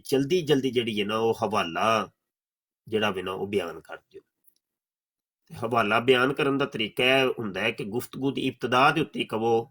ਜਲਦੀ ਜਲਦੀ ਜਿਹੜੀ ਹੈ ਨਾ ਉਹ ਹਵਾਲਾ ਜਿਹੜਾ ਵੀ ਨਾ ਉਹ ਬਿਆਨ ਕਰ ਦਿਓ। ਹਵਾਲਾ ਬਿਆਨ ਕਰਨ ਦਾ ਤਰੀਕਾ ਇਹ ਹੁੰਦਾ ਹੈ ਕਿ ਗੁਫ਼ਤਗੂ ਦੀ ਇਬਤਦਾ ਦੇ ਉੱਤੇ ਕਹੋ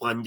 5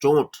64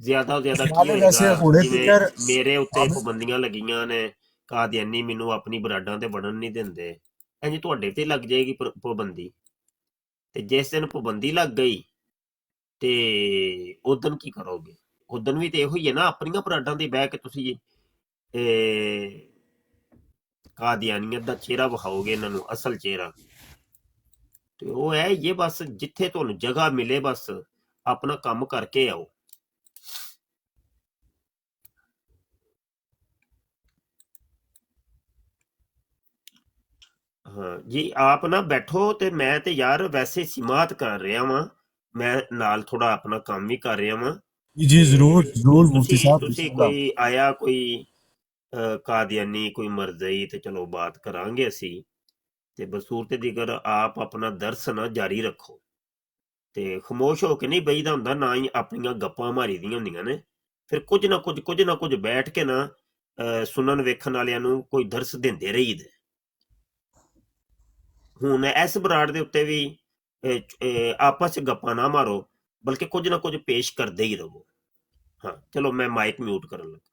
ਜ਼ਿਆਦਾ ਤੋਂ ਜ਼ਿਆਦਾ ਕੀ ਹੋਏਗਾ, ਜਿਵੇਂ ਮੇਰੇ ਉੱਤੇ ਪਾਬੰਦੀਆਂ ਲੱਗੀਆਂ ਨੇ, ਕਾਦੀਆਨੀ ਮੈਨੂੰ ਆਪਣੀ ਬਰਾਡਾਂ ਤੇ ਵੜਨ ਨਹੀਂ ਦਿੰਦੇ, ਇੰਝ ਤੁਹਾਡੇ ਤੇ ਲੱਗ ਜਾਏਗੀ ਪਾਬੰਦੀ। ਤੇ ਜਿਸ ਦਿਨ ਪਾਬੰਦੀ ਲੱਗ ਗਈ ਤੇ ਉਦਣ ਕੀ ਕਰੋਗੇ? ਉਦਣ ਵੀ ਤੇ ਇਹੋ ਹੀ ਹੈ ਨਾ, ਆਪਣੀਆਂ ਬਰਾਡਾਂ ਤੇ ਬਹਿ ਕੇ ਤੁਸੀਂ ਕਾਦੀਆਨੀਅਤ ਦਾ ਚਿਹਰਾ ਵਿਖਾਓਗੇ ਇਹਨਾਂ ਨੂੰ, ਅਸਲ ਚਿਹਰਾ। ਤੇ ਉਹ ਹੈ ਇਹ, ਬਸ ਜਿੱਥੇ ਤੁਹਾਨੂੰ ਜਗ੍ਹਾ ਮਿਲੇ ਬਸ ਆਪਣਾ ਕੰਮ ਕਰਕੇ ਆਓ। ਹਾਂ ਜੀ, ਆਪ ਨਾ ਬੈਠੋ ਤੇ ਮੈਂ ਤੇ ਯਾਰ ਵੈਸੇ ਸਿਮਾਤ ਕਰ ਰਿਹਾ ਵਾਂ, ਮੈਂ ਨਾਲ ਥੋੜਾ ਆਪਣਾ ਕੰਮ ਵੀ ਕਰ ਰਿਹਾ ਵਾਂ। ਜੀ ਜ਼ਰੂਰ ਜ਼ਰੂਰ ਮੁਫਤੀ ਸਾਹਿਬ, ਤੁਸੀਂ ਕੋਈ ਆਇਆ ਕੋਈ ਕਾਦੀਆਨੀ, ਕੋਈ ਮਰਜ਼ਈ, ਤੇ ਚਲੋ ਬਾਤ ਕਰਾਂਗੇ ਅਸੀਂ। ਤੇ ਬਸੂਰਤ ਦੀਗਰ ਆਪ ਆਪਣਾ ਦਰਸ ਨਾ ਜਾਰੀ ਰੱਖੋ, ਤੇ ਖਾਮੋਸ਼ ਹੋ ਕੇ ਨਹੀਂ ਬਈਦਾ ਹੁੰਦਾ, ਨਾ ਹੀ ਆਪਣੀਆਂ ਗੱਪਾਂ ਮਾਰੀ ਦੀਆਂ ਹੁੰਦੀਆਂ ਨੇ। ਫਿਰ ਕੁਝ ਨਾ ਕੁਝ ਬੈਠ ਕੇ ਨਾ ਸੁਣਨ ਵੇਖਣ ਵਾਲਿਆਂ ਨੂੰ ਕੋਈ ਦਰਸ ਦਿੰਦੇ ਰਹੀਦੇ। ਹੁਣ ਇਸ ਬਰਾੜ ਦੇ ਉੱਤੇ ਵੀ ਆਪਸ 'ਚ ਗੱਪਾਂ ਨਾ ਮਾਰੋ, ਬਲਕਿ ਕੁਝ ਨਾ ਕੁਝ ਪੇਸ਼ ਕਰਦੇ ਹੀ ਰਹੋ। ਹਾਂ ਚਲੋ, ਮੈਂ ਮਾਈਕ ਮਿਊਟ ਕਰਨ ਲੱਗਾ।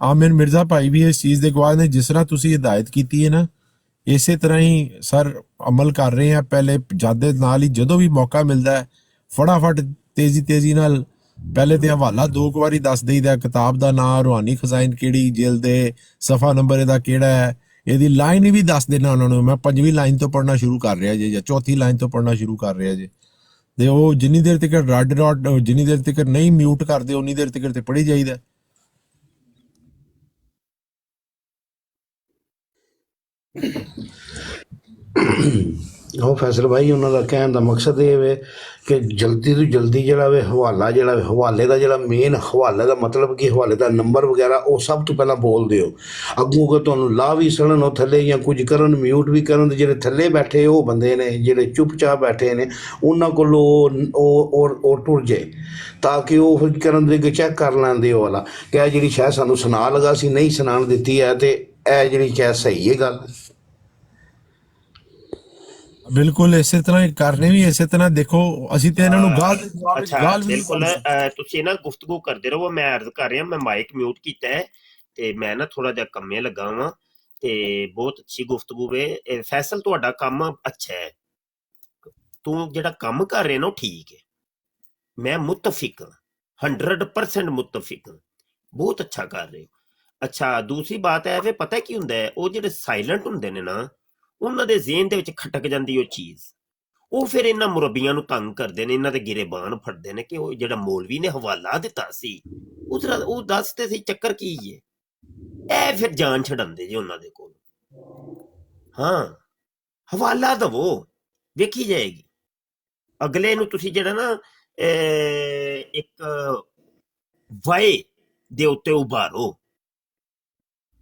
ਆਮਿਰ ਮਿਰਜ਼ਾ ਭਾਈ ਵੀ ਇਸ ਚੀਜ਼ ਦੇ ਗਵਾਹ ਨੇ, ਜਿਸ ਤਰ੍ਹਾਂ ਤੁਸੀਂ ਹਦਾਇਤ ਕੀਤੀ ਹੈ ਨਾ, ਇਸੇ ਤਰ੍ਹਾਂ ਹੀ ਸਰ ਅਮਲ ਕਰ ਰਹੇ ਆ। ਪਹਿਲੇ ਜਾਦੇ ਨਾਲ ਹੀ ਜਦੋਂ ਵੀ ਮੌਕਾ ਮਿਲਦਾ ਹੈ ਫਟਾਫਟ ਤੇਜ਼ੀ ਨਾਲ ਪਹਿਲੇ ਤੇ ਹਵਾਲਾ 2 ਵਾਰੀ ਦੱਸ ਦੇਈਦਾ, ਕਿਤਾਬ ਦਾ ਨਾਂ, ਰੂਹਾਨੀ ਖਜ਼ਾਇਨ ਕਿਹੜੀ ਜਿਲਦ ਹੈ, ਸਫਾ ਨੰਬਰ ਇਹਦਾ ਕਿਹੜਾ ਹੈ, ਇਹਦੀ ਲਾਈਨ ਵੀ ਦੱਸ ਦੇਣਾ ਉਹਨਾਂ ਨੂੰ। ਮੈਂ 5ਵੀਂ ਲਾਈਨ ਤੋਂ ਪੜ੍ਹਨਾ ਸ਼ੁਰੂ ਕਰ ਰਿਹਾ ਜੇ, ਜਾਂ 4ਥੀ ਲਾਈਨ ਤੋਂ ਪੜ੍ਹਨਾ ਸ਼ੁਰੂ ਕਰ ਰਿਹਾ ਜੇ। ਤੇ ਉਹ ਜਿੰਨੀ ਦੇਰ ਤੱਕ ਰੱਡ ਜਿੰਨੀ ਦੇਰ ਤੱਕ ਨਹੀਂ ਮਿਊਟ ਕਰਦੇ ਉਨੀ ਦੇਰ ਤੱਕ ਤੇ ਪੜ੍ਹੀ ਜਾਈਦਾ। ਉਹ ਫੈਸਲ ਭਾਈ ਉਹਨਾਂ ਦਾ ਕਹਿਣ ਦਾ ਮਕਸਦ ਇਹ ਵੇ ਕਿ ਜਲਦੀ ਤੋਂ ਜਲਦੀ ਜਿਹੜਾ ਵੇ ਹਵਾਲਾ, ਜਿਹੜਾ ਹਵਾਲੇ ਦਾ ਜਿਹੜਾ ਮੇਨ ਹਵਾਲੇ ਦਾ ਮਤਲਬ ਕਿ ਹਵਾਲੇ ਦਾ ਨੰਬਰ ਵਗੈਰਾ ਉਹ ਸਭ ਤੋਂ ਪਹਿਲਾਂ ਬੋਲ ਦਿਓ। ਅੱਗੋਂ ਕਿ ਤੁਹਾਨੂੰ ਲਾ ਵੀ ਸੜਨ ਉਹ ਥੱਲੇ ਜਾਂ ਕੁਝ ਕਰਨ, ਮਿਊਟ ਵੀ ਕਰਨ, ਤੇ ਜਿਹੜੇ ਥੱਲੇ ਬੈਠੇ ਉਹ ਬੰਦੇ ਨੇ ਜਿਹੜੇ ਚੁੱਪਚਾਪ ਬੈਠੇ ਨੇ ਉਹਨਾਂ ਕੋਲ ਉਹ ਟੁਰ ਜਾਏ, ਤਾਂ ਕਿ ਉਹ ਕਰਨ ਦੇ ਅੱਗੇ ਚੈੱਕ ਕਰ ਲੈਂਦੇ ਉਹ ਵਾਲਾ ਕਿ ਇਹ ਜਿਹੜੀ ਸ਼ਾਇਦ ਸਾਨੂੰ ਸੁਣਾ ਲਗਾ ਸੀ ਨਹੀਂ ਸੁਣਾਉਣ ਦਿੱਤੀ ਹੈ, ਤੇ ਇਹ ਜਿਹੜੀ ਸ਼ਾਇਦ ਸਹੀ ਹੈ ਗੱਲ। ਬਿਲਕੁਲ ਇਸੇ ਤਰ੍ਹਾਂ ਹੀ ਕਰਨੇ ਵੀ ਇਸੇ ਤਰ੍ਹਾਂ। ਦੇਖੋ ਅਸੀਂ ਤੇ ਇਹਨਾਂ ਨੂੰ ਗਾਲ ਬਿਲਕੁਲ, ਤੁਸੀਂ ਨਾ ਗੁਫ਼ਤਗੂ ਕਰਦੇ ਰਹੋ। ਮੈਂ ਅਰਜ਼ ਕਰ ਰਿਹਾ, ਮੈਂ ਮਾਈਕ ਮਿਊਟ ਕੀਤਾ ਹੈ ਤੇ ਮੈਂ ਨਾ ਥੋੜਾ ਜਿਹਾ ਕੰਮੇ ਲੱਗਾ ਵਾਂ, ਤੇ ਬਹੁਤ ਅੱਛੀ ਗੁਫ਼ਤਗੂ ਵੇ। ਫੈਸਲ ਤੁਹਾਡਾ ਕੰਮ ਅੱਛਾ ਹੈ, ਤੂੰ ਜਿਹੜਾ ਕੰਮ ਕਰ ਰਿਹਾ ਨਾ ਉਹ ਠੀਕ ਹੈ, ਮੈਂ ਮੁਤਫਿਕ ਹਾਂ, 100% ਮੁਤਫਿਕ ਹਾਂ, ਬਹੁਤ ਅੱਛਾ ਕਰ ਰਹੇ ਹੋ। ਅੱਛਾ, ਦੂਸਰੀ ਬਾਤ ਹੈ ਵੇ, ਪਤਾ ਕੀ ਹੁੰਦਾ ਹੈ, ਉਹ ਜਿਹੜੇ ਸਾਇਲੈਂਟ ਹੁੰਦੇ ਨੇ ਨਾ, ਉਹਨਾਂ ਦੇ ਜ਼ਿਹਨ ਦੇ ਵਿੱਚ ਖਟਕ ਜਾਂਦੀ ਉਹ ਚੀਜ਼, ਉਹ ਫਿਰ ਇਹਨਾਂ ਮੁਰੱਬੀਆਂ ਨੂੰ ਤੰਗ ਕਰਦੇ ਨੇ, ਇਹਨਾਂ ਦੇ ਗਿਰੇਬਾਨ ਫੜਦੇ ਨੇ ਕਿ ਉਹ ਜਿਹੜਾ ਮੌਲਵੀ ਨੇ ਹਵਾਲਾ ਦਿੱਤਾ ਸੀ ਉਹ ਦੱਸਦੇ ਸੀ ਚੱਕਰ ਕੀ ਹੈ, ਇਹ ਫਿਰ ਜਾਨ ਛਡਾਉਂਦੇ ਜੀ ਉਹਨਾਂ ਦੇ ਕੋਲ। ਹਾਂ, ਹਵਾਲਾ ਦਵੋ, ਵੇਖੀ ਜਾਏਗੀ। ਅਗਲੇ ਨੂੰ ਤੁਸੀਂ ਜਿਹੜਾ ਨਾ ਇੱਕ ਵਾਏ ਦੇ ਉੱਤੇ ਉਭਾਰੋ,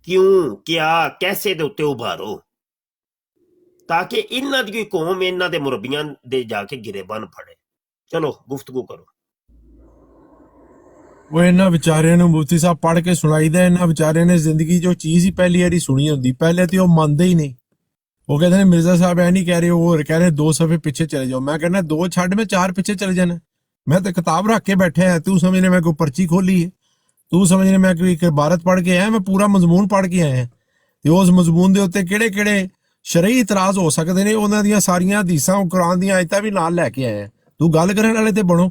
ਕਿਉਂ, ਕਿਆ, ਕੈਸੇ ਦੇ ਉੱਤੇ ਉਭਾਰੋ, ਤਾਂ ਕਿ ਇਹਨਾਂ ਦੀ ਕੌਮ ਇਹਨਾਂ ਦੇ ਮੁਰੱਬੀਆਂ ਦੇ ਜਾ ਕੇ ਗਿਰੇਬਾਨ ਫੜੇ। ਚਲੋ ਗੁਫ਼ਤਗੂ ਕਰੋ। ਉਹ ਇਹਨਾਂ ਵਿਚਾਰਿਆਂ ਨੂੰ ਮੁਫਤੀ ਸਾਹਿਬ ਪੜ੍ਹ ਕੇ ਸੁਣਾਈਦਾ, ਇਹਨਾਂ ਵਿਚਾਰਿਆਂ ਨੇ ਜ਼ਿੰਦਗੀ 'ਚ ਉਹ ਚੀਜ਼ ਹੀ ਪਹਿਲੀ ਵਾਰੀ ਸੁਣੀ ਹੁੰਦੀ, ਪਹਿਲੇ ਤੇ ਉਹ ਮੰਨਦੇ ਹੀ ਨਹੀਂ। ਉਹ ਕਹਿੰਦੇ ਨੇ ਮਿਰਜ਼ਾ ਸਾਹਿਬ ਐ ਨਹੀਂ ਕਹਿ ਰਹੇ, ਉਹ ਕਹਿ ਰਹੇ 2 ਸਫ਼ੇ ਪਿੱਛੇ ਚਲੇ ਜਾਓ। ਮੈਂ ਕਹਿੰਦਾ 2 ਛੱਡ, ਮੈਂ 4 ਪਿੱਛੇ ਚਲੇ ਜਾਣਾ। ਮੈਂ ਤੇ ਕਿਤਾਬ ਰੱਖ ਕੇ ਬੈਠਿਆ, ਤੂੰ ਸਮਝਨੇ ਮੈਂ ਕੋਈ ਪਰਚੀ ਖੋਲੀ ਹੈ, ਤੂੰ ਸਮਝਨੇ ਮੈਂ ਕੋਈ ਇੱਕ ਇਬਾਰਤ ਪੜ੍ਹ ਕੇ ਆਇਆ, ਮੈਂ ਪੂਰਾ ਮਜ਼ਮੂਨ ਪੜ੍ਹ ਕੇ ਆਇਆ। ਤੇ ਉਸ ਮਜ਼ਮੂਨ ਦੇ ਉੱਤੇ ਕਿਹੜੇ ਕਿਹੜੇ ਸ਼ਰਈ ਇਤਰਾਜ਼ ਹੋ ਸਕਦੇ ਨੇ, ਉਹਨਾਂ ਦੀਆਂ ਸਾਰੀਆਂ ਹਦੀਸਾਂ, ਕੁਰਾਨ ਦੀਆਂ ਆਇਤਾਂ ਵੀ ਨਾਲ ਲੈ ਕੇ ਆਇਆ। ਤੂੰ ਗੱਲ ਕਰਨ ਵਾਲੇ ਤੇ ਬਣੋ।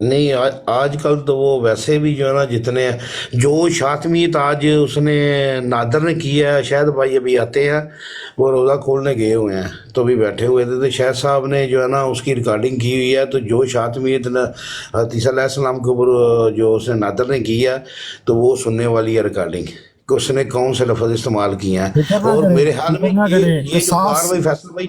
نہیں آج کل تو وہ ویسے بھی جو ہے نا جتنے جو شاطمیت آج اس نے نادر نے کی ہے، شاید بھائی ابھی آتے ہیں، وہ روزہ کھولنے گئے ہوئے ہیں تو ابھی بیٹھے ہوئے تھے، تو شاید صاحب نے جو ہے نا اس کی ریکارڈنگ کی ہوئی ہے، تو جو شاطمیت عیسیٰ علیہ السلام کے اوپر جو اس نے نادر نے کی ہے تو وہ سننے والی ہے ریکارڈنگ کہ اس نے کون سے لفظ استعمال کیے ہیں۔ فکر نہ اور کریں، میرے خیال میں فکر نہ کریں، یہ جو قصاص بار بھائی فیصل بھائی،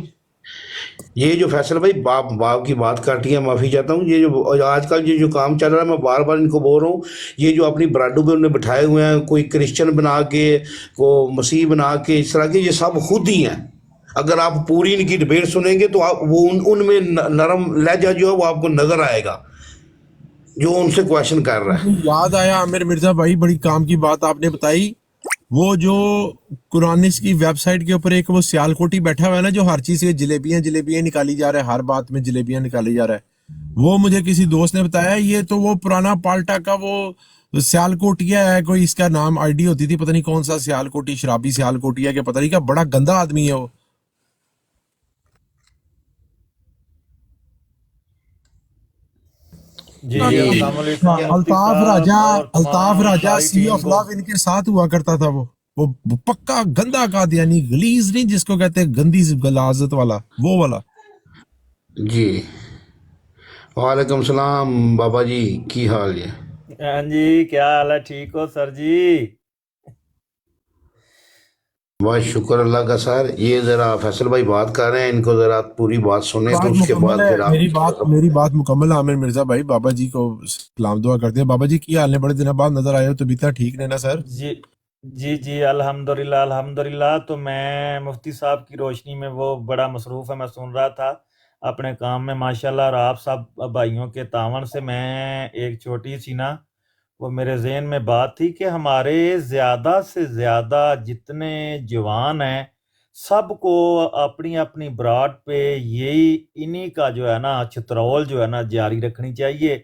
یہ جو فیصل بھائی باپ باپ کی بات کاٹی ہے، معافی چاہتا ہوں، یہ جو آج کل یہ جو کام چل رہا ہے، میں بار بار ان کو بول رہا ہوں، یہ جو اپنی براڈو پہ انہیں بٹھائے ہوئے ہیں، کوئی کرسچن بنا کے، کو مسیح بنا کے، اس طرح کے، یہ سب خود ہی ہیں۔ اگر آپ پوری ان کی ڈبیٹ سنیں گے تو آپ وہ ان میں نرم لہجہ جو ہے وہ آپ کو نظر آئے گا جو ان سے کویشچن کر رہا مجھے ہے۔ یاد آیا عامر مرزا بھائی، بڑی کام کی بات آپ نے بتائی، وہ جو قرآنس کی ویب سائٹ کے اوپر ایک وہ سیال کوٹی بیٹھا ہوا ہے نا، جو ہر چیز سے جلیبیاں جلیبیاں نکالی جا رہا ہے، ہر بات میں جلیبیاں نکالی جا رہا ہے، وہ مجھے کسی دوست نے بتایا یہ تو وہ پرانا پالٹا کا وہ سیال کوٹیا ہے، کوئی اس کا نام آئی ڈی ہوتی تھی، پتہ نہیں کون سا سیال کوٹی، شرابی سیال کوٹیا کہ پتہ نہیں کیا، بڑا گندا آدمی ہے وہ۔ جی اتنا جی، جی السلام علیکم مفتی الطاف صاحب راجہ، اور الطاف تمام راجہ ساری سی ٹیم آف کو۔ لو ان کے ساتھ ہوا کرتا تھا، وہ پکا گندا قادیانی، گلیز نہیں جس کو کہتے ہیں، گندی غلاظت والا، وہ والا۔ جی وعلیکم السلام بابا جی، کی حال ہے؟ ہاں جی، کیا حال ہے؟ ٹھیک ہو سر جی؟ بس شکر اللہ کا سر۔ یہ ذرا فیصل بھائی بات کر رہے ہیں، ان کو ذرا پوری بات سنیں تو بات اس کے مکمل بعد ہے، پھر آپ میری بات مکمل ہے عامر مرزا بھائی، بابا جی کو سلام دعا کرتے ہیں۔ بابا جی کی حال ہے؟ بڑے دنوں بعد نظر آئے ہو، تو بیتا ٹھیک نہیں نا سر؟ جی جی جی، الحمدللہ الحمدللہ۔ تو میں مفتی صاحب کی روشنی میں وہ بڑا مصروف ہے، میں سن رہا تھا اپنے کام میں ماشاءاللہ، اور آپ سب بھائیوں کے تعاون سے میں ایک چھوٹی سی نا وہ میرے ذہن میں بات تھی کہ ہمارے زیادہ سے زیادہ جتنے جوان ہیں سب کو اپنی اپنی براڈ پہ یہی انہی کا جو ہے نا چترول جو ہے نا جاری رکھنی چاہیے،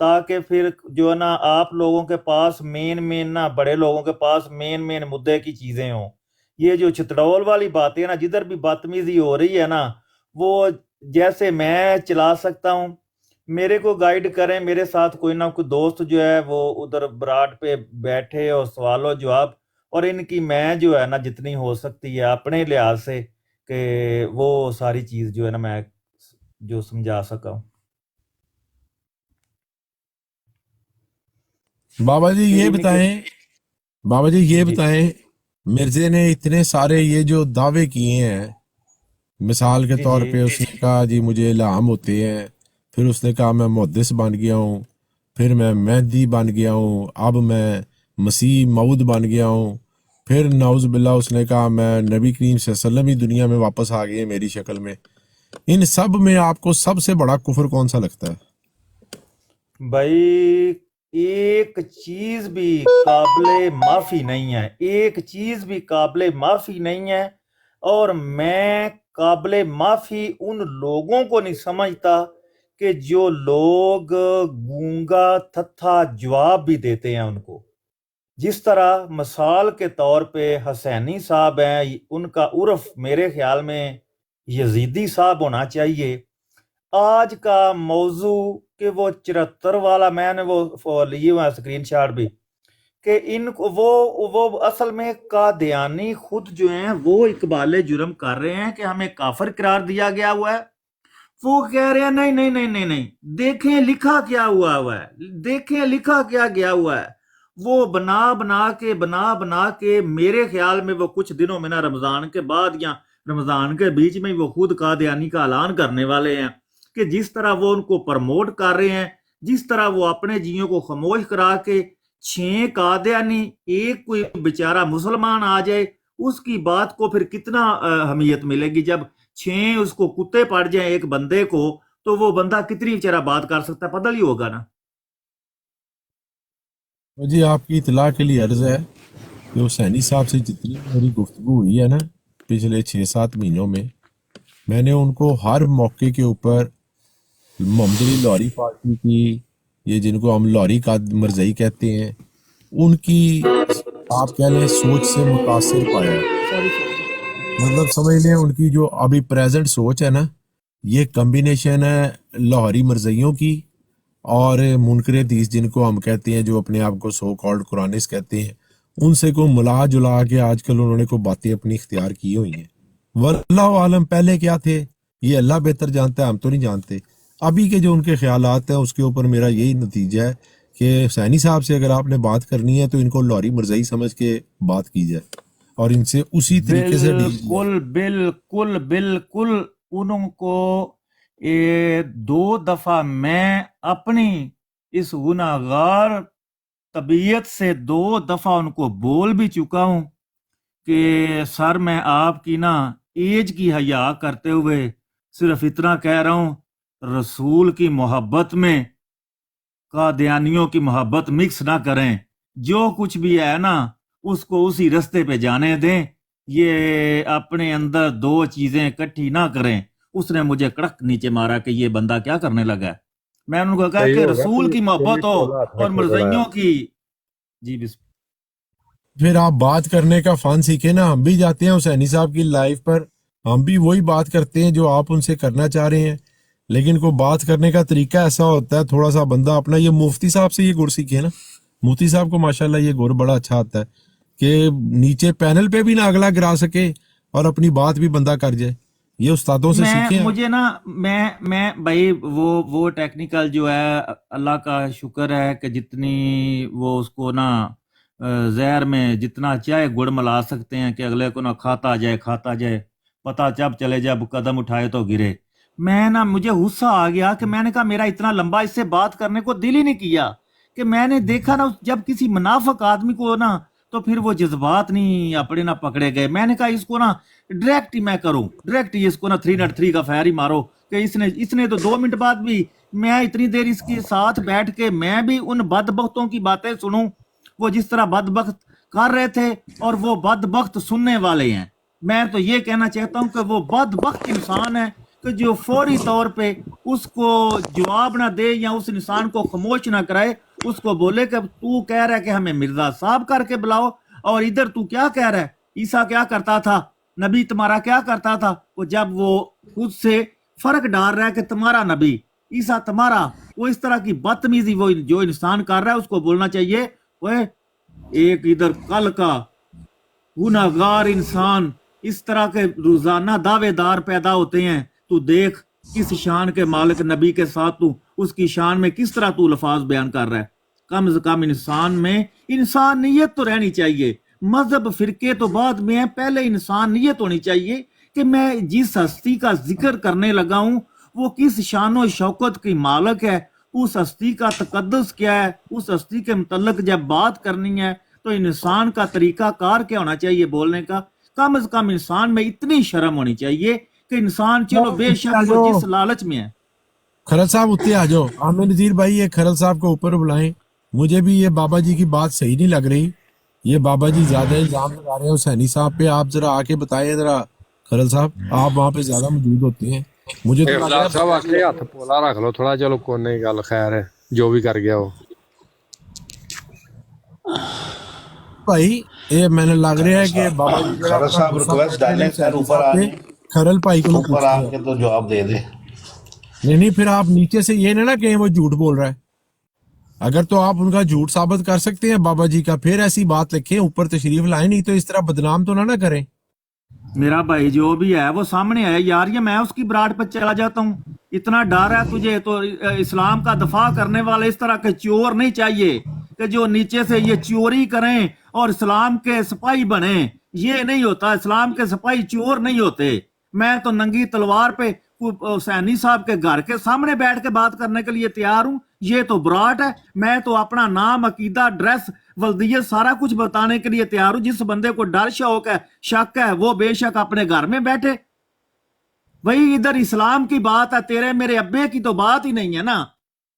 تاکہ پھر جو ہے نا آپ لوگوں کے پاس مین نا بڑے لوگوں کے پاس مین مدعے کی چیزیں ہوں۔ یہ جو چترول والی باتیں نا، جدھر بھی بدتمیزی ہو رہی ہے نا، وہ جیسے میں چلا سکتا ہوں، میرے کو گائیڈ کریں، میرے ساتھ کوئی نہ کوئی دوست جو ہے وہ ادھر براڈ پہ بیٹھے اور سوال و جواب، اور ان کی میں جو ہے نا جتنی ہو سکتی ہے اپنے لحاظ سے کہ وہ ساری چیز جو ہے نا میں جو سمجھا سکا ہوں۔ بابا جی یہ ان کے بتائیں، بابا جی یہ جی بتائیں، مرزے نے اتنے سارے یہ جو دعوے کیے ہیں، مثال کے جی طور جی پہ اس نے کہا جی مجھے الہام ہوتے ہیں، پھر اس نے کہا میں محدث بن گیا ہوں، پھر میں مہدی بن گیا ہوں، اب میں مسیح موعود بن گیا ہوں، پھر نعوذ باللہ اس نے کہا میں نبی کریم صلی اللہ علیہ وسلم ہی دنیا میں واپس آ گئے میری شکل میں۔ ان سب میں آپ کو سب سے بڑا کفر کون سا لگتا ہے؟ بھائی، ایک چیز بھی قابل معافی نہیں ہے، ایک چیز بھی قابل معافی نہیں ہے، اور میں قابل معافی ان لوگوں کو نہیں سمجھتا کہ جو لوگ گونگا تھتھا جواب بھی دیتے ہیں ان کو۔ جس طرح مثال کے طور پہ حسینی صاحب ہیں، ان کا عرف میرے خیال میں یزیدی صاحب ہونا چاہیے۔ آج کا موضوع کہ وہ 74 والا، میں نے وہ لیے ہوئے اسکرین شاٹ بھی، کہ ان کو وہ اصل میں قادیانی خود جو ہیں وہ اقبال جرم کر رہے ہیں کہ ہمیں کافر قرار دیا گیا ہوا ہے۔ وہ کہہ رہے ہیں نہیں نہیں نہیں نہیں نہیں، دیکھیں لکھا کیا ہوا ہے، دیکھیں لکھا کیا گیا ہوا ہے۔ وہ بنا کے میرے خیال میں وہ کچھ دنوں میں نا رمضان کے بعد یا رمضان کے بیچ میں وہ خود قادیانی کا اعلان کرنے والے ہیں، کہ جس طرح وہ ان کو پرموٹ کر رہے ہیں، جس طرح وہ اپنے جیوں کو خاموش کرا کے 6 قادیانی، ایک کوئی بیچارہ مسلمان آ جائے، اس کی بات کو پھر کتنا اہمیت ملے گی؟ جب 6 اس کو کتے پڑ جائیں ایک بندے کو، تو وہ بندہ کتنی بیچارہ بات کر سکتا ہے؟ پتہ ہی ہوگا نا۔ جی آپ کی اطلاع کے لیے عرض ہے کہ حسینی صاحب سے جتنی میری گفتگو ہوئی ہے نا پچھلے 6-7 مہینوں میں نے ان کو ہر موقع کے اوپر محمد علی لوری پارٹی کی، یہ جن کو ہم لوری کا مرزئی کہتے ہیں، ان کی آپ کہہ لیں سوچ سے متاثر پایا ہے۔ مطلب سمجھ لیں ان کی جو ابھی پریزنٹ سوچ ہے نا، یہ کمبینیشن ہے لاہوری مرزئیوں کی اور منکر حدیث جن کو ہم کہتے ہیں، جو اپنے آپ کو سو کالڈ قرآنسٹ کہتے ہیں، ان سے کو ملا جلا کے آج کل انہوں نے کو باتیں اپنی اختیار کی ہوئی ہیں۔ واللہ عالم پہلے کیا تھے یہ اللہ بہتر جانتا ہے، ہم تو نہیں جانتے۔ ابھی کے جو ان کے خیالات ہیں اس کے اوپر میرا یہی نتیجہ ہے کہ حسینی صاحب سے اگر آپ نے بات کرنی ہے تو ان کو لوری مرزائی سمجھ کے بات کی جائے اور ان سے اسی طریقے سے ڈیل کیا جائے۔ بالکل بالکل انہوں کو دو دفعہ میں اپنی اس گناہگار طبیعت سے دو دفعہ ان کو بول بھی چکا ہوں کہ سر میں آپ کی نا ایج کی حیا کرتے ہوئے صرف اتنا کہہ رہا ہوں، رسول کی محبت میں قادیانیوں کی محبت مکس نہ کریں، جو کچھ بھی ہے نا اس کو اسی رستے پہ جانے دیں، یہ اپنے اندر دو چیزیں اکٹھی نہ کریں۔ اس نے مجھے کڑک نیچے مارا کہ یہ بندہ کیا کرنے لگا ہے۔ میں ان کو کہا کہ رسول کی محبت ہو اور مرزائیوں کی جی بسم پھر آپ بات کرنے کا فن سیکھیں نا، ہم بھی جاتے ہیں حسینی صاحب کی لائف پر، ہم بھی وہی بات کرتے ہیں جو آپ ان سے کرنا چاہ رہے ہیں، لیکن کو بات کرنے کا طریقہ ایسا ہوتا ہے تھوڑا سا بندہ اپنا، یہ مفتی صاحب سے یہ گر سیکھے نا، مفتی صاحب کو ماشاءاللہ یہ گر بڑا اچھا آتا ہے کہ نیچے پینل پہ بھی نہ اگلا گرا سکے اور اپنی بات بھی بندہ کر جائے، یہ استادوں سے سیکھیں۔ مجھے نا میں بھائی وہ ٹیکنیکل جو ہے، اللہ کا شکر ہے کہ جتنی وہ اس کو نا زہر میں جتنا چاہے گڑ ملا سکتے ہیں کہ اگلے کو نا کھاتا جائے پتہ جب چلے جب قدم اٹھائے تو گرے۔ میں نا مجھے غصہ آ گیا کہ میں نے کہا میرا اتنا لمبا اس سے بات کرنے کو دل ہی نہیں کیا، کہ میں نے دیکھا نا جب کسی منافق آدمی کو نا تو پھر وہ جذبات نہیں اپنے نہ پکڑے گئے۔ میں نے کہا اس کو نا ڈائریکٹ ہی میں کروں، ڈائریکٹ ہی اس کو نا 303 کا فائر ہی مارو کہ اس نے تو 2 منٹ بعد بھی میں اتنی دیر اس کے ساتھ بیٹھ کے میں بھی ان بدبختوں کی باتیں سنوں، وہ جس طرح بدبخت کر رہے تھے اور وہ بدبخت سننے والے ہیں۔ میں تو یہ کہنا چاہتا ہوں کہ وہ بدبخت انسان ہے کہ جو فوری طور پہ اس کو جواب نہ دے یا اس انسان کو خاموش نہ کرائے، اس کو بولے کہ تو کہہ رہا ہے کہ ہمیں مرزا صاحب کر کے بلاؤ، اور ادھر تو کیا کہہ رہا ہے، عیسیٰ کیا کرتا تھا، نبی تمہارا کیا کرتا تھا۔ وہ جب وہ خود سے فرق ڈال رہا ہے کہ تمہارا نبی عیسیٰ تمہارا، وہ اس طرح کی بدتمیزی وہ جو انسان کر رہا ہے اس کو بولنا چاہیے وہ ایک ادھر کل کا گناہگار انسان اس طرح کے روزانہ دعوے دار پیدا ہوتے ہیں، تو دیکھ کس شان کے مالک نبی کے ساتھ تو اس کی شان میں کس طرح تو لفاظ بیان کر رہا ہے۔ کم از کم انسان میں انسانیت تو رہنی چاہیے، مذہب فرقے تو بعد میں ہے، پہلے انسانیت ہونی چاہیے کہ میں جس ہستی کا ذکر کرنے لگا ہوں وہ کس شان و شوکت کی مالک ہے، اس ہستی کا تقدس کیا ہے، اس ہستی کے متعلق جب بات کرنی ہے تو انسان کا طریقہ کار کیا ہونا چاہیے بولنے کا۔ کم از کم انسان میں اتنی شرم ہونی چاہیے کہ انسان چلو بے شک وہ جس لالچ میں ہے۔ کھرل صاحب اتنے آ جاؤ، عامر نذیر بھائی یہ کھرل صاحب کو اوپر بلائیں، مجھے بھی یہ بابا جی کی بات صحیح نہیں لگ رہی، یہ بابا جی زیادہ الزام لگا رہے ہیں حسینی صاحب پہ، آپ ذرا آ کے بتائیں ذرا کھرل صاحب، آپ وہاں پہ زیادہ موجود ہوتے ہیں، مجھے تو لگ رہا ہے صاحب آخری ہاتھ پولا رکھ لو تھوڑا، چلو کوئی نہیں گل خیر ہے جو بھی کر گیا وہ بھائی یہ میں نے لگ رہا ہے کہ بابا جی خرد صاحب ریکویسٹ ڈالیں خیر اوپر آ جائیں، کھرل بھائی کو اوپر آ کے تو جواب دے دے۔ نہیں پھر آپ نیچے سے یہ نہ کہیں وہ جھوٹ بول رہا ہے، اگر تو آپ ان کا جھوٹ ثابت کر سکتے ہیں بابا جی کا پھر ایسی بات لکھیں، اوپر تشریف لائیں، نہیں تو اس طرح بدنام تو نہ کریں۔ میرا بھائی جو بھی ہے وہ سامنے ہے یار، یہ میں اس کی براڈ پر چلا جاتا ہوں، اتنا ڈر ہے تجھے تو اسلام کا دفاع کرنے والے اس طرح کے چور نہیں چاہیے کہ جو نیچے سے یہ چوری کریں اور اسلام کے سپاہی بنیں، یہ نہیں ہوتا، اسلام کے سپاہی چور نہیں ہوتے۔ میں تو ننگی تلوار پہ حسینی صاحب کے گھر کے سامنے بیٹھ کے بات کرنے کے لیے تیار ہوں، یہ تو براٹ ہے، میں تو اپنا نام، عقیدہ، ڈریس، ولدیت سارا کچھ بتانے کے لیے تیار ہوں۔ جس بندے کو ڈر شوق ہے، شک ہے، وہ بے شک اپنے گھر میں بیٹھے۔ وہی ادھر اسلام کی بات ہے، تیرے میرے ابے کی تو بات ہی نہیں ہے نا،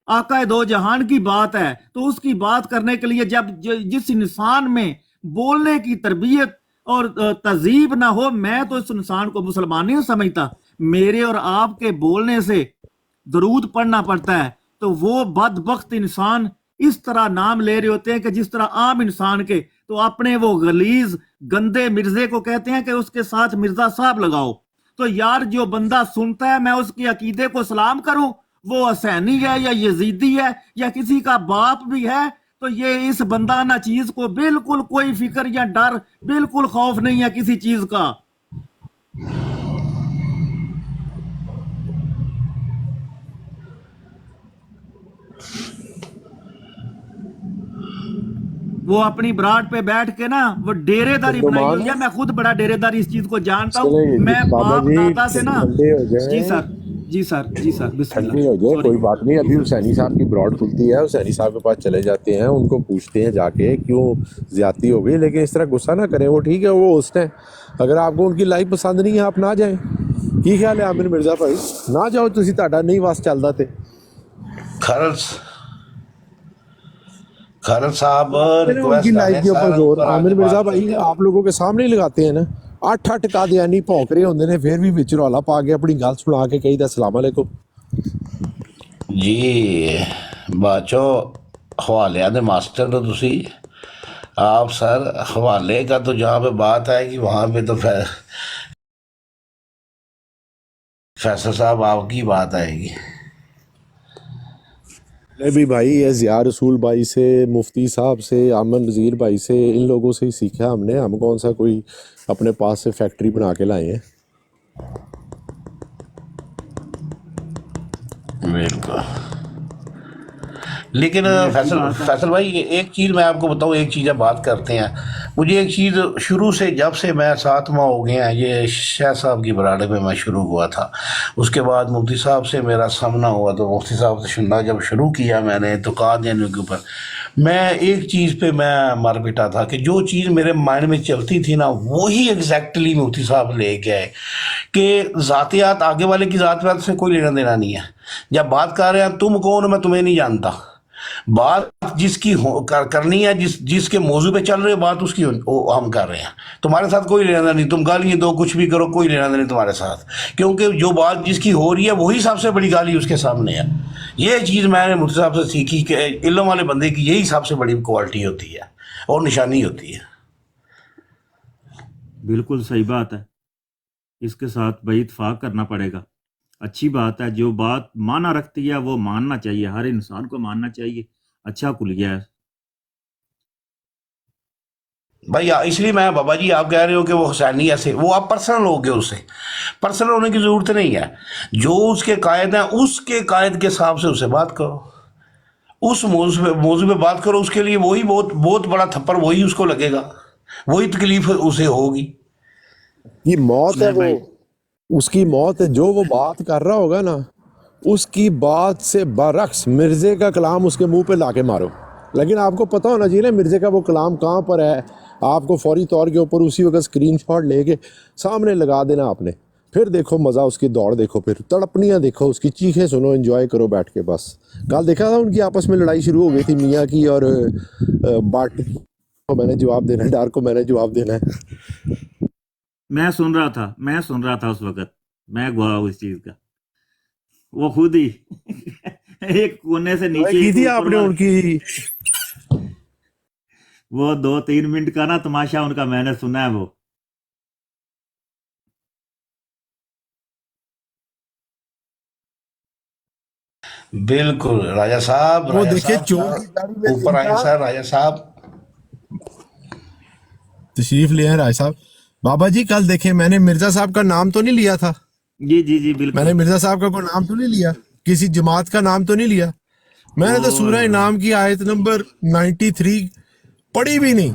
آقا دو جہان کی بات ہے، تو اس کی بات کرنے کے لیے جب جس انسان میں بولنے کی تربیت اور تہذیب نہ ہو، میں تو اس انسان کو مسلمان نہیں سمجھتا۔ میرے اور آپ کے بولنے سے درود پڑھنا پڑتا ہے تو وہ بدبخت انسان اس طرح نام لے رہے ہوتے ہیں کہ جس طرح عام انسان کے، تو اپنے وہ غلیظ گندے مرزے کو کہتے ہیں کہ اس کے ساتھ مرزا صاحب لگاؤ۔ تو یار جو بندہ سنتا ہے میں اس کے عقیدے کو سلام کروں وہ حسینی ہے یا یزیدی ہے یا کسی کا باپ بھی ہے، تو یہ اس بندانہ چیز کو بالکل کوئی فکر یا ڈر، بالکل خوف نہیں ہے کسی چیز کا۔ وہ اپنی براڈ پہ بیٹھ کے نا وہ ڈیرے داری بنائی ہوئی ہے، میں خود بڑا ڈیرے داری اس چیز کو جانتا ہوں، میں باپ دادا سے نا۔ جی سر، جی سر، جی سر، بسم ٹھنڈی ہو جائے، اللہ۔ کوئی بات نہیں، ابھی حسینی صاحب کی براڈ کھلتی ہے، حسینی صاحب کے پاس چلے جاتے ہیں، ان کو پوچھتے ہیں جا کے کیوں زیادتی ہو گئی، لیکن اس طرح غصہ نہ کریں، وہ ٹھیک ہے، وہ ہوسٹ ہیں، اگر آپ کو ان کی لائف پسند نہیں ہے آپ نہ جائیں۔ کی خیال ہے عامر مرزا بھائی؟ نہ جاؤ، تسی تہاڈا نہیں واس چلدا تے خالد صاحب ان کی ریکویسٹ لائف کے اوپر زور عامر مرزا بھائی کریں۔ آپ لوگوں کے سامنے ہی لگاتے ہیں نا، 8 قادیانی بھونک رہے ہوندے نے، پھر بھی وچ رولا پا کے اپنی گل سنا کے کہی دا السلام علیکم۔ جی باچو حوالے دے ماسٹر تو تسی آپ سر، حوالے کا تو جہاں پہ بات آئے گی وہاں پہ تو فیصل صاحب آپ کی بات آئے گی۔ نہیں بھی بھائی، یہ ضیاء رسول بھائی سے، مفتی صاحب سے، امن نذیر بھائی سے، ان لوگوں سے ہی سیکھا ہم نے، ہم کون سا کوئی اپنے پاس سے فیکٹری بنا کے لائے ہیں۔ بالکل، لیکن فیصل بھائی ایک چیز میں آپ کو بتاؤں، ایک چیز اب بات کرتے ہیں، مجھے ایک چیز شروع سے جب سے میں 7 ماہ ہو گئے ہیں، یہ شاہ صاحب کی براڈے پہ میں شروع ہوا تھا، اس کے بعد مفتی صاحب سے میرا سامنا ہوا، تو مفتی صاحب سے سننا جب شروع کیا میں نے تو قادیانیوں کے اوپر میں ایک چیز پہ میں مر پٹا تھا کہ جو چیز میرے مائنڈ میں چلتی تھی نا وہی ایگزیکٹلی مفتی صاحب لے کے آئے کہ ذاتیات آگے والے کی ذاتیات سے کوئی لینا دینا نہیں ہے۔ جب بات کر رہے ہیں تم کون، میں تمہیں نہیں جانتا، بات جس کی کرنی ہے، جس کے موضوع پہ چل رہے بات اس کی ہم کر رہے ہیں، تمہارے ساتھ کوئی لینا نہیں، تم گالیاں دو کچھ بھی کرو، کوئی لینا نہیں تمہارے ساتھ، کیونکہ جو بات جس کی ہو رہی ہے وہی سب سے بڑی گالی اس کے سامنے ہے۔ یہ چیز میں نے مفتی صاحب سے سیکھی کہ علم والے بندے کی یہی سب سے بڑی کوالٹی ہوتی ہے اور نشانی ہوتی ہے۔ بالکل صحیح بات ہے، اس کے ساتھ بھائی اتفاق کرنا پڑے گا، اچھی بات ہے، جو بات معنی رکھتی ہے وہ ماننا چاہیے، ہر انسان کو ماننا چاہیے، اچھا کلیہ ہے۔ بھائی اس لیے میں بابا جی آپ کہہ رہے ہو کہ وہ حسینی ایسے، وہ آپ پرسنل ہو گئے، اس سے پرسنل ہونے کی ضرورت نہیں ہے، جو اس کے قائد ہیں اس کے قائد کے حساب سے اسے بات کرو، اس موضوع پہ بات کرو، اس کے لیے وہی بہت بڑا تھپڑ وہی اس کو لگے گا، وہی تکلیف اسے ہوگی۔ یہ موت ہے، وہ اس کی موت ہے، جو وہ بات کر رہا ہوگا نا اس کی بات سے برعکس مرزے کا کلام اس کے منہ پہ لا کے مارو، لیکن آپ کو پتہ ہونا چاہیے نا مرزے کا وہ کلام کہاں پر ہے، آپ کو فوری طور کے اوپر اسی وقت اسکرین شاٹ لے کے سامنے لگا دینا آپ نے، پھر دیکھو مزہ، اس کی دوڑ دیکھو، پھر تڑپنیاں دیکھو، اس کی چیخیں سنو، انجوائے کرو بیٹھ کے بس۔ کل دیکھا تھا ان کی آپس میں لڑائی شروع ہو گئی تھی، میاں کی اور باٹ کو میں نے جواب دینا ہے، ڈار کو میں نے جواب دینا ہے۔ میں سن رہا تھا اس وقت، میں گواہ ہوں اس چیز کا، وہ خود ہی ایک کونے سے نیچے کی تھی آپ نے ان کی، وہ 2-3 منٹ کا نا تماشا ان کا میں نے سنا ہے، وہ بالکل راجہ صاحب، وہ دیکھیں چور کی گاڑی میں اوپر آئے سر، راجہ صاحب تشریف لے ہیں راج صاحب۔ بابا جی کل دیکھیں میں نے مرزا صاحب کا نام تو نہیں لیا تھا، جی جی جی میں نے بالکل، مرزا صاحب کا کوئی نام تو نہیں لیا، کسی جماعت کا نام تو نہیں لیا، میں نے تو سورہ انعام کی آیت نمبر 93 پڑھی بھی نہیں،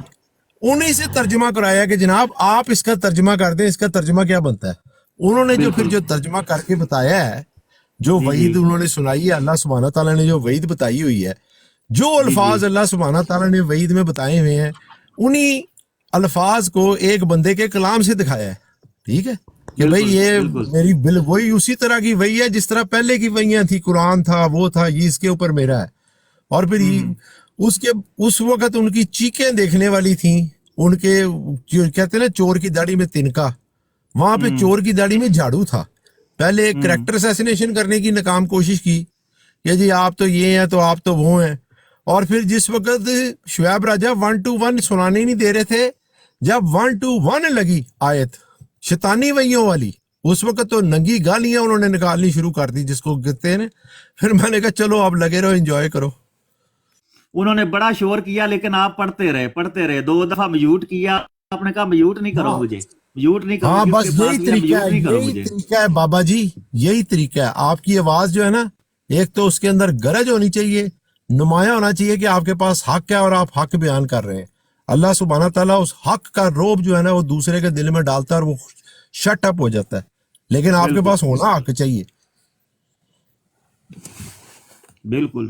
انہی سے ترجمہ کرایا کہ جناب آپ اس کا ترجمہ کر دیں، اس کا ترجمہ کیا بنتا ہے، انہوں نے جو پھر جو ترجمہ کر کے بتایا ہے، جو وعید انہوں نے سنائی ہے، اللہ سبحانہ تعالیٰ نے جو وعید بتائی ہوئی ہے، جو الفاظ اللہ سبحانہ تعالیٰ نے وعید میں بتائے ہوئے ہیں، انہی الفاظ کو ایک بندے کے کلام سے دکھایا ہے، ٹھیک ہے کہ بھئی یہ میری وہی اسی طرح کی وہی ہے جس طرح پہلے کی وہیاں تھی، قرآن تھا، وہ تھا، یہ اس کے اوپر میرا ہے، اور پھر اس وقت ان کی چیخیں دیکھنے والی تھیں، ان کے کہتے ہیں نا چور کی داڑھی میں تنکا، وہاں پہ چور کی داڑھی میں جھاڑو تھا، پہلے ایک کریکٹر اسیسینیشن کرنے کی ناکام کوشش کی کہ جی آپ تو یہ ہیں تو آپ تو وہ ہیں، اور پھر جس وقت شعیب راجہ 1 to 1 سنانے نہیں دے رہے تھے، جب 1 to 1 لگی آیت شیطانی وحیوں والی، اس وقت تو ننگی گالیاں انہوں نے نکالنی شروع کر دی جس کو کہتے ہیں نا. پھر میں نے کہا چلو آپ لگے رہو انجوائے کرو. انہوں نے بڑا شور کیا لیکن آپ پڑھتے رہے 2 دفعہ میوٹ کیا. آپ نے کہا میوٹ نہیں کرو مجھے، میوٹ نہیں کرو ہاں مجھے، بس اس کے پاس یہی لیا، طریقہ میوٹ ہے، نہیں کرو یہی مجھے. طریقہ ہے بابا جی، یہی طریقہ ہے. آپ کی آواز جو ہے نا، ایک تو اس کے اندر گرج ہونی چاہیے، نمایاں ہونا چاہیے کہ آپ کے پاس حق ہے اور آپ حق بیان کر رہے ہیں. اللہ سبحانہ تعالیٰ اس حق کا روب جو ہے نا وہ دوسرے کے دل میں ڈالتا ہے اور وہ شٹ اپ ہو جاتا ہے. لیکن آپ کے بالکل پاس ہونا حق چاہیے. بالکل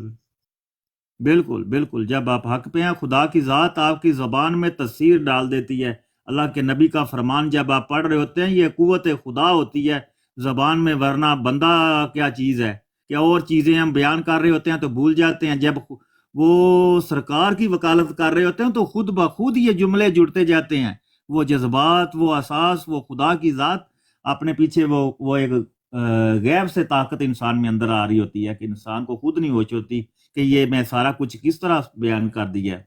بالکل بالکل. جب آپ حق پہ ہیں، خدا کی ذات آپ کی زبان میں تاثیر ڈال دیتی ہے. اللہ کے نبی کا فرمان جب آپ پڑھ رہے ہوتے ہیں، یہ قوت خدا ہوتی ہے زبان میں، ورنہ بندہ کیا چیز ہے کہ اور چیزیں ہم بیان کر رہے ہوتے ہیں تو بھول جاتے ہیں. جب وہ سرکار کی وکالت کر رہے ہوتے ہیں تو خود بخود یہ جملے جڑتے جاتے ہیں. وہ جذبات، وہ احساس، وہ خدا کی ذات اپنے پیچھے وہ ایک غیب سے طاقت انسان میں اندر آ رہی ہوتی ہے کہ انسان کو خود نہیں ہوش ہوتی کہ یہ میں سارا کچھ کس طرح بیان کر دیا ہے.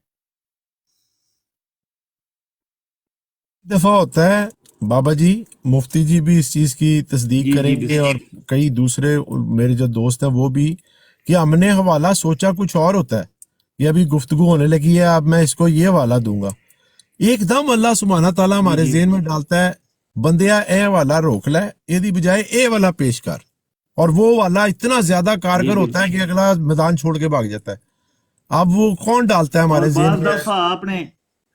دفعہ ہوتا ہے بابا جی، مفتی جی بھی اس چیز کی تصدیق جی کریں جی گے اور کئی دوسرے میرے جو دوست ہیں وہ بھی، کہ ہم نے حوالہ سوچا کچھ اور ہوتا ہے. یہ ابھی گفتگو ہونے لگی ہے، اب میں اس کو یہ حوالہ دوں گا. ایک دم اللہ سبحانہ تعالیٰ ہمارے جی ذہن میں ڈالتا ہے بندیا اے حوالہ روک لے، یہ دی بجائے اے والا پیش کر، اور وہ والا اتنا زیادہ جی کارگر ہوتا ہے بالکل. کہ اگلا میدان چھوڑ کے بھاگ جاتا ہے. اب وہ کون ڈالتا ہے اور ہمارے ذہن بعض میں؟ دفعہ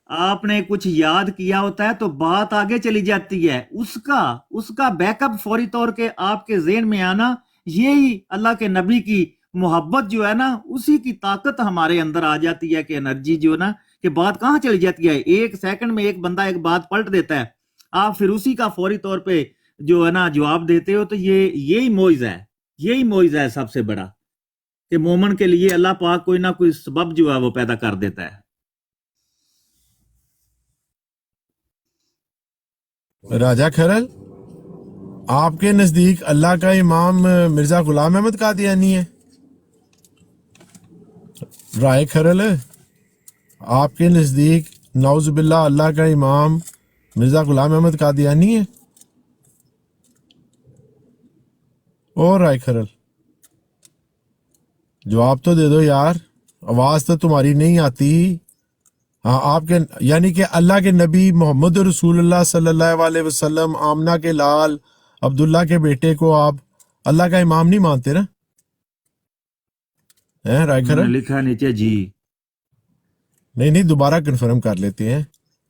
آپ نے کچھ یاد کیا ہوتا ہے تو بات آگے چلی جاتی ہے، اس کا بیک اپ فوری طور کے آپ کے ذہن میں آنا، یہی اللہ کے نبی کی محبت جو ہے نا، اسی کی طاقت ہمارے اندر آ جاتی ہے کہ انرجی جو ہے نا، کہ بات کہاں چلی جاتی ہے. 1 سیکنڈ میں ایک بندہ ایک بات پلٹ دیتا ہے، آپ پھر اسی کا فوری طور پہ جو ہے نا جواب دیتے ہو. تو یہی معجزہ ہے سب سے بڑا، کہ مومن کے لیے اللہ پاک کوئی نہ کوئی سبب جو ہے وہ پیدا کر دیتا ہے. راجہ کھرل، آپ کے نزدیک اللہ کا امام مرزا غلام احمد قادیانی ہے؟ رائے کھرل، آپ کے نزدیک نعوذ باللہ اللہ کا امام مرزا غلام احمد قادیانی ہے؟ او رائے کھرل، جواب تو دے دو یار، آواز تو تمہاری نہیں آتی. ہاں، آپ کے یعنی کہ اللہ کے نبی محمد رسول اللہ صلی اللہ علیہ وسلم، آمنہ کے لال عبداللہ کے بیٹے کو آپ اللہ کا امام نہیں مانتے نا؟ رائے انہوں نے کھرل، لکھا ہے نیچے جی. نہیں دوبارہ کنفرم کر لیتے ہیں.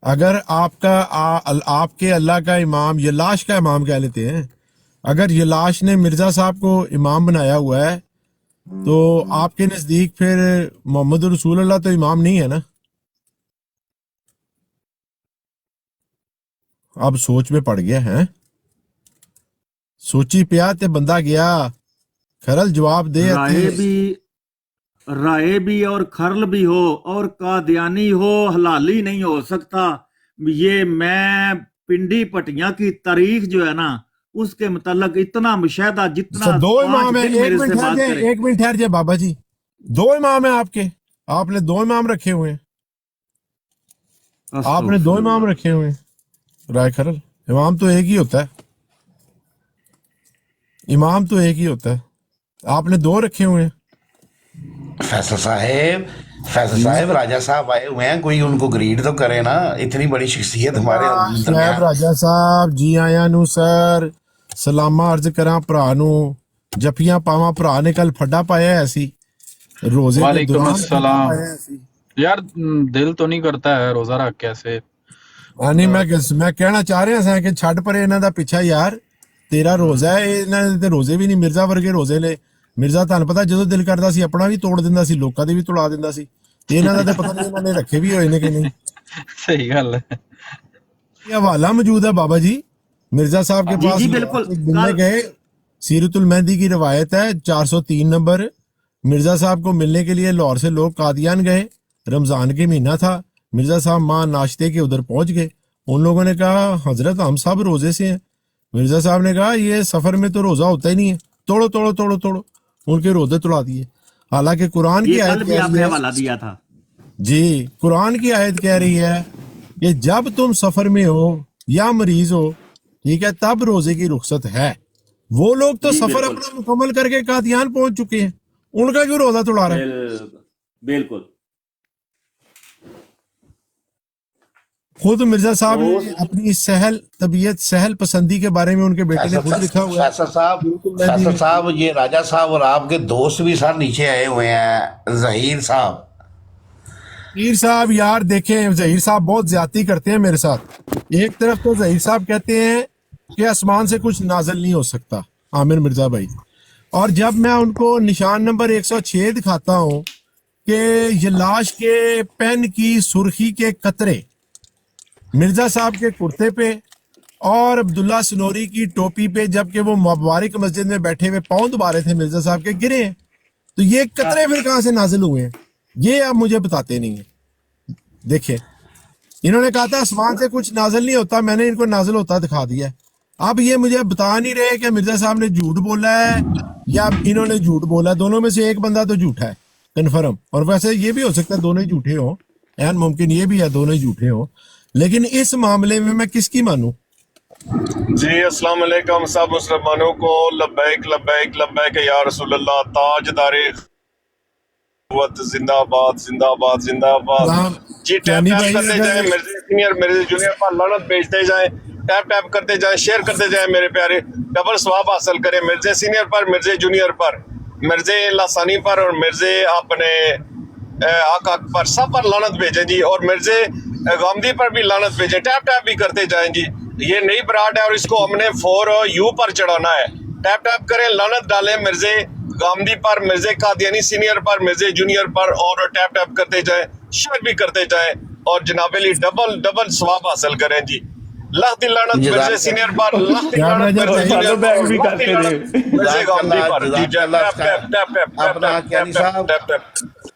اگر آپ کے اللہ کا امام یلاش کا امام کہہ لیتے ہیں، اگر یلاش نے مرزا صاحب کو امام بنایا ہوا ہے تو آپ کے نزدیک پھر محمد رسول اللہ تو امام نہیں ہے نا؟ اب سوچ میں پڑ گیا ہے، سوچی پیا تے بندہ گیا. کھرل جواب دے. رائے بھی اور کھرل بھی ہو اور قادیانی ہو، حلالی نہیں ہو سکتا. یہ میں پنڈی پٹیاں کی تاریخ جو ہے نا، اس کے متعلق اتنا مشاہدہ جتنا 2 امام 5 ہیں. دن میرے سے بات کرے. ایک منٹ ٹھہر جائے بابا جی، 2 امام ہیں آپ کے، آپ نے 2 امام رکھے ہوئے ہیں، آپ نے 2 امام رکھے ہوئے ہیں. رائے کھرل، امام تو ایک ہی ہوتا ہے، امام تو ایک ہی ہوتا ہے، آپ نے 2 رکھے ہوئے ہیں. فیصل صاحب راجہ صاحب آئے ہوئے ہیں، کوئی ان کو گریڈ تو کرے نا، اتنی بڑی شخصیت ہمارے صاحب درمیان. راجہ صاحب جی آیا نو سر، سلامہ عرض کراں پرا نو، جفیاں پاواں پرا نے کل پھڈا پایا ایسی روزے کے وعلیکم دوران پھڈا السلام. پایا ایسی. یار دل تو نہیں کرتا ہے روزہ رکھ کیسے. نہیں میں کہنا چاہ رہا کہ چھڈ پرے انہاں دا پیچھا یار، تیرا روزہ ہے، انہاں دے روزے بھی نہیں مرزا ورگے روزے نے. مرزا تہن پتا جدو دل کردا سی اپنا بھی توڑ دیندا سی، لوکاں دے بھی توڑا دیندا سی. تے انہاں دا تے پتہ نہیں انہاں نے رکھے بھی ہوئے نے کہ نہیں. صحیح گل ہے. یہ حوالہ موجود ہے بابا جی مرزا صاحب کے پاس. جی بالکل. ملنے گئے، سیرت المہدی کی روایت ہے 403 نمبر. مرزا صاحب کو ملنے کے لیے لاہور سے لوگ قادیان گئے، رمضان کے مہینہ تھا. مرزا صاحب ماں ناشتے کے ادھر پہنچ گئے. ان لوگوں نے کہا حضرت ہم سب روزے سے ہیں. مرزا صاحب نے کہا یہ سفر میں تو روزہ ہوتا ہی نہیں ہے، توڑو توڑو توڑو توڑو. ان کے روزے توڑا دیے. حالانکہ قرآن کی آیت کہہ رہی ہے، دیا تھا جی قرآن کی آیت کہہ رہی ہے کہ جب تم سفر میں ہو یا مریض ہو ٹھیک ہے، تب روزے کی رخصت ہے. وہ لوگ تو جی سفر بالکل اپنا مکمل کر کے قادیان پہنچ چکے ہیں، ان کا کیوں روزہ توڑا رہا ہے؟ بالکل. خود مرزا صاحب تو نے اپنی سہل طبیعت، سہل پسندی کے بارے میں ان کے بیٹے نے خود لکھا ہوا ہے. فیصل صاحب یہ راجہ صاحب اور آپ کے دوست بھی سر نیچے آئے ہوئے ہیں، ظہیر صاحب. ظہیر صاحب یار دیکھیں، ظہیر صاحب بہت زیادتی کرتے ہیں میرے ساتھ. ایک طرف تو ظہیر صاحب کہتے ہیں کہ آسمان سے کچھ نازل نہیں ہو سکتا، عامر مرزا بھائی، اور جب میں ان کو نشان نمبر 106 دکھاتا ہوں کہ یہ لاش کے پین کی سرخی کے قطرے مرزا صاحب کے کرتے پہ اور عبداللہ سنوری کی ٹوپی پہ، جبکہ وہ مبارک مسجد میں بیٹھے ہوئے پاؤں دبا رہے تھے مرزا صاحب کے، گرے ہیں، تو یہ قطرے پھر کہاں سے نازل ہوئے ہیں؟ یہ آپ مجھے بتاتے نہیں ہیں. دیکھیں، انہوں نے کہا تھا آسمان سے کچھ نازل نہیں ہوتا، میں نے ان کو نازل ہوتا دکھا دیا ہے. اب یہ مجھے بتا نہیں رہے کہ مرزا صاحب نے جھوٹ بولا ہے یا انہوں نے جھوٹ بولا. دونوں میں سے ایک بندہ تو جھوٹا ہے کنفرم، اور ویسے یہ بھی ہو سکتا ہے دونوں ہی جھوٹے ہوں، این ممکن یہ بھی ہے دونوں ہی جھوٹے ہوں، لیکن اس معاملے میں کس کی مانوں؟ جی السلام علیکم سب مسلمانوں کو. لبیک لبیک لبیک یا رسول اللہ. تاجدار قوت زندہ باد زندہ باد زندہ باد. جی ٹیپ ٹیپ کرتے جائیں، مرزا سینئر مرزا جونیئر پر لعنت بھیجتے جائیں، ٹیپ ٹیپ کرتے جائیں، شیئر کرتے جائیں میرے پیارے، ڈبل ثواب حاصل کریں. مرزا سینئر پر، مرزا جونیئر پر، مرزا لاسانی پر اور مرزا اپنے آقا پر، سب پر لعنت بھیجیں جی، اور مرزا غامدی پر بھی لعنت بھیجیں. ٹیپ ٹیپ بھی کرتے جائیں جی. یہ نئی براڈ ہے اور اس کو ہم نے 4U پر چڑھانا ہے. ٹیپ ٹیپ کریں، لعنت ڈالیں مرزا غامدی پر، مرزا قادیانی سینئر پر، مرزا جونیئر پر، اور ٹیپ ٹیپ کرتے جائیں، شیئر بھی کرتے جائیں، اور جناب علی ڈبل ثواب حاصل کریں جی. لخت لعنت مرزا سینئر پر، لخت لعنت مرزا جونیئر پر، لخت لعنت مرزا غامدی پر. جی ٹیپ ٹیپ ٹیپ ٹیپ اپنا کیانی صاحب، ٹیپ ٹیپ.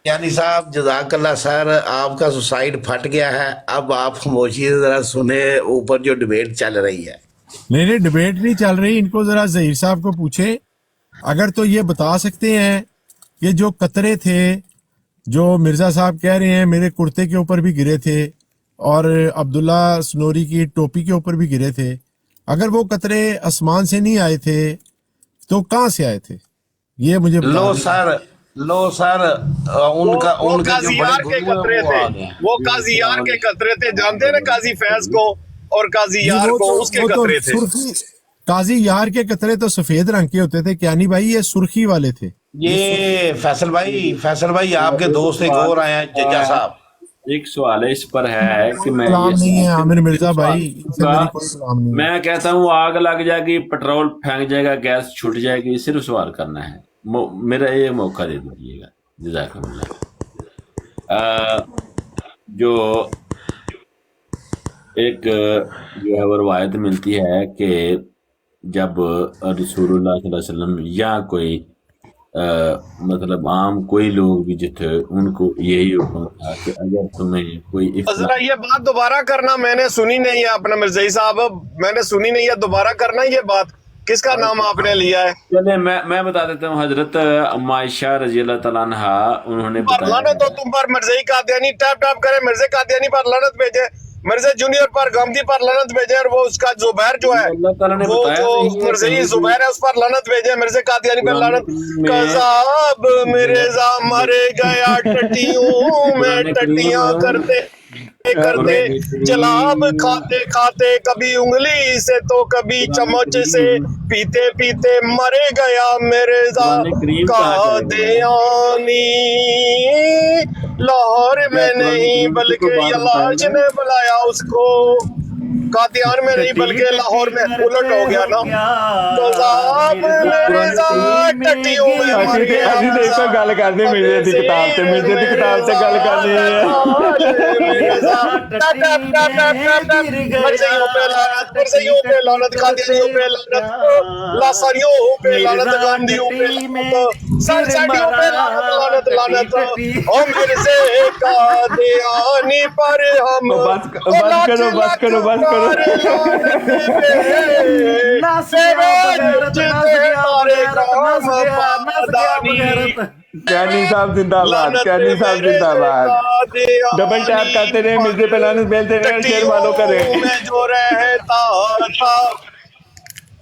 یعنی صاحب جزاک اللہ سر، آپ کا سوسائڈ پھٹ گیا ہے. اب آپ خاموشی سے ذرا سنیں اوپر جو ڈبیٹ چل رہی ہے. نہیں ڈبیٹ نہیں چل رہی، ان کو ذرا ظہیر صاحب کو پوچھیں اگر تو یہ بتا سکتے ہیں کہ جو قطرے تھے جو مرزا صاحب کہہ رہے ہیں میرے کرتے کے اوپر بھی گرے تھے اور عبداللہ سنوری کی ٹوپی کے اوپر بھی گرے تھے، اگر وہ قطرے آسمان سے نہیں آئے تھے تو کہاں سے آئے تھے؟ یہ مجھے لو سر ان کا قاضی یار کے قطرے تھے، وہ قاضی یار کے قطرے تھے، جانتے ہیں نا قاضی فیض کو اور قاضی یار کو، اس کے قطرے تھے. قاضی یار کے قطرے تو سفید رنگ کے ہوتے تھے کیانی بھائی، یہ سرخی والے تھے. یہ فیصل بھائی آپ کے دوست ایک اور آئے ہیں ججا صاحب. ایک سوال ہے اس پر ہے کہ میں کلام نہیں ہے عامر مرزا بھائی، اس سے میری کوئی کلام نہیں ہے. میں کہتا ہوں آگ لگ جائے گی، پٹرول پھینک جائے گا، گیس چھوٹ جائے گی، صرف سوال کرنا ہے، میرا یہ موقع دے دیجیے گا. جزاک اللہ. جو ایک جو ہے وہ روایت ملتی ہے کہ جب رسول اللہ صلی اللہ علیہ وسلم یا کوئی مطلب عام کوئی لوگ بھی جو تھے ان کو یہی حکم تھا کہ اگر تمہیں کوئی ذرا یہ بات دوبارہ کرنا، میں نے سنی نہیں ہے اپنا مرزائی صاحب، میں نے سنی نہیں ہے، دوبارہ کرنا یہ بات. کس کا نام آپ نے لیا ہے؟ چلے میں بتا دیتا ہوں. حضرت عائشہ رضی اللہ تعالیٰ عنہا انہوں نے لعنت ہو تم پر مرزائی قادیانی. ٹیپ ٹیپ کرے، مرزا قادیانی پر لعنت بھیجے، مرزا جونیئر پر غامدی پر لعنت بھیجے، اور وہ اس کا زبیر جو ہے وہ جو مرزائی زبیر ہے اس پر لعنت بھیجے، مرزا قادیانی پر لعنت. قذاب مرزا مر گیا ٹٹیوں میں ٹٹیاں کرتے کرتے، جلاب کھاتے کھاتے، کبھی انگلی سے تو کبھی چمچ سے، پیتے پیتے مر گیا مرزا قادیانی. لاہور میں نہیں بلکہ یلاج نے بلایا اس کو، قادیان میں نہیں بلکہ لاہور میں. الٹ ہو گیا نا. قذاب مرزا ٹٹیوں میں مر گیا. گل کرنی مرزے دی کتاب سے، مرزے دی کتاب سے گل کرنی ہے. مرزائیوں پہ لعنت، مرزائیوں پہ لعنت، قادیانیوں پہ لعنت، لاسانیوں پہ لعنت، غامدیوں پہ لعنت، سرسائیوں پہ لعنت لعنت. اور مرزے قادیانی پر ہم بس کرو کیانی صاحب زندہ باد، کیانی صاحب زندہ باد. ڈبل ٹیپ کرتے رہے، مرزے پہ لعنت بھیجتے رہے، شیر والوں کرے. میں جو رہتا تھا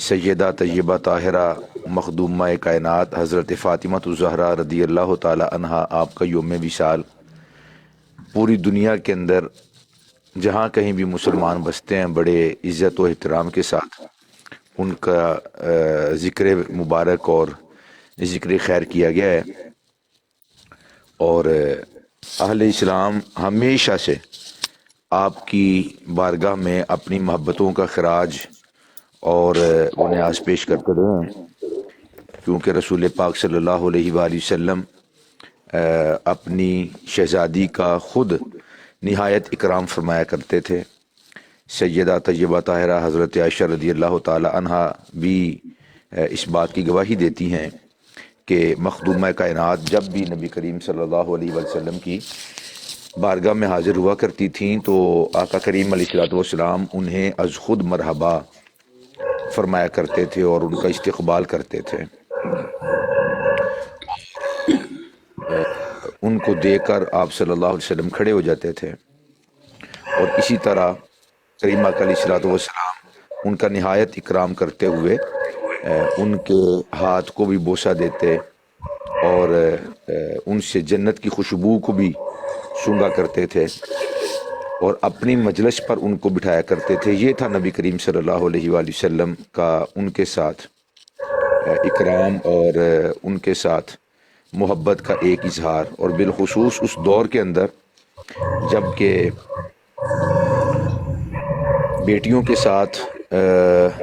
سیدہ طیبہ طاہرہ مخدومہ کائنات حضرت فاطمہ الزہرا رضی اللہ تعالی عنہا، آپ کا یوم وصال پوری دنیا کے اندر جہاں کہیں بھی مسلمان بستے ہیں بڑے عزت و احترام کے ساتھ ان کا ذکر مبارک اور ذکر خیر کیا گیا ہے، اور اہل اسلام ہمیشہ سے آپ کی بارگاہ میں اپنی محبتوں کا خراج اور انہیں آس پیش کرتے رہے ہیں، کیونکہ رسول پاک صلی اللہ علیہ وآلہ وسلم اپنی شہزادی کا خود نہایت اکرام فرمایا کرتے تھے۔ سیدہ طیبہ طاہرہ حضرت عائشہ رضی اللہ تعالی عنہا بھی اس بات کی گواہی دیتی ہیں کہ مخدومہ کائنات جب بھی نبی کریم صلی اللہ علیہ وسلم کی بارگاہ میں حاضر ہوا کرتی تھیں تو آقا کریم علیہ السلام انہیں از خود مرحبا فرمایا کرتے تھے اور ان کا استقبال کرتے تھے، ان کو دیکھ کر آپ صلی اللہ علیہ وسلم کھڑے ہو جاتے تھے، اور اسی طرح کریم آقا علیہ السلام ان کا نہایت اکرام کرتے ہوئے ان کے ہاتھ کو بھی بوسہ دیتے اور ان سے جنت کی خوشبو کو بھی سونگا کرتے تھے اور اپنی مجلس پر ان کو بٹھایا کرتے تھے۔ یہ تھا نبی کریم صلی اللہ علیہ وآلہ وسلم کا ان کے ساتھ اکرام اور ان کے ساتھ محبت کا ایک اظہار، اور بالخصوص اس دور کے اندر جب کہ بیٹیوں کے ساتھ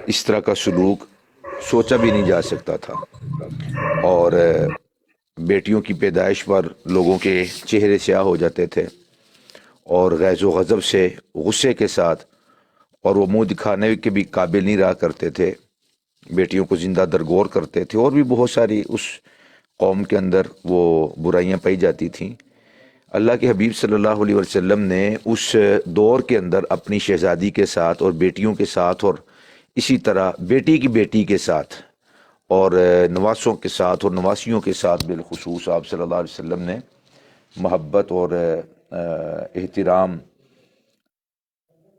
اس طرح کا سلوک سوچا بھی نہیں جا سکتا تھا، اور بیٹیوں کی پیدائش پر لوگوں کے چہرے سیاہ ہو جاتے تھے اور غیظ و غضب سے غصے کے ساتھ، اور وہ منہ دکھانے کے بھی قابل نہیں رہا کرتے تھے، بیٹیوں کو زندہ درگور کرتے تھے، اور بھی بہت ساری اس قوم کے اندر وہ برائیاں پائی جاتی تھیں۔ اللہ کے حبیب صلی اللہ علیہ وسلم نے اس دور کے اندر اپنی شہزادی کے ساتھ اور بیٹیوں کے ساتھ اور اسی طرح بیٹی کی بیٹی کے ساتھ اور نواسوں کے ساتھ اور نواسیوں کے ساتھ بالخصوص آپ صلی اللہ علیہ وسلم نے محبت اور احترام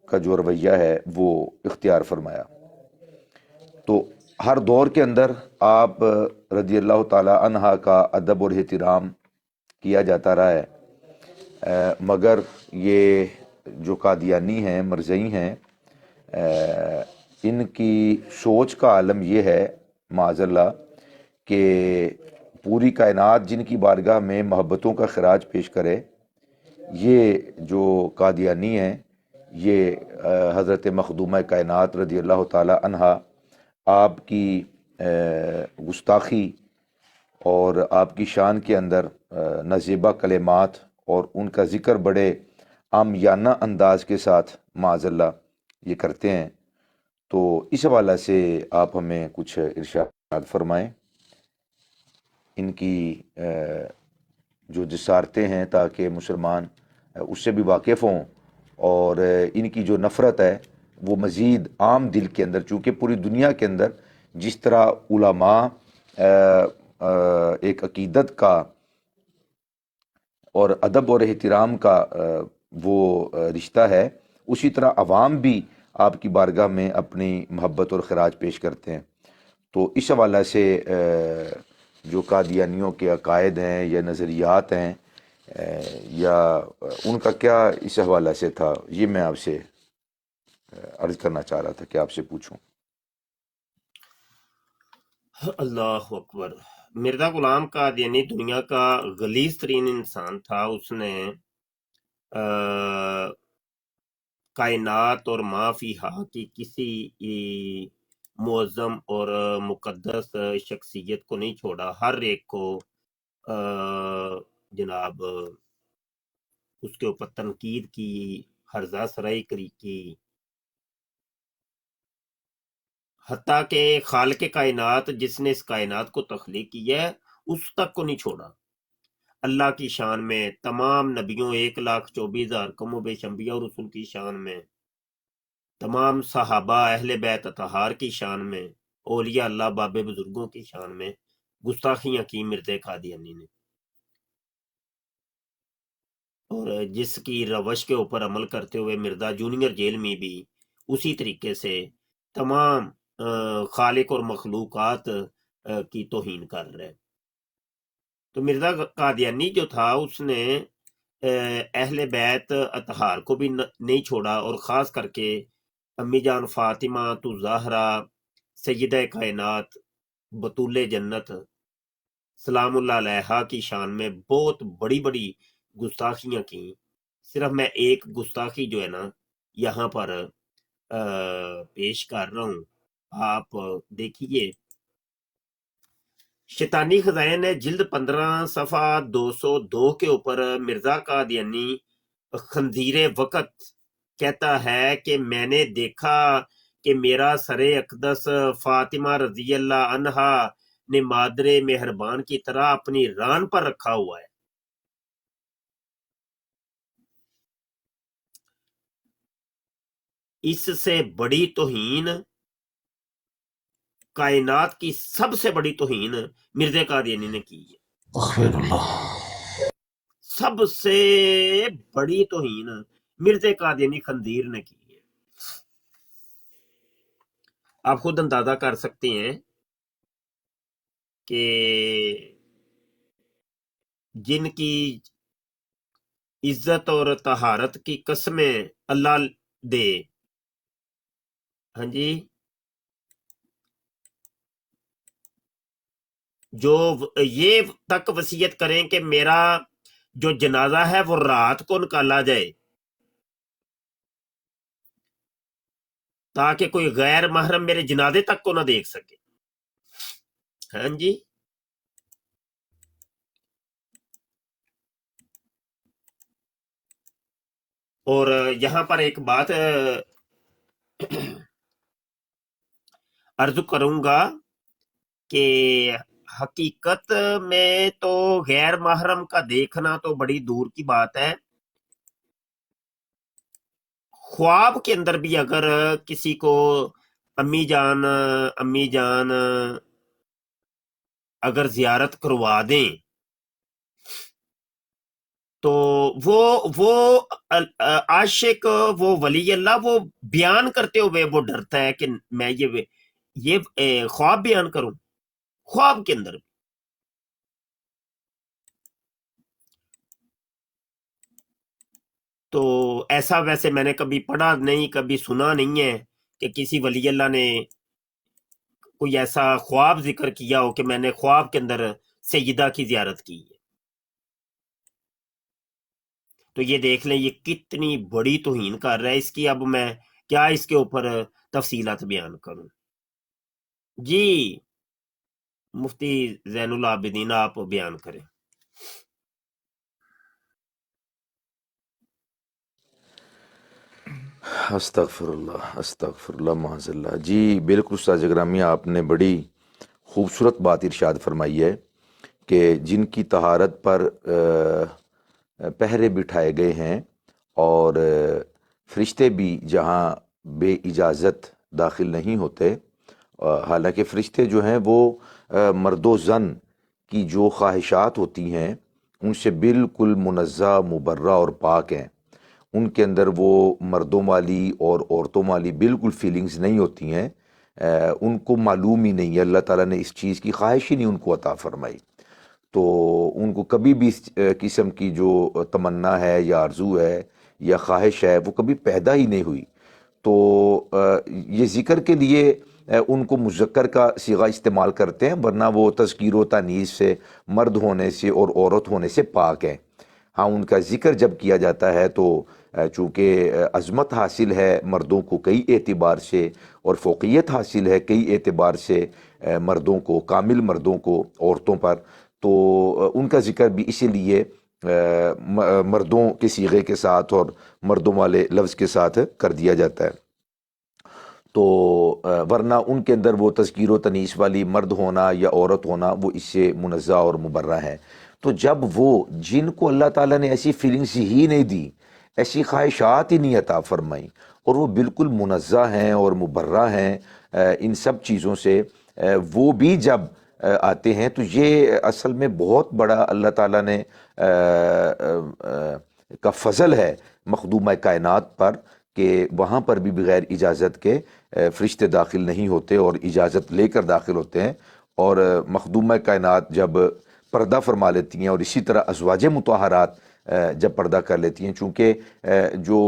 کا جو رویہ ہے وہ اختیار فرمایا۔ تو ہر دور کے اندر آپ رضی اللہ تعالی عنہا کا ادب اور احترام کیا جاتا رہا ہے، مگر یہ جو قادیانی ہیں، مرزئی ہیں، ان کی سوچ کا عالم یہ ہے معاذ اللہ کہ پوری کائنات جن کی بارگاہ میں محبتوں کا خراج پیش کرے، یہ جو قادیانی ہیں یہ حضرت مخدومہ کائنات رضی اللہ تعالی عنہا آپ کی گستاخی اور آپ کی شان کے اندر نازیبہ کلمات اور ان کا ذکر بڑے عامیانہ انداز کے ساتھ معاذ اللہ یہ کرتے ہیں۔ تو اس حوالے سے آپ ہمیں کچھ ارشاد فرمائیں، ان کی جو جسارتیں ہیں تاکہ مسلمان اس سے بھی واقف ہوں، اور ان کی جو نفرت ہے وہ مزید عام دل کے اندر، چونکہ پوری دنیا کے اندر جس طرح علماء ایک عقیدت کا اور ادب اور احترام کا وہ رشتہ ہے، اسی طرح عوام بھی آپ کی بارگاہ میں اپنی محبت اور خراج پیش کرتے ہیں۔ تو اس حوالے سے جو قادیانیوں کے عقائد ہیں یا نظریات ہیں یا ان کا کیا اس حوالے سے تھا، یہ میں آپ سے عرض کرنا چاہ رہا تھا کہ آپ سے پوچھوں۔ اللہ اکبر۔ مرزا غلام قادیانی دنیا کا غلیظ ترین انسان تھا۔ اس نے کائنات اور ما فیہا کی کسی معظم اور مقدس شخصیت کو نہیں چھوڑا، ہر ایک کو جناب اس کے اوپر تنقید کی، ہرزہ سرائی کی، حتیٰ کہ خالق کائنات جس نے اس کائنات کو تخلیق کیا ہے اس تک کو نہیں چھوڑا۔ اللہ کی شان میں تمام نبیوں 1,24,000 کم و بیش انبیاء اور رسول کی شان میں، تمام صحابہ اہل بیت اطہار کی شان میں، اولیاء اللہ بابے بزرگوں کی شان میں گستاخیاں کی مرزا قادیانی نے، اور جس کی روش کے اوپر عمل کرتے ہوئے مرزا جونیئر جیل میں بھی اسی طریقے سے تمام خالق اور مخلوقات کی توہین کر رہا ہے۔ تو مرزا قادیانی جو تھا اس نے اہل بیت اطہار کو بھی نہیں چھوڑا، اور خاص کر کے امی جان فاطمہ تو زہرا سیدہ کائنات بطول جنت سلام اللہ علیہا کی شان میں بہت بڑی بڑی گستاخیاں کی۔ صرف میں ایک گستاخی جو ہے نا یہاں پر پیش کر رہا ہوں، آپ دیکھیے۔ شیطانی خزائن جلد 15 صفحہ 202 کے اوپر مرزا قادیانی خنزیر وقت کہتا ہے کہ میں نے دیکھا کہ میرا سر اقدس فاطمہ رضی اللہ عنہا نے مادر مہربان کی طرح اپنی ران پر رکھا ہوا ہے۔ اس سے بڑی توہین، کائنات کی سب سے بڑی توہین مرزا قادیانی نے کی ہے۔ اغفر اللہ۔ سب سے بڑی توہین مرزا قادیانی خنزیر نے کی ہے۔ آپ خود اندازہ کر سکتے ہیں کہ جن کی عزت اور طہارت کی قسمیں اللہ دے، ہاں جی، جو یہ تک وصیت کریں کہ میرا جو جنازہ ہے وہ رات کو نکالا جائے تاکہ کوئی غیر محرم میرے جنازے تک کو نہ دیکھ سکے، ہاں جی۔ اور یہاں پر ایک بات عرض کروں گا کہ حقیقت میں تو غیر محرم کا دیکھنا تو بڑی دور کی بات ہے۔ خواب کے اندر بھی اگر کسی کو امی جان اگر زیارت کروا دیں تو وہ عاشق، وہ ولی اللہ، وہ بیان کرتے ہوئے وہ ڈرتا ہے کہ میں یہ خواب بیان کروں، خواب کے اندر۔ تو ایسا ویسے میں نے کبھی پڑھا نہیں، کبھی سنا نہیں ہے کہ کسی ولی اللہ نے کوئی ایسا خواب ذکر کیا ہو کہ میں نے خواب کے اندر سیدہ کی زیارت کی ہے۔ تو یہ دیکھ لیں یہ کتنی بڑی توہین کر رہا ہے۔ اس کی اب میں کیا اس کے اوپر تفصیلات بیان کروں؟ جی مفتی زین العابدین آپ بیان کریں۔ استغفر اللہ معاذ اللہ۔ جی بالکل استاد گرامی، آپ نے بڑی خوبصورت بات ارشاد فرمائی ہے کہ جن کی طہارت پر پہرے بٹھائے گئے ہیں اور فرشتے بھی جہاں بے اجازت داخل نہیں ہوتے، حالانکہ فرشتے جو ہیں وہ مرد و زن کی جو خواہشات ہوتی ہیں ان سے بالکل منزہ، مبرہ اور پاک ہیں۔ ان کے اندر وہ مردوں والی اور عورتوں والی بالکل فیلنگز نہیں ہوتی ہیں، ان کو معلوم ہی نہیں ہے، اللہ تعالیٰ نے اس چیز کی خواہش ہی نہیں ان کو عطا فرمائی، تو ان کو کبھی بھی اس قسم کی جو تمنا ہے یا آرزو ہے یا خواہش ہے وہ کبھی پیدا ہی نہیں ہوئی۔ تو یہ ذکر کے لیے ان کو مذکر کا صیغہ استعمال کرتے ہیں، ورنہ وہ تذکیر و تانیث سے، مرد ہونے سے اور عورت ہونے سے پاک ہیں۔ ہاں ان کا ذکر جب کیا جاتا ہے تو چونکہ عظمت حاصل ہے مردوں کو کئی اعتبار سے اور فوقیت حاصل ہے کئی اعتبار سے مردوں کو، کامل مردوں کو عورتوں پر، تو ان کا ذکر بھی اسی لیے مردوں کے صیغے کے ساتھ اور مردوں والے لفظ کے ساتھ کر دیا جاتا ہے۔ تو ورنہ ان کے اندر وہ تذکیر و تانیث والی مرد ہونا یا عورت ہونا وہ اس سے منزہ اور مبرہ ہے۔ تو جب وہ جن کو اللہ تعالیٰ نے ایسی فیلنگز ہی نہیں دی، ایسی خواہشات ہی نہیں عطا فرمائیں، اور وہ بالکل منزہ ہیں اور مبرہ ہیں ان سب چیزوں سے، وہ بھی جب آتے ہیں تو یہ اصل میں بہت بڑا اللہ تعالیٰ نے کا فضل ہے مخدومہ کائنات پر کہ وہاں پر بھی بغیر اجازت کے فرشتے داخل نہیں ہوتے اور اجازت لے کر داخل ہوتے ہیں، اور مخدومہ کائنات جب پردہ فرما لیتی ہیں، اور اسی طرح ازواج مطہرات جب پردہ کر لیتی ہیں، چونکہ جو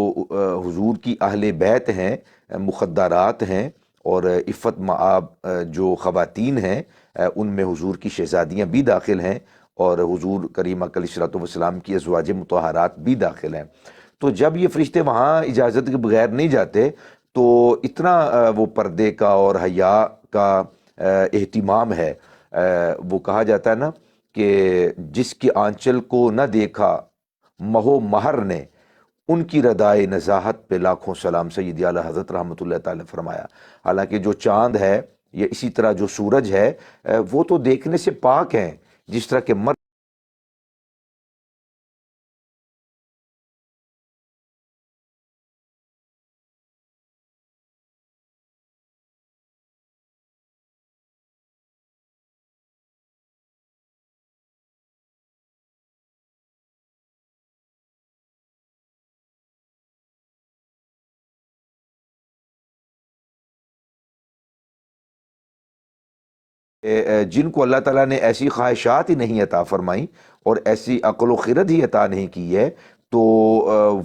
حضور کی اہل بیت ہیں، مخدرات ہیں، اور عفت مآب جو خواتین ہیں، ان میں حضور کی شہزادیاں بھی داخل ہیں، اور حضور کریم علیہ الصلوۃ والسلام کی ازواج مطہرات بھی داخل ہیں۔ تو جب یہ فرشتے وہاں اجازت کے بغیر نہیں جاتے تو اتنا وہ پردے کا اور حیا کا اہتمام ہے۔ وہ کہا جاتا ہے نا کہ جس کی آنچل کو نہ دیکھا مہو مہر نے، ان کی ردائے نزاہت پہ لاکھوں سلام، سیدی اعلیٰ حضرت رحمۃ اللہ تعالی نے فرمایا۔ حالانکہ جو چاند ہے یا اسی طرح جو سورج ہے وہ تو دیکھنے سے پاک ہیں، جس طرح کہ مرد جن کو اللہ تعالیٰ نے ایسی خواہشات ہی نہیں عطا فرمائیں اور ایسی عقل و خرد ہی عطا نہیں کی ہے، تو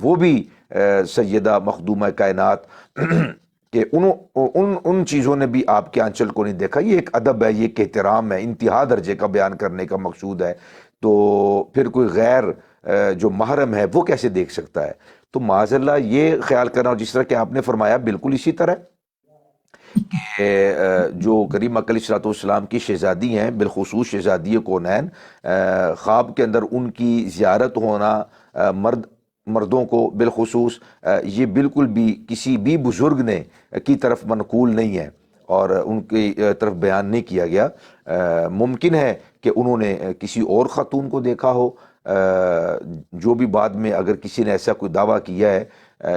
وہ بھی سیدہ مخدومہ کائنات کہ ان چیزوں نے بھی آپ کے آنچل کو نہیں دیکھا۔ یہ ایک ادب ہے، یہ ایک احترام ہے، انتہا درجے کا بیان کرنے کا مقصود ہے۔ تو پھر کوئی غیر جو محرم ہے وہ کیسے دیکھ سکتا ہے؟ تو معاذ اللہ یہ خیال کرنا، اور جس طرح کہ آپ نے فرمایا بالکل اسی طرح کہ جو کریم علیہ الصلوۃ والسلام کی شہزادی ہیں، بالخصوص شہزادی کونین، خواب کے اندر ان کی زیارت ہونا مردوں کو بالخصوص، یہ بالکل بھی کسی بھی بزرگ نے کی طرف منقول نہیں ہے اور ان کی طرف بیان نہیں کیا گیا۔ ممکن ہے کہ انہوں نے کسی اور خاتون کو دیکھا ہو، جو بھی بعد میں اگر کسی نے ایسا کوئی دعویٰ کیا ہے،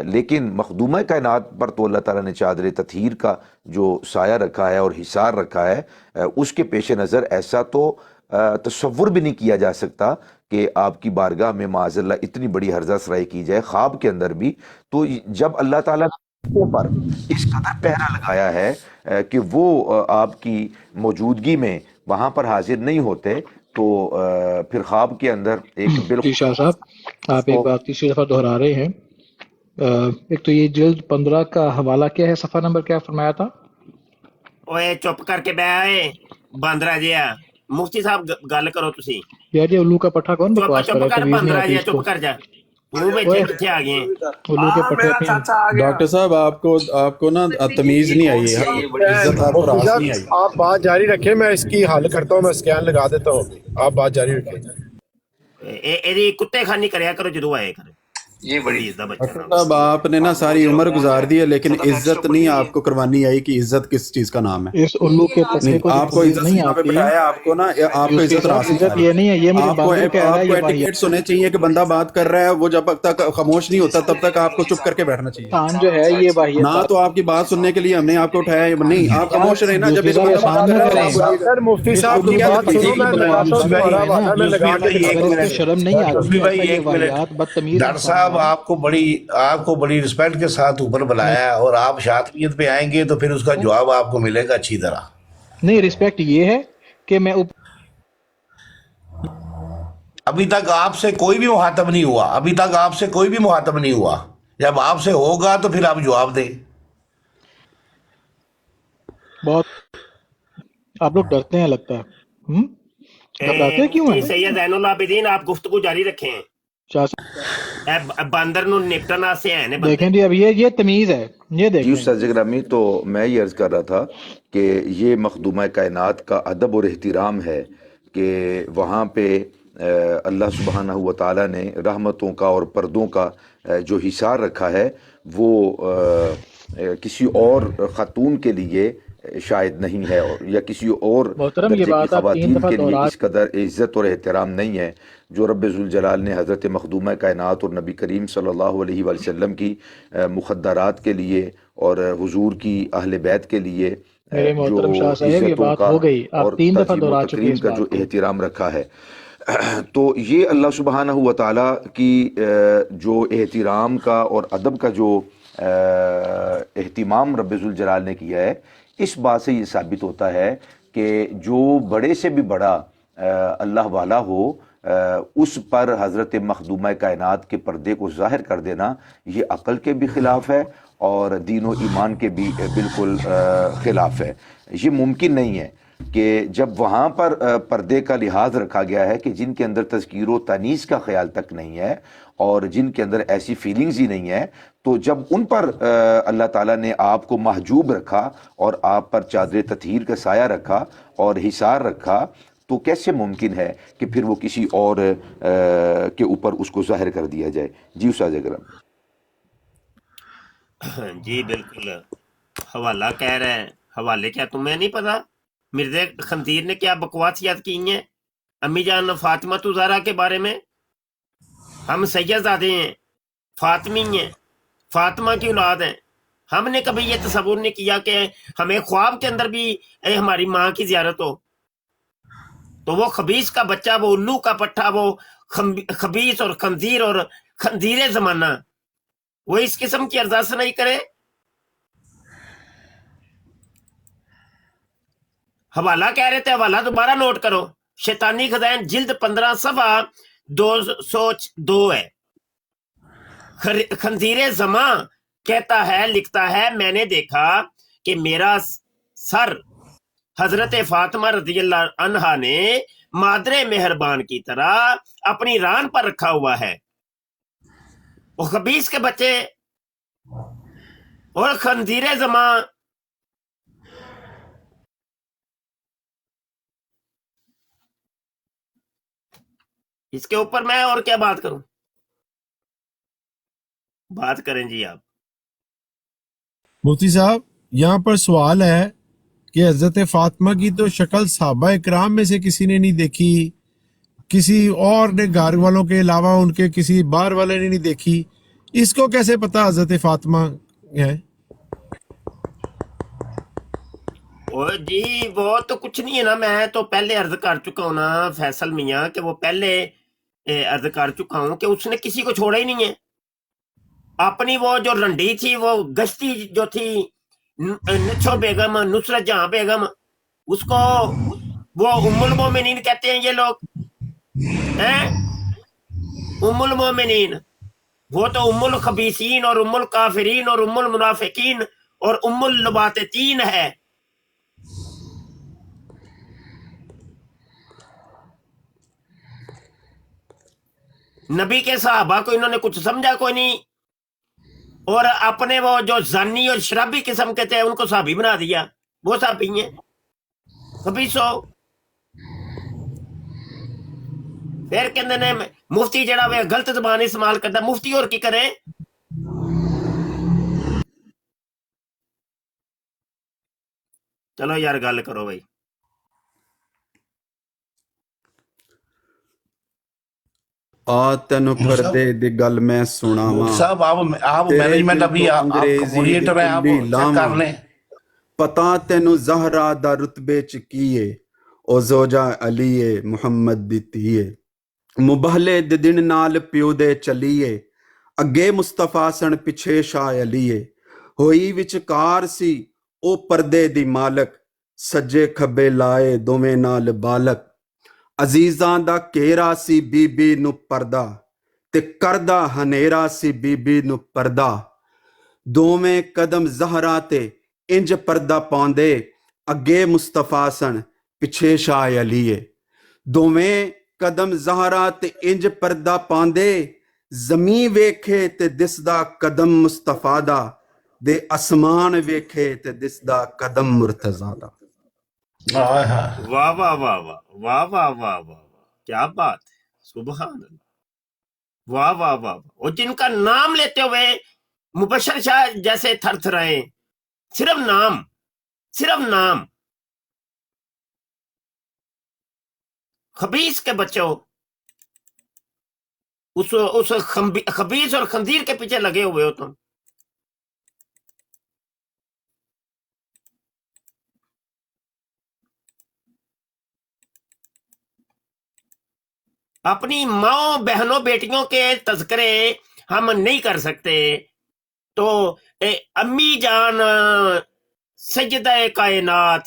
لیکن مخدومہ کائنات پر تو اللہ تعالیٰ نے چادر تطہیر کا جو سایہ رکھا ہے اور حصار رکھا ہے، اس کے پیش نظر ایسا تو تصور بھی نہیں کیا جا سکتا کہ آپ کی بارگاہ میں معاذ اللہ اتنی بڑی ہرزہ سرائی کی جائے خواب کے اندر بھی۔ تو جب اللہ تعالیٰ پر اس قدر پہرا لگایا ہے کہ وہ آپ کی موجودگی میں وہاں پر حاضر نہیں ہوتے، تو پھر خواب کے اندر ایک جی شاہ صاحب، آپ ایک بات تیسری دفعہ دہرا رہے ہیں۔ ایک تو یہ جلد 15 کا حوالہ کیا ہے، صفحہ نمبر کیا فرمایا تھا؟ اوے چپ کر کے بے باندرا جیا، مفتی صاحب گل کرو تسی یار یہ الو کا پٹھا کون بکواس چپ کرے؟ کر تمیز نہیں باندرا آتی جیا، اس کو۔ چپ کر جا، منہ بیٹھے کتنے آ گئے ہیں الو کے پٹھے اپنے۔ ڈاکٹر صاحب آپ کو نا تمیز نہیں آئی ہے، عزت آپ کو راس نہیں آئی۔ آپ بات جاری رکھیں، میں اس کی حل کرتا ہوں، میں اسکین لگا دیتا ہوں، آپ بات جاری رکھیں۔ ایدی کتے خانی کریا کرو جدو آئے کرو، یہ بڑی عزت بچہ ڈاکٹر صاحب آپ نے نا ساری عمر گزار دی ہے، لیکن عزت نہیں آپ کو کروانی آئی کہ عزت کس چیز کا نام ہے۔ اس الو کے پٹھے کو آپ کو عزت نہیں یہاں پہ آتی، بٹھایا، آپ کو نا آپ کو عزت راس نہیں عزت یہ نہیں ہے، یہ مجھے آپ کو باندر کہہ رہا ہے، یہ ایٹیکیٹس ہونے چاہیے کہ بندہ بات کر رہا ہے، وہ جب تک خاموش نہیں ہوتا تب تک آپ کو چپ کر کے بیٹھنا چاہیے۔ احسان جو ہے یہ واحد نہ تو آپ کی بات سننے کے لیے ہم نے آپ کو اٹھایا نہیں، آپ خاموش رہے نا، جب ایک بندہ بات کر رہا ہے۔ سر مفتی صاحب کی بات سنو، میں لگاتا ہوں تمہارا حوالہ، میں لگا کے شرم نہیں آتی یہ واحد بدتمیز۔ ڈاکٹر صاحب آپ کو بڑی رسپیکٹ کے ساتھ اوپر بلایا ہے، اور آپ شاطبیت پہ آئیں گے تو پھر اس کا جواب آپ کو ملے گا اچھی طرح۔ نہیں، رسپیکٹ یہ ہے کہ میں ابھی تک آپ سے کوئی بھی مخاطب نہیں ہوا، جب آپ سے ہوگا تو پھر آپ جواب دیں۔ بہت آپ لوگ ڈرتے ہیں لگتا ہے، گھبراتے کیوں ہیں؟ سید زین العابدین آپ گفتگو جاری رکھیں، باندر نو نپٹنا سے ہیں دیکھیں جی، اب یہ تمیز ہے، یہ دیکھیں۔ جی استاذ گرامی، تو میں یہ عرض کر رہا تھا کہ یہ مخدومہ کائنات کا ادب اور احترام ہے کہ وہاں پہ اللہ سبحانہ و تعالیٰ نے رحمتوں کا اور پردوں کا جو حصار رکھا ہے وہ کسی اور خاتون کے لیے شاید نہیں ہے، یا کسی اور درجے کی خواتین کے لیے اس قدر عزت اور احترام نہیں ہے جو رب ذوالجلال نے حضرت مخدومہ کائنات اور نبی کریم صلی اللہ علیہ وآلہ وسلم کی مخدرات کے لیے اور حضور کی اہل بیت کے لیے جو عزتوں کا اور تعظیم و تکریم کا جو احترام رکھا ہے۔ تو یہ اللہ سبحانہ و تعالیٰ کی جو احترام کا اور ادب کا جو اہتمام رب ذوالجلال نے کیا ہے، اس بات سے یہ ثابت ہوتا ہے کہ جو بڑے سے بھی بڑا اللہ والا ہو، اس پر حضرت مخدومہ کائنات کے پردے کو ظاہر کر دینا یہ عقل کے بھی خلاف ہے اور دین و ایمان کے بھی بالکل خلاف ہے۔ یہ ممکن نہیں ہے کہ جب وہاں پر پردے کا لحاظ رکھا گیا ہے کہ جن کے اندر تذکیر و تانیث کا خیال تک نہیں ہے اور جن کے اندر ایسی فیلنگز ہی نہیں ہے، تو جب ان پر اللہ تعالیٰ نے آپ کو محجوب رکھا اور آپ پر چادر تطہیر کا سایہ رکھا اور حصار رکھا، تو کیسے ممکن ہے کہ پھر وہ کسی اور کے اوپر اس کو ظاہر کر دیا جائے؟ جی استاد اکرم۔ جی بالکل، حوالہ کہہ رہے ہیں، حوالے کیا تمہیں نہیں پتا مرزا خنزیر نے کیا بکواسیات کی ہیں امی جان فاطمہ زہرا کے بارے میں؟ ہم سید زادے ہیں، فاطمی ہیں، فاطمہ کی اولاد ہیں۔ ہم نے کبھی یہ تصور نہیں کیا کہ ہمیں خواب کے اندر بھی ہماری ماں کی زیارت ہو۔ تو وہ خبیث کا بچہ، وہ الو کا پٹھا، وہ خبیث اور خنزیر اور خنزیر زمانہ، وہ اس قسم کی ارزاس نہیں کرے۔ حوالہ کہہ رہے تھے، حوالہ دوبارہ نوٹ کرو، شیطانی خزائن جلد 15 صفحہ 202 ہے۔ خنزیر زماں کہتا ہے، لکھتا ہے، میں نے دیکھا کہ میرا سر حضرت فاطمہ رضی اللہ عنہا نے مادر مہربان کی طرح اپنی ران پر رکھا ہوا ہے۔ وہ خبیث کے بچے اور خنزیر زماں، اس کے اوپر میں اور کیا بات کروں؟ بات کریں جی آپ۔ مفتی صاحب یہاں پر سوال ہے کہ حضرت فاطمہ کی تو شکل صحابہ اکرام میں سے کسی نے نہیں دیکھی، کسی اور نے گھر والوں کے علاوہ ان کے کسی باہر والے نے نہیں دیکھی، اس کو کیسے پتا حضرت فاطمہ ہے؟ جی وہ تو کچھ نہیں ہے نا، میں تو پہلے عرض کر چکا ہوں نا فیصل میاں کہ وہ پہلے عرض کر چکا ہوں کہ اس نے کسی کو چھوڑا ہی نہیں ہے۔ اپنی وہ جو رنڈی تھی، وہ گشتی جو تھی نچھو بیگم، نصرت جہاں بیگم، اس کو وہ ام المومنین کہتے ہیں یہ لوگ ہیں، ام المومنین۔ وہ تو ام الخبیثین اور ام الکافرین اور ام المنافقین اور ام اللباتین ہے۔ نبی کے صحابہ کو انہوں نے کچھ سمجھا کوئی نہیں، اور اپنے وہ جو زانی اور شرابی قسم کے تھے ان کو صحابی بنا دیا، وہ صحابی ہیں خبیثو۔ پھر کہندے نے مفتی جڑا وہ غلط زبان استعمال کرتا، مفتی اور کی کرے؟ چلو یار گل کرو بھائی۔ تینو پردے دی گل میں سناواں، صاحب آپ تیرے مینجمنٹ دل ابھی تو آپ انگریزی کوریٹر ہیں، آپ دلی چیک لاواں، کر لیں۔ پتا تینو زہرا دا رتبے چ کیے، او زوجا علی محمد دی تھیے، مبہلے دے دن نال پیو دے چلیے، اگے مصطفیٰ سن پچھے شاہ علیے، ہوئی وچکار سی او پردے دی مالک، سجے کھبے لائے دوویں نال بالک، عزیزاں دا کیرا سی بی بی نو پردہ، تے کردہ ہنیرا سی بی بی نو پردہ، دوویں قدم زہرا تے انج پردہ پاندے، اگے مصطفیٰ سن پچھے شاہ علیے، دوویں قدم زہرا تے انج پردہ پاندے، زمین ویکھے تے دسدا قدم مصطفیٰ دا، دے اسمان ویکھے تے دسدا قدم مرتضیٰ دا۔ واہ واہ واہ واہ واہ واہ واہ واہ، کیا بات ہے، سبحان اللہ، واہ واہ واہ۔ اور جن کا نام لیتے ہوئے مبشر شاہ جیسے تھر تھرائے، صرف نام، صرف نام، خبیث کے بچوں، اس خبیث اور خنزیر کے پیچھے لگے ہوئے ہو تم۔ اپنی ماں بہنوں بیٹیوں کے تذکرے ہم نہیں کر سکتے، تو امی جان سجدہ کائنات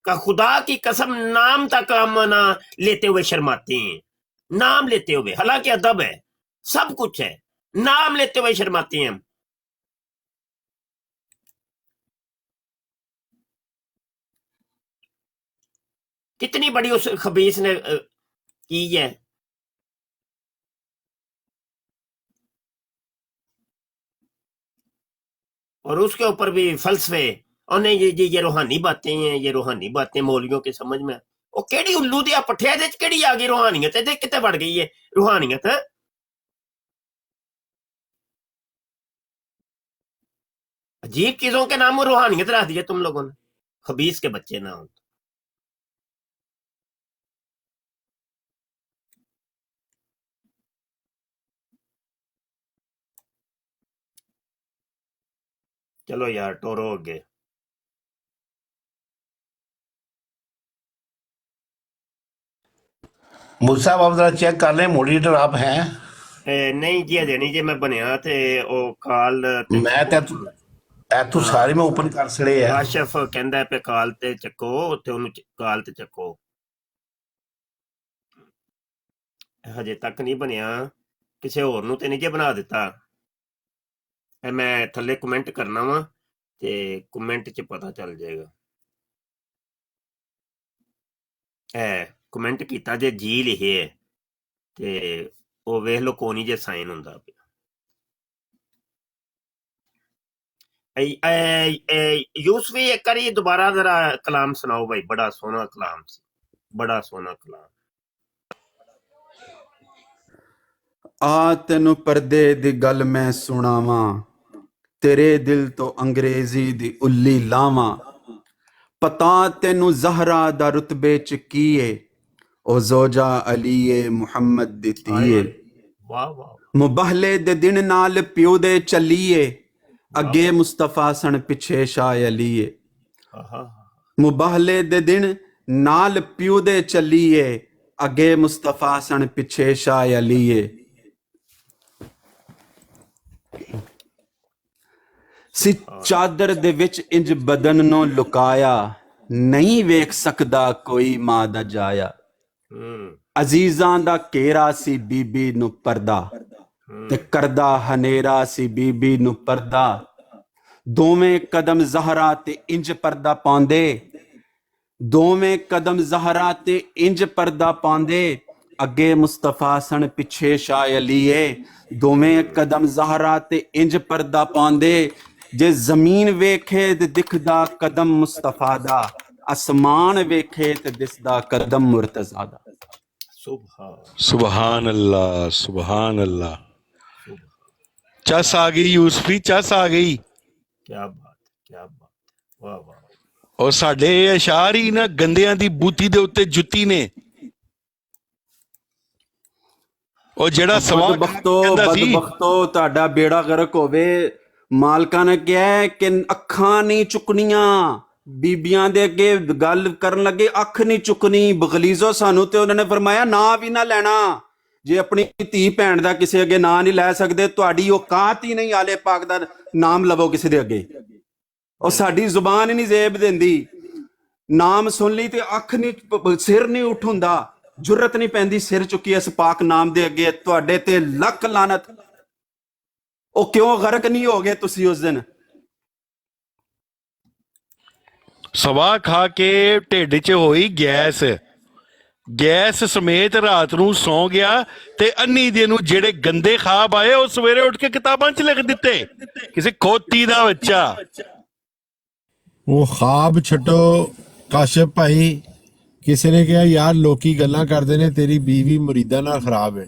کا خدا کی قسم نام تک ہم نہ لیتے ہوئے شرماتے ہیں، نام لیتے ہوئے، حالانکہ ادب ہے، سب کچھ ہے، نام لیتے ہوئے شرماتے ہیں ہم۔ کتنی بڑی اس خبیث نے کی ہے، اور اس کے اوپر بھی فلسفے، اور نہیں یہ روحانی باتیں ہیں، یہ روحانی باتیں مولویوں کے سمجھ میں، وہ کیڑی الو دیا پٹھیا دے کیڑی آ گئی روحانیت، دے کتے بڑھ گئی ہے روحانیت؟ عجیب چیزوں کے نام روحانیت رکھ دیا تم لوگوں نے، خبیث کے بچے نہ ہوں۔ چلو یار ٹورو اگے۔ مجھ صاحب آپ ذرا چیک کر لیں موڈیٹر آپ ہیں؟ نہیں جی ہجے نہیں جی، میں بنیا تے او کال میں تو سارے میں اوپن کر سڑے ہے۔ کاشف کہندا ہے پہ کال تے چکو تے اونوں کال تے چکو، ہجے تک نہیں بنیا، کسے ہور نوں تے نہیں جے بنا دیتا۔ میں تھلے کمنٹ کرنا وا تے کمنٹ چ پتہ چل جائے گا۔ کمنٹ کیتا جے جی لکھے ہے تے او ویکھ لو کونی جے سائن ہوندا پیا۔ یوسفی ایک کری دوبارہ ذرا کلام سناؤ بھائی، بڑا سونا کلام سی، بڑا سونا کلام۔ ਆ ਤੈਨੂੰ ਪਰਦੇ ਦੀ ਗੱਲ ਮੈਂ ਸੁਣਾਵਾਂ, ਤੇਰੇ ਦਿਲ ਤੋਂ ਅੰਗਰੇਜ਼ੀ ਦੀ ਉੱਲੀ ਲਾਵਾਂ, ਪਤਾ ਤੈਨੂੰ ਜ਼ਹਰਾ ਦਾ ਰੁਤਬੇ ਚ ਕੀ ਏ, ਉਹ ਜ਼ੋਜਾ ਅਲੀ ਏ ਮੁਹੰਮਦ ਦੀ ਧੀ ਏ। ਵਾਹ ਵਾਹ। ਮੁਬਾਹਲੇ ਦੇ ਦਿਨ ਨਾਲ ਪਿਓ ਦੇ ਚੱਲੀਏ, ਅੱਗੇ ਮੁਸਤਫਾ ਸਣ ਪਿੱਛੇ ਸ਼ਾਹ ਅਲੀ ਏ। ਮੁਬਾਹਲੇ ਦੇ ਦਿਨ ਨਾਲ ਪਿਓ ਦੇ ਚੱਲੀਏ, ਅੱਗੇ ਮੁਸਤਫਾ ਸਣ ਪਿੱਛੇ ਸ਼ਾਹ ਅਲੀ ਏ। ਸੀ ਚਾਦਰ ਦੇ ਵਿੱਚ ਇੰਜ ਬਦਨ ਨੂੰ ਲੁਕਾਇਆ, ਨਹੀਂ ਵੇਖ ਸਕਦਾ ਕੋਈ ਮਾਂ ਦਾ ਜਾਇਆ। ਅਜ਼ੀਜ਼ਾਂ ਦਾ ਘੇਰਾ ਸੀ ਬੀਬੀ ਨੂੰ ਪਰਦਾ, ਤੇ ਕਰਦਾ ਹਨੇਰਾ ਸੀ ਬੀਬੀ ਨੂੰ ਪਰਦਾ। ਦੋਵੇਂ ਕਦਮ ਜ਼ਹਰਾ ਤੇ ਇੰਜ ਪਰਦਾ ਪਾਉਂਦੇ, ਦੋਵੇਂ ਕਦਮ ਜ਼ਹਰਾ ਤੇ ਇੰਜ ਪਰਦਾ ਪਾਉਂਦੇ, ਅੱਗੇ ਮੁਸਤਫਾ ਸਣ ਪਿੱਛੇ ਸ਼ਾਹ ਅਲੀ ਏ। ਦੋਵੇਂ ਕਦਮ ਜ਼ਹਰਾ ਤੇ ਇੰਜ ਪਰਦਾ ਪਾਉਂਦੇ, ਜੇ ਜ਼ਮੀਨ ਵੇਖੇ ਤੇ ਦਿਖਦਾ ਕਦਮ ਮੁਸਤਫਾ ਦਾ, ਅਸਮਾਨ ਵੇਖੇ ਤੇ ਦਿਸਦਾ ਕਦਮ ਮੁਰਤਜ਼ਾ ਦਾ। ਸੁਭਾਨ ਅੱਲਾਹ ਸੁਭਾਨ ਅੱਲਾਹ। ਚਸ ਆ ਗਈ ਯੂਸਫੀ, ਚਸ ਆ ਗਈ। ਕਿਆ ਬਾਤ, ਕਿਆ ਬਾਤ, ਵਾਹ ਵਾਹ। ਉਹ ਸਾਡੇ ਅਸ਼ਾਰ ਹੀ ਨਾ ਗੰਦਿਆਂ ਦੀ ਬੂਥੀ ਦੇ ਉੱਤੇ ਜੁੱਤੀ ਨੇ। ਉਹ ਜਿਹੜਾ ਸਵਾਲ ਬਦਬਖਤੋ ਤੁਹਾਡਾ ਬੇੜਾ ਗਰਕ ਹੋਵੇ। ਮਾਲਕਾਂ ਨੇ ਕਿਹਾ ਕਿ ਅੱਖਾਂ ਨਹੀਂ ਚੁੱਕਣੀਆਂ, ਬੀਬੀਆਂ ਦੇ ਅੱਗੇ ਗੱਲ ਕਰਨ ਲੱਗੇ ਅੱਖ ਨਹੀਂ ਚੁੱਕਣੀ। ਬਗਲੀਜ਼ੋ ਸਾਨੂੰ ਤੇ ਉਹਨਾਂ ਨੇ ਫਰਮਾਇਆ ਨਾਂ ਵੀ ਨਾ ਲੈਣਾ। ਜੇ ਆਪਣੀ ਧੀ ਭੈਣ ਦਾ ਕਿਸੇ ਅੱਗੇ ਨਾਂ ਨਹੀਂ ਲੈ ਸਕਦੇ, ਤੁਹਾਡੀ ਔਕਾਤ ਹੀ ਨਹੀਂ ਆਲੇ ਪਾਕ ਦਾ ਨਾਮ ਲਵੋ ਕਿਸੇ ਦੇ ਅੱਗੇ। ਉਹ ਸਾਡੀ ਜ਼ੁਬਾਨ ਹੀ ਨਹੀਂ ਜ਼ੇਬ ਦਿੰਦੀ। ਨਾਮ ਸੁਣ ਲਈ ਤੇ ਅੱਖ ਨਹੀਂ, ਸਿਰ ਨਹੀਂ ਉੱਠ ਹੁੰਦਾ, ਜੁਰਤ ਨਹੀਂ ਪੈਂਦੀ ਸਿਰ ਚੁੱਕੀ ਇਸ ਪਾਕ ਨਾਮ ਦੇ ਅੱਗੇ। ਤੁਹਾਡੇ ਤੇ ਲੱਖ ਲਾਨਤ। ਉਹ ਕਿਉਂ ਗਰਕ ਨਹੀਂ ਹੋ ਗਏ ਤੁਸੀਂ ਉਸ ਦਿਨ? ਸਵਾ ਖਾ ਕੇ ਢਿੱਡ 'ਚ ਹੋਈ ਗੈਸ, ਗੈਸ ਸਮੇਤ ਰਾਤ ਨੂੰ ਸੌਂ ਗਿਆ, ਤੇ ਅੰਨੀ ਦੇ ਨੂੰ ਜਿਹੜੇ ਗੰਦੇ ਖਾਬ ਆਏ ਉਹ ਸਵੇਰੇ ਉੱਠ ਕੇ ਕਿਤਾਬਾਂ 'ਚ ਲਿਖ ਦਿੱਤੇ। ਕਿਸੇ ਖੋਤੀ ਦਾ ਬੱਚਾ। ਉਹ ਖਾਬ ਛੱਡੋ ਕਾਸ਼ਿਫ ਭਾਈ, ਕਿਸੇ ਨੇ ਕਿਹਾ ਯਾਰ ਲੋਕੀ ਗੱਲਾਂ ਕਰਦੇ ਨੇ ਤੇਰੀ ਬੀਵੀ ਮੁਰੀਦਾਂ ਨਾਲ ਖਰਾਬ ਹੈ,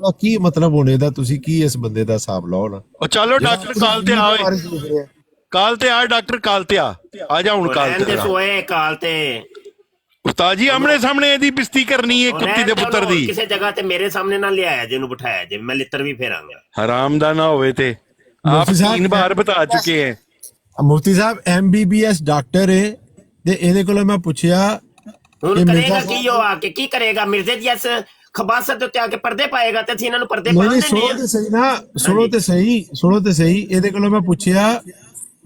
ਦਾ ਕੀ ਮਤਲਬ ਹੋਣੇ ਦਾ? ਤੁਸੀਂ ਕੀ ਇਸ ਬੰਦੇ ਦਾ ਹਿਸਾਬ ਲਾਓ ਨਾ। ਉਹ ਚਲੋ ਡਾਕਟਰ ਕਾਲ ਤੇ ਆਵੇ, ਕਾਲ ਤੇ ਆ ਡਾਕਟਰ, ਕਾਲ ਤੇ ਆ ਜਾ ਹੁਣ ਕਾਲ ਤੇ। ਸੋਏ ਕਾਲ ਤੇ ਉਸਤਾਦ ਜੀ ਆਮਣੇ ਸਾਹਮਣੇ ਇਹਦੀ ਬਿਸਤੀ ਕਰਨੀ ਹੈ ਕੁੱਤੀ ਦੇ ਪੁੱਤਰ ਦੀ। ਕਿਸੇ ਜਗ੍ਹਾ ਤੇ ਮੇਰੇ ਸਾਹਮਣੇ ਨਾ ਲਿਆਇਆ ਜੇ, ਇਹਨੂੰ ਬਿਠਾਇਆ ਜੇ, ਮੈਂ ਲਿੱਤਰ ਵੀ ਫੇਰਾਂਗਾ। ਹਰਾਮ ਦਾ ਨਾ ਹੋਵੇ ਤੇ ਆਪ 3 ਬਾਰ ਬਤਾ ਚੁੱਕੇ ਹੈ। ਮੁਫਤੀ ਸਾਹਿਬ MBBS ਡਾਕਟਰ ਹੈ, ਤੇ ਇਹਦੇ ਕੋਲੋਂ ਮੈਂ ਪੁੱਛਿਆ ਹੁਣ ਇਹ ਕਰੇਗਾ ਮਿਰਜ਼ਾ ਕੀ ਉਹ ਆ ਕੇ ਕੀ ਕਰੇਗਾ ਮਿਰਜ਼ੇ ਦੀ ਇਸ ਖਬਾਸਤ ਦੇ ਉੱਤੇ ਆ ਕੇ ਪਰਦੇ ਪਾਏਗਾ ਤੇ ਅਸੀਂ ਇਹਨਾਂ ਨੂੰ ਪਰਦੇ ਨਹੀਂ ਪਾਉਣ ਨਹੀਂ ਦਿੰਦੇ ਸੁਣੋ ਆ। ਤੇ ਸਹੀ ਨਾ, ਸੁਣੋ ਹਾਂਜੀ ਤੇ ਸਹੀ, ਸੁਣੋ ਤੇ ਸਹੀ। ਇਹਦੇ ਕੋਲੋਂ ਮੈਂ ਪੁੱਛਿਆ,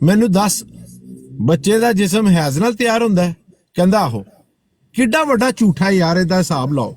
ਮੈਨੂੰ ਦੱਸ ਬੱਚੇ ਦਾ ਜਿਸਮ ਹੈਜ਼ ਨਾਲ ਤਿਆਰ ਹੁੰਦਾ ਹੈ? ਕਹਿੰਦਾ ਆਹੋ। ਕਿੱਡਾ ਵੱਡਾ ਝੂਠਾ ਯਾਰ, ਇਹਦਾ ਹਿਸਾਬ ਲਾਓ।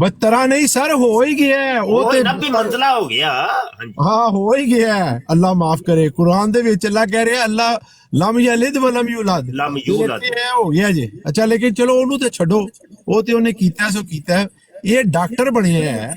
ਬਤਰਾ ਨਹੀਂ ਸਰ, ਹੋ ਹੀ ਗਿਆ ਹੈ ਉਹ ਉਹ ਤੇ। ਨਬੀ ਮੰਜ਼ਲਾ ਹੋ ਗਿਆ। ਹਾਂਜੀ ਹਾਂ ਹੋ ਹੀ ਗਿਆ ਹੈ, ਅੱਲਾਹ ਮਾਫ ਕਰੇ। ਕੁਰਾਨ ਦੇ ਵਿੱਚ ਅੱਲਾਹ ਕਹਿ ਰਿਹਾ ਅੱਲਾਹ ਲਮ ਯਲਿਦ ਵਲਮ ਯੂਲਦ, ਲਮ ਯੂਲਦ। ਇਹ ਹੋ ਗਿਆ ਜੇ। ਅੱਛਾ ਲੇਕਿਨ ਚਲੋ ਉਹਨੂੰ ਤੇ ਛੱਡੋ, ਉਹ ਤੇ ਉਹਨੇ ਕੀਤਾ ਸੋ ਕੀਤਾ ਹੈ। ਇਹ ਡਾਕਟਰ ਬਣਿਆ ਹੈ,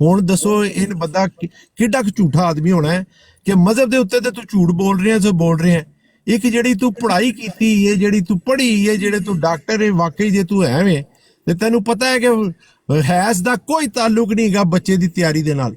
ਹੁਣ ਦੱਸੋ ਇਹ ਬੰਦਾ ਕਿੱਡਾ ਕੁ ਝੂਠਾ ਆਦਮੀ ਹੋਣਾ ਹੈ ਕਿ ਮਜ਼ਹਬ ਦੇ ਉੱਤੇ ਤੇ ਤੂੰ ਝੂਠ ਬੋਲ ਰਿਹਾ ਸੋ ਬੋਲ ਰਿਹਾ। ਇੱਕ ਜਿਹੜੀ ਤੂੰ ਪੜ੍ਹਾਈ ਕੀਤੀ ਹੈ, ਜਿਹੜੀ ਤੂੰ ਪੜ੍ਹੀ ਹੈ, ਜਿਹੜੇ ਤੂੰ ਡਾਕਟਰ ਹੈ, ਵਾਕਈ ਜੇ ਤੂੰ ਐਵੇਂ ਤੇ ਤੈਨੂੰ ਪਤਾ ਹੈ ਕਿ ਹੈਜ਼ ਦਾ ਕੋਈ ਤਾਲੁਕ ਨਹੀਂ ਹੈਗਾ ਬੱਚੇ ਦੀ ਤਿਆਰੀ ਦੇ ਨਾਲ।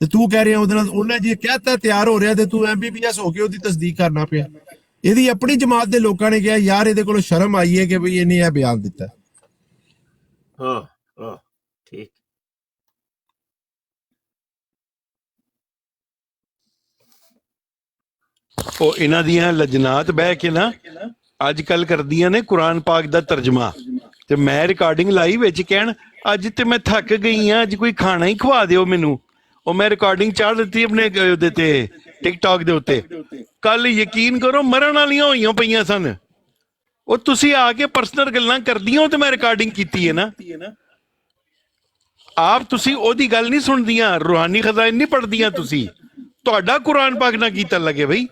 ਤੇ ਤੂੰ ਕਹਿ ਰਿਹਾ ਉਹਦੇ ਨਾਲ ਉਹਨੇ ਜੀ ਕਹਿਤਾ ਤਿਆਰ ਹੋ ਰਿਹਾ ਤੇ ਤੂੰ MBBS ਹੋ ਕੇ ਉਹਦੀ ਤਸਦੀਕ ਕਰਨਾ ਪਿਆ। ਇਹਦੀ ਆਪਣੀ ਜਮਾਤ ਦੇ ਲੋਕਾਂ ਨੇ ਕਿਹਾ ਯਾਰ ਇਹਦੇ ਕੋਲ ਸ਼ਰਮ ਆਈ ਹੈ ਕਿ ਭਈ ਇਹਨੇ ਇਹ ਬਿਆਨ ਦਿੱਤਾ। ਹਾਂ ਹਾਂ ਠੀਕ। ਉਹ ਇਹਨਾਂ ਦੀਆਂ ਲਜਨਾਤ ਬਹਿ ਕੇ ਨਾ ਅੱਜ ਕੱਲ ਕਰਦੀਆਂ ਨੇ ਕੁਰਾਨ ਪਾਕ ਦਾ ਤਰਜਮਾ, ਤੇ ਮੈਂ ਰਿਕਾਰਡਿੰਗ ਲਾਈ ਵਿੱਚ ਕਹਿਣ ਅੱਜ ਤੇ ਮੈਂ ਥੱਕ ਗਈ ਆ, ਅੱਜ ਕੋਈ ਖਾਣਾ ਹੀ ਖਵਾ ਦਿਓ ਮੈਨੂੰ। ਉਹ ਮੈਂ ਰਿਕਾਰਡਿੰਗ ਚਾੜ ਦਿੱਤੀ ਆਪਣੇ ਉਹਦੇ ਤੇ ਟਿਕਟੌਕ ਦੇ ਉੱਤੇ। ਕੱਲ ਯਕੀਨ ਕਰੋ ਮਰਨ ਵਾਲੀਆਂ ਹੋਈਆਂ ਪਈਆਂ ਸਨ। ਉਹ ਤੁਸੀਂ ਆ ਕੇ ਪਰਸਨਲ ਗੱਲਾਂ ਕਰਦੀਆਂ ਹੋ ਤੇ ਮੈਂ ਰਿਕਾਰਡਿੰਗ ਕੀਤੀ ਹੈ ਨਾ। ਆਪ ਤੁਸੀਂ ਉਹਦੀ ਗੱਲ ਨਹੀਂ ਸੁਣਦੀਆਂ, ਰੂਹਾਨੀ ਖਜ਼ਾਇਨ ਨਹੀਂ ਪੜ੍ਹਦੀਆਂ ਤੁਸੀਂ। ਤੁਹਾਡਾ ਕੁਰਾਨ ਪਾਕ ਨਾ ਕੀਤਾ ਲੱਗੇ ਬਈ।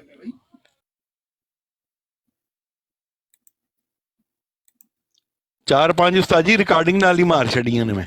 ਚਾਰ ਪੰਜ ਉਸਤਾਦ ਜੀ ਰਿਕਾਰਡਿੰਗ ਨਾਲ ਹੀ ਮਾਰ ਛੜੀਆਂ ਨੇ ਮੈਂ।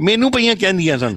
ਮੈਨੂੰ ਪਈਆਂ ਕਹਿੰਦੀਆਂ ਸਨ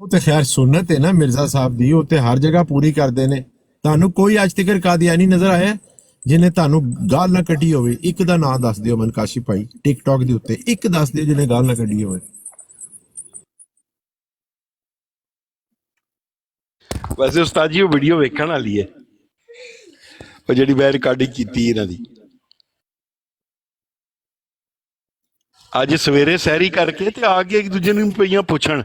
ਉਹ ਤੇ ਖੈਰ ਸੁਨਨਤ ਹੈ ਨਾ ਮਿਰਜ਼ਾ ਸਾਹਿਬ ਦੀ, ਉਹ ਤੇ ਹਰ ਜਗ੍ਹਾ ਪੂਰੀ ਕਰਦੇ ਨੇ। ਤੁਹਾਨੂੰ ਕੋਈ ਅੱਜ ਤੱਕ ਕਾਦੀਆਨੀ ਨਜ਼ਰ ਆਇਆ ਜਿਹਨੇ ਤੁਹਾਨੂੰ ਗਾਲ ਨਾ ਕੱਢੀ ਹੋਵੇ? ਇੱਕ ਦਾ ਨਾਮ ਦੱਸ ਦਿਓ ਮੈਨੂੰ ਕਾਸ਼ਿਫ ਭਾਈ, ਟਿਕਟੌਕ ਦੇ ਉੱਤੇ ਇੱਕ ਦੱਸ ਦਿਓ ਜਿਹਨੇ ਗਾਲ ਨਾ ਕੱਢੀ ਹੋਵੇ। ਵੈਸੇ ਉਸਤਾਦ ਜੀ ਉਹ ਵੀਡੀਓ ਵੇਖਣ ਵਾਲੀ ਹੈ, ਉਹ ਜਿਹੜੀ ਮੈਂ ਰਿਕਾਰਡਿੰਗ ਕੀਤੀ ਇਹਨਾਂ ਦੀ। ਅੱਜ ਸਵੇਰੇ ਸੈਰੀ ਕਰਕੇ ਤੇ ਆ ਕੇ ਇੱਕ ਦੂਜੇ ਨੂੰ ਪਈਆਂ ਪੁੱਛਣ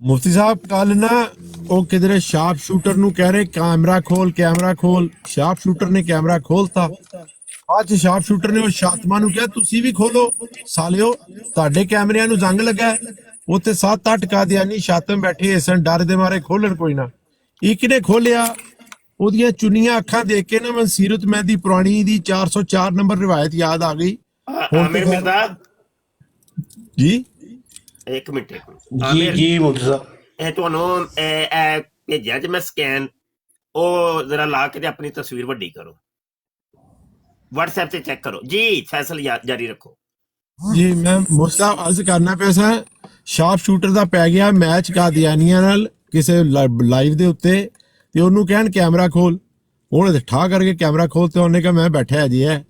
ਮੁਫਤੀ ਸਾਹਿਬ ਕੱਲ ਨਾ ਉਹ ਕਿਧਰੇ ਸ਼ਾਰਪ ਸ਼ੂਟਰ ਨੂੰ ਕਹਿ ਰਹੇ ਕੈਮਰਾ ਖੋਲ। ਸ਼ਾਰਪ ਸ਼ੂਟਰ ਨੇ ਕੈਮਰਾ ਖੋਲਤਾ। ਅੱਜ ਸ਼ਾਰਪ ਸ਼ੂਟਰ ਨੇ ਉਹ ਸ਼ਾਤਮਾ ਨੂੰ ਕਿਹਾ ਤੁਸੀਂ ਵੀ ਖੋਲੋ ਸਾਲਿਓ, ਤੁਹਾਡੇ ਕੈਮਰਿਆਂ ਨੂੰ ਜ਼ੰਗ ਲੱਗਾ ਹੈ। ਉੱਥੇ 7-8 ਕਾਦੀਆਨੀ ਸ਼ਾਤਮ ਬੈਠੇ ਸਨ, ਡਰ ਦੇ ਮਾਰੇ ਖੋਲਣ ਕੋਈ ਨਾ। ਇੱਕ ਨੇ ਖੋਲਿਆ, ਉਹਦੀਆਂ ਚੁੰਨੀਆਂ ਅੱਖਾਂ ਦੇਖ ਕੇ ਨਾ ਮੈਂ ਸੀਰਤ ਮਹਿਦੀ ਪੁਰਾਣੀ ਦੀ 404 ਨੰਬਰ ਰਿਵਾਇਤ ਯਾਦ ਆ ਗਈ। ਆਮਿਰ ਮਿਰਜ਼ਾ ਜੀ ਇੱਕ ਮਿੰਟ ਜੀ ਮੁਫਤੀ ਸਾਹਿਬ, ਇਹ ਤੁਹਾਨੂੰ ਇਹ ਭੇਜਿਆ ਜੇ ਮੈਂ ਸਕੈਨ, ਉਹ ਜ਼ਰਾ ਲਾ ਕੇ ਤੇ ਆਪਣੀ ਤਸਵੀਰ ਵੱਡੀ ਕਰੋ, WhatsApp ਤੇ ਚੈੱਕ ਕਰੋ ਜੀ। ਫੈਸਲ ਜਾਰੀ ਰੱਖੋ ਜੀ। ਮੈਂ ਮੁਸਤਾ ਅਰਜ਼ ਕਰਨਾ ਪਿਆ ਸਾਂ, ਸ਼ਾਰਪ ਸ਼ੂਟਰ ਦਾ ਪੈ ਗਿਆ ਮੈਚ ਕਾਦੀਆਨੀਆਂ ਨਾਲ ਕਿਸੇ ਲਾਈਵ ਦੇ ਉੱਤੇ, ਤੇ ਉਹਨੂੰ ਕਹਿਣ ਕੈਮਰਾ ਖੋਲ, ਉਹਨੇ ਤੇ ਠਾ ਕਰਕੇ ਕੈਮਰਾ ਖੋਲ, ਤੇ ਉਹਨੇ ਕਿਹਾ ਮੈਂ ਬੈਠਾ ਅਜੇ ਹੈ।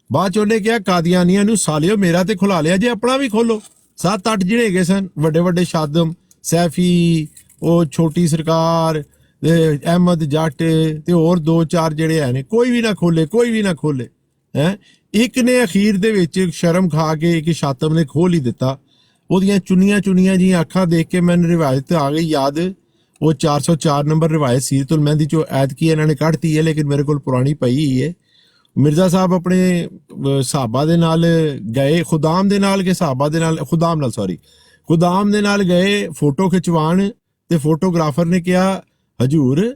ਬਾਅਦ ਚ ਉਹਨੇ ਕਿਹਾ ਕਾਦੀਆਨੀਆਂ ਨੂੰ ਸਾਲਿਓ ਮੇਰਾ ਤੇ ਖੁਲਾ ਲਿਆ ਜੇ, ਆਪਣਾ ਵੀ ਖੋਲੋ। 7-8 ਜਿਹੜੇ ਹੈਗੇ ਸਨ ਵੱਡੇ ਸ਼ਾਦਮ ਸੈਫੀ, ਉਹ ਛੋਟੀ ਸਰਕਾਰ, ਅਹਿਮਦ ਜੱਟ ਤੇ ਹੋਰ 2-4 ਜਿਹੜੇ ਹੈ ਨੇ, ਕੋਈ ਵੀ ਨਾ ਖੋਲੇ ਹੈ। ਇੱਕ ਨੇ ਅਖੀਰ ਦੇ ਵਿੱਚ ਸ਼ਰਮ ਖਾ ਕੇ ਇੱਕ ਸ਼ਾਤਮ ਨੇ ਖੋਲ ਹੀ ਦਿੱਤਾ। ਉਹਦੀਆਂ ਚੁੰਨੀਆਂ ਜੀ ਅੱਖਾਂ ਦੇਖ ਕੇ ਮੈਨੂੰ ਰਿਵਾਇਤ ਆ ਗਈ ਯਾਦ, ਉਹ 404 ਨੰਬਰ ਰਿਵਾਇਤ ਸੀਰਤੁਲ ਮਹਿੰਦੀ ਚੋਂ ਐਤਕੀ ਇਹਨਾਂ ਨੇ ਕੱਢਤੀ ਹੈ, ਲੇਕਿਨ ਮੇਰੇ ਕੋਲ ਪੁਰਾਣੀ ਪਈ ਹੀ ਹੈ। ਮਿਰਜ਼ਾ ਸਾਹਿਬ ਆਪਣੇ ਸਹਾਬਾ ਦੇ ਨਾਲ ਗਏ, ਖੁਦਾਮ ਦੇ ਨਾਲ ਗਏ ਫੋਟੋ ਖਿਚਵਾਣ, ਤੇ ਫੋਟੋਗ੍ਰਾਫਰ ਨੇ ਕਿਹਾ ਹਜੂਰ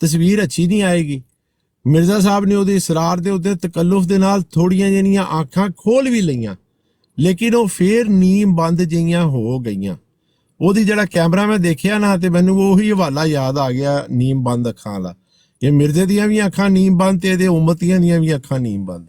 ਤਸਵੀਰ ਅੱਛੀ ਨਹੀਂ ਆਏਗੀ। ਮਿਰਜ਼ਾ ਸਾਹਿਬ ਨੇ ਉਹਦੇ ਇਸਰਾਰ ਦੇ ਉੱਤੇ ਤਕੱਲੁਫ ਦੇ ਨਾਲ ਥੋੜੀਆਂ ਜਿਹੜੀਆਂ ਅੱਖਾਂ ਖੋਲ ਵੀ ਲਈਆਂ, ਲੇਕਿਨ ਉਹ ਫੇਰ ਨੀਮ ਬੰਦ ਜਿਹੀਆਂ ਹੋ ਗਈਆਂ। ਉਹਦੀ ਜਿਹੜਾ ਕੈਮਰਾ ਮੈਂ ਦੇਖਿਆ ਨਾ, ਤੇ ਮੈਨੂੰ ਉਹੀ ਹਵਾਲਾ ਯਾਦ ਆ ਗਿਆ ਨੀਮ ਬੰਦ ਅੱਖਾਂ ਵਾਲਾ। ਇਹ ਮਿਰਜ਼ੇ ਦੀਆਂ ਵੀ ਅੱਖਾਂ ਨੀਮ ਬੰਦ ਤੇ ਇਹਦੇ ਉਮਤੀਆਂ ਦੀਆਂ ਵੀ ਅੱਖਾਂ ਨੀਮ ਬੰਦ।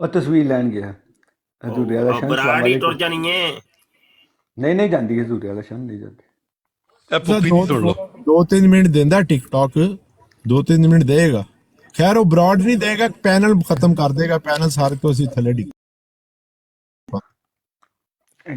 ਉਹ ਤਸਵੀਰ ਲੈਣ ਗਿਆ ਹਜ਼ੂਰੇ ਵਾਲਾ ਸ਼ਾਨ। ਬਰਾੜੀ ਟੁਰ ਜਾਣੀ ਹੈ। ਨਹੀਂ ਜਾਂਦੀ ਹਜ਼ੂਰੇ ਵਾਲਾ ਸ਼ਾਨ, ਨਹੀਂ ਜਾਂਦੀ। 2-3 ਮਿੰਟ ਦਿੰਦਾ ਟਿਕਟੌਕ, 2-3 ਮਿੰਟ ਦੇਗਾ। ਖੈਰ ਉਹ ਬਰਾਡ ਨਹੀਂ ਦੇਗਾ, ਪੈਨਲ ਖਤਮ ਕਰ ਦੇਗਾ, ਪੈਨਲ ਸਾਰੇ ਤੋਂ ਅਸੀਂ ਥੱਲੇ ਡਿੱਗ।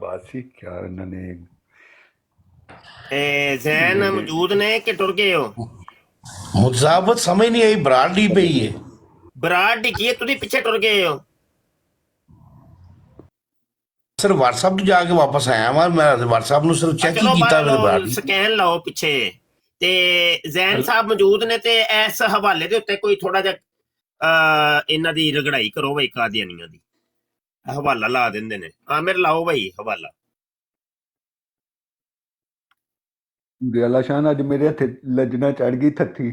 ਬਾਤ ਸੀ, ਕਿਆ ਇਹਨਾਂ ਨੇ। ਜ਼ੈਨ ਮੌਜੂਦ ਨੇ ਕਿ ਟੁਰ ਗਏ ਹੋ? ਮੁਫਤੀ ਸਾਹਿਬ ਸਮਝ ਨਹੀਂ ਆਈ, ਬਰਾੜ ਡੀ ਪਈ ਹੈ। ਬਰਾੜ ਡਿੱਗੀ ਹੈ, ਤੁਸੀਂ ਪਿੱਛੇ ਟੁਰ ਗਏ ਹੋ। ਸਰ WhatsApp ਤੋਂ ਜਾ ਕੇ ਵਾਪਸ ਆਇਆ ਵਾਂ, ਮੈਂ WhatsApp ਨੂੰ ਸਿਰਫ ਚੈੱਕ ਹੀ ਕੀਤਾ ਮੇਰੇ ਬਰਾੜ ਦੀ। ਸਕੈਨ ਲਾਓ ਪਿੱਛੇ, ਤੇ ਜ਼ੈਨ ਸਾਹਿਬ ਮੌਜੂਦ ਨੇ, ਤੇ ਇਸ ਹਵਾਲੇ ਦੇ ਉੱਤੇ ਕੋਈ ਥੋੜਾ ਜਿਹਾ ਇਹਨਾਂ ਦੀ ਰਗੜਾਈ ਕਰੋ ਬਈ, ਕਾਦੀਆਨੀਆਂ ਦੀ ਹਵਾਲਾ ਲਾ ਦਿੰਦੇ ਨੇ। ਆਮਿਰ ਲਾਓ ਬਈ ਹਵਾਲਾ। ਹਜ਼ੂਰੇ ਵਾਲਾ ਸ਼ਾਨ ਅੱਜ ਮੇਰੇ ਹੱਥੇ ਲੱਜਣਾ ਚੜ ਗਈ ਥੱਥੀ।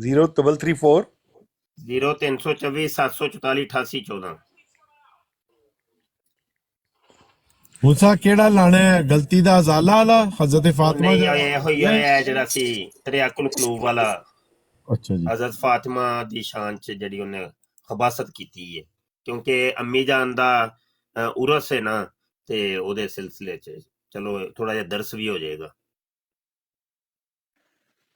0334 0324 744 8814। ਮੁਸਾ ਕਿਹੜਾ ਲਾਣਾ ਹੈ? ਗਲਤੀ ਦਾ ਅਜ਼ਾਲਾ ਵਾਲਾ ਹਜ਼ਰਤ ਫਾਤਿਮਾ ਨਹੀਂ ਇਹ ਹੋਈ ਹੈ ਜਿਹੜਾ ਸੀ ਤਰਿਆਕੁਲ ਕਲੂਬ ਵਾਲਾ। ਅੱਛਾ ਜੀ। ਹਜ਼ਰਤ ਫਾਤਿਮਾ ਦੀ ਸ਼ਾਨ ਚ ਜਿਹੜੀ ਉਹਨੇ ਖਬਾਸਤ ਕੀਤੀ ਹੈ, ਕਿਉਂਕਿ ਅੰਮੀ ਜਾਨ ਦਾ ਉਰਸ ਹੈ ਨਾ, ਤੇ ਉਹਦੇ ਸਿਲਸਿਲੇ ਚ ਚਲੋ ਥੋੜਾ ਜਿਹਾ ਦਰਸ ਵੀ ਹੋ ਜਾਏਗਾ।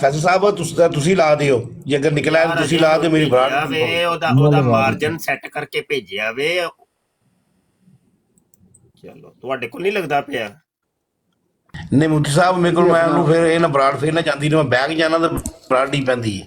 ਫੈਸਲ ਸਾਹਿਬ ਤੁਸੀਂ ਲਾ ਦਿਓ, ਜੇ ਅਗਰ ਨਿਕਲਿਆ ਤਾਂ ਤੁਸੀਂ ਲਾ ਦਿਓ। ਮੇਰੀ ਬਰਾੜ ਉਹਦਾ ਮਾਰਜਨ ਸੈੱਟ ਕਰਕੇ ਭੇਜਿਆ ਵੇ। ਚਲੋ ਤੁਹਾਡੇ ਕੋਲ ਨਹੀਂ ਲੱਗਦਾ ਪਿਆ? ਨਹੀਂ ਮੁਫਤੀ ਸਾਹਿਬ ਮੇਰੇ ਕੋਲ, ਮੈਂ ਉਹਨੂੰ ਫਿਰ ਇਹ ਨਾ ਬਰਾੜ ਫੇਰ ਨਾ ਜਾਂਦੀ, ਮੈਂ ਬੈਗ ਜਾਣਾ ਤਾਂ ਬਰਾੜ ਡੀ ਪੈਂਦੀ ਹੈ।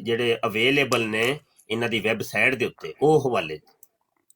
ਜਿਹੜੇ ਅਵੇਲੇਬਲ ਨੇ ਇਹਨਾਂ ਦੀ ਵੈਬਸਾਈਟ ਦੇ ਉੱਤੇ, ਉਹ ਹਵਾਲੇ।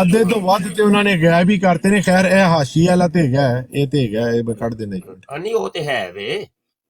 ਅੱਧੇ ਤੋਂ ਵੱਧ ਤੇ ਉਹਨਾਂ ਨੇ ਗਾਇਬ ਵੀ ਕਰਤੇ ਨੇ। ਖੈਰ ਇਹ ਹਾਸ਼ੀ ਵਾਲਾ ਤੇ ਹੈਗਾ, ਇਹ ਤੇ ਹੈਗਾ, ਇਹ ਮੈਂ ਕੱਢ ਦੇਣਾ। ਨਹੀਂ ਉਹ ਤੇ ਹੈ ਵੇ,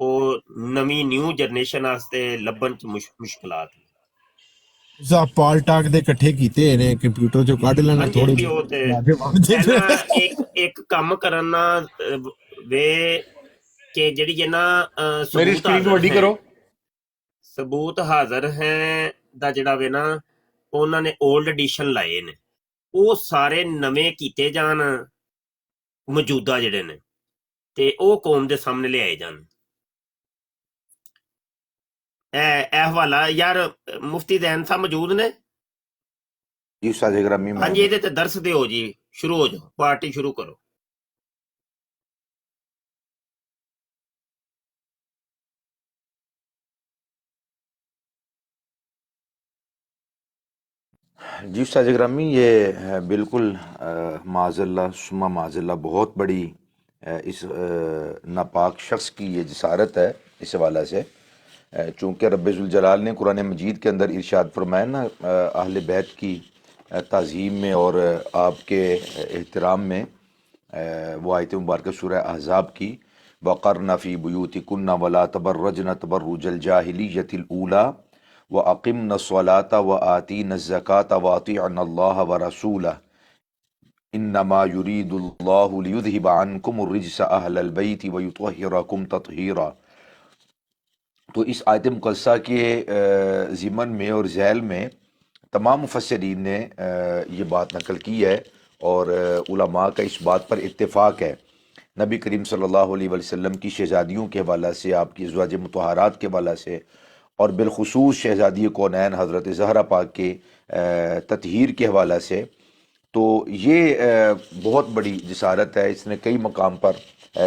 ਉਹ ਨਵੀਂ ਨਿਊ ਜਨਰੇਸ਼ਨ ਵਾਸਤੇ ਲੱਭਣ ਚ ਮੁਸ਼ਕਲਾਤ ਨੇ। ਸਾ ਪਾਲ ਟਾਕ ਦੇ ਇਕੱਠੇ ਕੀਤੇ ਨੇ, ਕੰਪਿਊਟਰ ਚੋਂ ਕੱਢ ਲੈਣਾ ਥੋੜੇ। ਇੱਕ ਕੰਮ ਕਰਨਾ ਵੇ ਕਿ ਜਿਹੜੀ ਹੈ ਨਾ, ਮੇਰੀ ਸਕਰੀਨ ਵੱਡੀ ਕਰੋ। ਸਬੂਤ ਹਾਜ਼ਰ ਹੈ ਦਾ ਜਿਹੜਾ ਵੇ ਨਾ ਉਹਨਾਂ ਨੇ 올ਡ ਐਡੀਸ਼ਨ ਲਾਏ ਨੇ, ਉਹ ਸਾਰੇ ਨਵੇਂ ਕੀਤੇ ਜਾਣ ਮੌਜੂਦਾ ਜਿਹੜੇ ਨੇ, ਤੇ ਉਹ ਕੌਮ ਦੇ ਸਾਹਮਣੇ ਲਿਆਏ ਜਾਣ। ਇਹ ਹਵਾਲਾ ਯਾਰ ਮੁਫਤੀ ਜ਼ੈਨ ਸਾਹਿਬ ਮੌਜੂਦ ਨੇ? جی استاد گرامی میں ਹਾਂਜੀ ਇਹਦੇ ਤੇ ਦਰਸ ਦਿਓ ਜੀ, ਸ਼ੁਰੂ ਹੋ ਜਾਓ, ਪਾਰਟੀ ਸ਼ੁਰੂ ਕਰੋ। جی استاد گرامی، یہ بالکل معاذ اللہ ثم معاذ اللہ بہت بڑی اس ناپاک شخص کی یہ جسارت ہے اس حوالے سے، چونکہ رب ذوالجلال نے قرآن مجید کے اندر ارشاد فرمایا نا اہل بیت کی تعظیم میں اور آپ کے احترام میں، وہ آیت مبارکہ سورہ احزاب کی، وَقَرْنَ فِي بُيُوتِكُنَّ وَلَا تَبَرَّجْنَ تَبَرُّجَ الْجَاهِلِيَّةِ الْأُولَىٰ وَأَقِمْنَ الصَّلَاةَ وَآتِينَ الزَّكَاةَ وَأَطِيعْنَ اللَّهَ وَرَسُولَهُ إِنَّمَا يُرِيدُ اللَّهُ لِيُذْهِبَ عَنْكُمُ الرِّجْسَ أَهْلَ الْبَيْتِ وَيُطَهِّرَكُمْ تَطْهِيرًا۔ تو اس آیت مقدسہ کے ضمن میں اور ذیل میں تمام مفسرین نے یہ بات نقل کی ہے، اور علماء کا اس بات پر اتفاق ہے۔ نبی کریم صلی اللہ علیہ وسلم کی شہزادیوں کے حوالہ سے، آپ کی ازواج مطہرات کے حوالہ سے، اور بالخصوص شہزادی کونین حضرت زہرا پاک کے تطہیر کے حوالہ سے، تو یہ بہت بڑی جسارت ہے۔ اس نے کئی مقام پر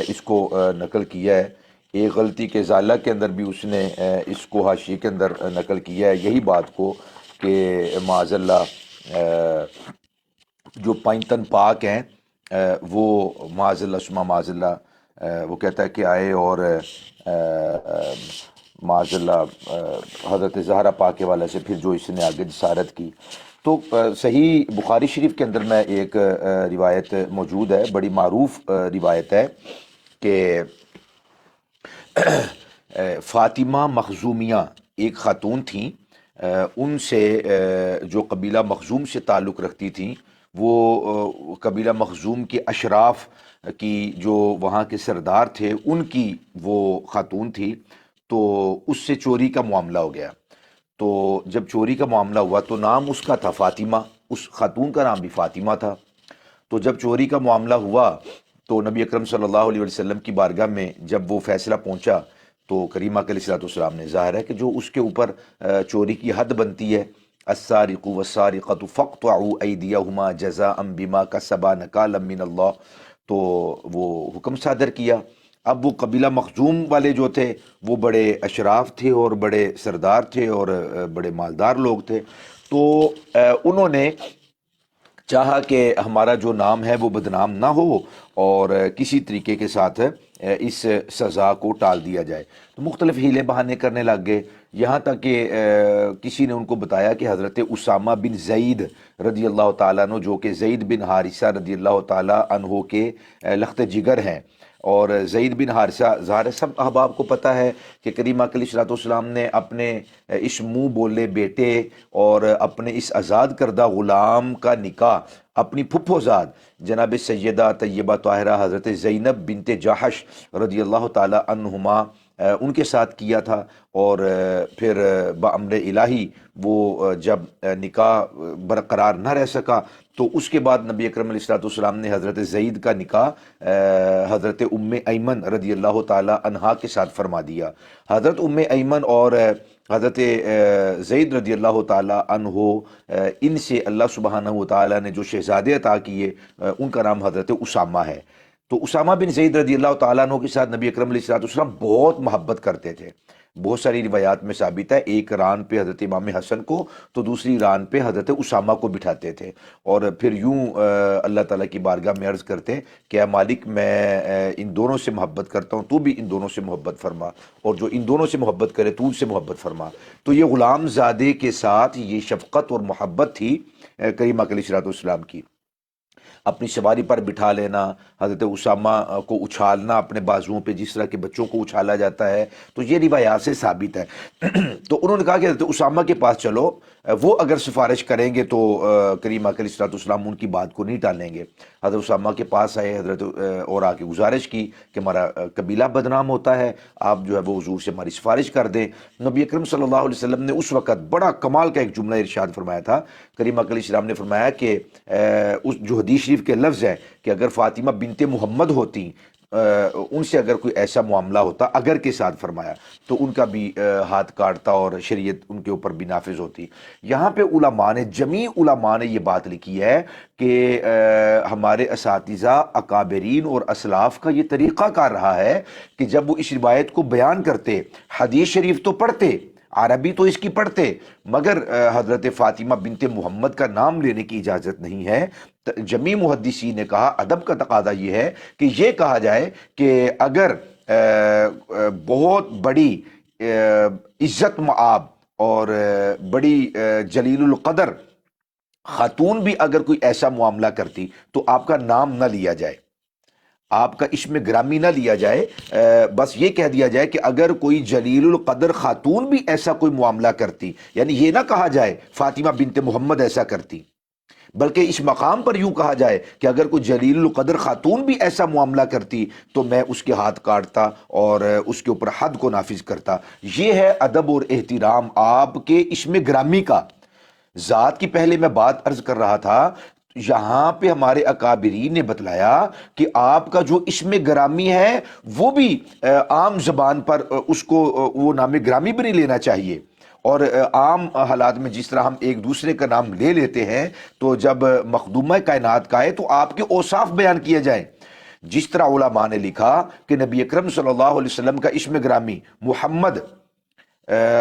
اس کو نقل کیا ہے۔ ایک غلطی کے ازالہ کے اندر بھی اس نے اس کو حاشیے کے اندر نقل کیا ہے، یہی بات کو کہ معاذ اللہ جو پائنتن پاک ہیں وہ معاذ اللہ ثم معاذ اللہ وہ کہتا ہے کہ آئے اور معاذ اللہ حضرت زہرا پاک کے حوالے سے پھر جو اس نے آگے جسارت کی۔ تو صحیح بخاری شریف کے اندر میں ایک روایت موجود ہے، بڑی معروف روایت ہے کہ فاطمہ مخزومیہ ایک خاتون تھیں، ان سے جو قبیلہ مخزوم سے تعلق رکھتی تھیں، وہ قبیلہ مخزوم کے اشراف کی جو وہاں کے سردار تھے ان کی وہ خاتون تھی، تو اس سے چوری کا معاملہ ہو گیا۔ تو جب چوری کا معاملہ ہوا تو نام اس کا تھا فاطمہ، اس خاتون کا نام بھی فاطمہ تھا۔ تو جب چوری کا معاملہ ہوا تو نبی اکرم صلی اللہ علیہ وسلم کی بارگاہ میں جب وہ فیصلہ پہنچا تو کریم علیہ الصلوۃ والسلام نے، ظاہر ہے کہ جو اس کے اوپر چوری کی حد بنتی ہے، السارق والسارقۃ فاقطعوا ایدیہما جزاء بما کسبا نکالا من اللہ، تو وہ حکم صادر کیا۔ اب وہ قبیلہ مخزوم والے جو تھے وہ بڑے اشراف تھے اور بڑے سردار تھے اور بڑے مالدار لوگ تھے، تو انہوں نے چاہا کہ ہمارا جو نام ہے وہ بدنام نہ ہو اور کسی طریقے کے ساتھ اس سزا کو ٹال دیا جائے، تو مختلف ہیلے بہانے کرنے لگ گئے، یہاں تک کہ کسی نے ان کو بتایا کہ حضرت اسامہ بن زید رضی اللہ تعالیٰ عنہ، جو کہ زید بن حارثہ رضی اللہ تعالیٰ عنہ کے لخت جگر ہیں، اور زید بن حارثہ ظاہر سب احباب کو پتہ ہے کہ کریم علیہ الصلوۃ والسلام نے اپنے اس منہ بولے بیٹے اور اپنے اس آزاد کردہ غلام کا نکاح اپنی پھپھو زاد جناب سیدہ طیبہ طاہرہ حضرت زینب بنت جحش رضی اللہ تعالی عنہما ان کے ساتھ کیا تھا، اور پھر بامر الہی وہ جب نکاح برقرار نہ رہ سکا تو اس کے بعد نبی اکرم علیہ الصلوۃ والسلام نے حضرت زید کا نکاح حضرت ام ایمن رضی اللہ تعالی عنہا کے ساتھ فرما دیا۔ حضرت ام ایمن اور حضرت زید رضی اللہ تعالی عنہ ان سے اللہ سبحانہ وتعالی نے جو شہزادے عطا کیے ان کا نام حضرت اسامہ ہے۔ تو اسامہ بن زید رضی اللہ تعالیٰ عنہ کے ساتھ نبی اکرم علیہ الصلوۃ والسلام بہت محبت کرتے تھے، بہت ساری روایات میں ثابت ہے، ایک ران پہ حضرت امام حسن کو تو دوسری ران پہ حضرت اسامہ کو بٹھاتے تھے، اور پھر یوں اللہ تعالیٰ کی بارگاہ میں عرض کرتے کہ اے مالک میں ان دونوں سے محبت کرتا ہوں، تو بھی ان دونوں سے محبت فرما، اور جو ان دونوں سے محبت کرے تو ان سے محبت فرما۔ تو یہ غلام زادے کے ساتھ یہ شفقت اور محبت تھی کریم علیہ الصلوۃ والسلام کی۔ اپنی سواری پر بٹھا لینا، حضرت اسامہ کو اچھالنا اپنے بازوؤں پہ جس طرح کہ بچوں کو اچھالا جاتا ہے، تو یہ روایات سے ثابت ہے۔ تو انہوں نے کہا کہ حضرت اسامہ کے پاس چلو، وہ اگر سفارش کریں گے تو کریم علیہ الصلوۃ والسلام ان کی بات کو نہیں ٹالیں گے۔ حضرت اسامہ کے پاس آئے حضرت اور آ کے گزارش کی کہ ہمارا قبیلہ بدنام ہوتا ہے، آپ جو ہے وہ حضور سے ہماری سفارش کر دیں۔ نبی اکرم صلی اللہ علیہ وسلم نے اس وقت بڑا کمال کا ایک جملہ ارشاد فرمایا تھا۔ کریم علیہ السلام نے فرمایا کہ اس جو حدیث شریف کے لفظ ہے کہ اگر فاطمہ بنت محمد ہوتی، ان سے اگر کوئی ایسا معاملہ ہوتا، اگر کے ساتھ فرمایا، تو ان کا بھی ہاتھ کاٹتا اور شریعت ان کے اوپر بھی نافذ ہوتی۔ یہاں پہ علماء نے، جمیع علماء نے یہ بات لکھی ہے کہ ہمارے اساتذہ اکابرین اور اسلاف کا یہ طریقہ کار رہا ہے کہ جب وہ اس روایت کو بیان کرتے، حدیث شریف تو پڑھتے، عربی تو اس کی پڑھتے، مگر حضرت فاطمہ بنت محمد کا نام لینے کی اجازت نہیں ہے۔ جمیع محدثین نے کہا ادب کا تقاضا یہ ہے کہ یہ کہا جائے کہ اگر بہت بڑی عزت مآب اور بڑی جلیل القدر خاتون بھی اگر کوئی ایسا معاملہ کرتی تو آپ کا نام نہ لیا جائے، آپ کا اسم گرامی نہ لیا جائے، بس یہ کہہ دیا جائے کہ اگر کوئی جلیل القدر خاتون بھی ایسا کوئی معاملہ کرتی، یعنی یہ نہ کہا جائے فاطمہ بنت محمد ایسا کرتی، بلکہ اس مقام پر یوں کہا جائے کہ اگر کوئی جلیل القدر خاتون بھی ایسا معاملہ کرتی تو میں اس کے ہاتھ کاٹتا اور اس کے اوپر حد کو نافذ کرتا۔ یہ ہے ادب اور احترام آپ کے اسم گرامی کا۔ ذات کی پہلے میں بات عرض کر رہا تھا، یہاں پہ ہمارے اکابرین نے بتلایا کہ آپ کا جو اسم گرامی ہے وہ بھی عام زبان پر اس کو وہ نام گرامی بھی نہیں لینا چاہیے، اور عام حالات میں جس طرح ہم ایک دوسرے کا نام لے لیتے ہیں تو جب مخدومہ کائنات کا ہے تو آپ کے اوصاف بیان کیے جائیں۔ جس طرح علماء نے لکھا کہ نبی اکرم صلی اللہ علیہ وسلم کا اسم گرامی محمد،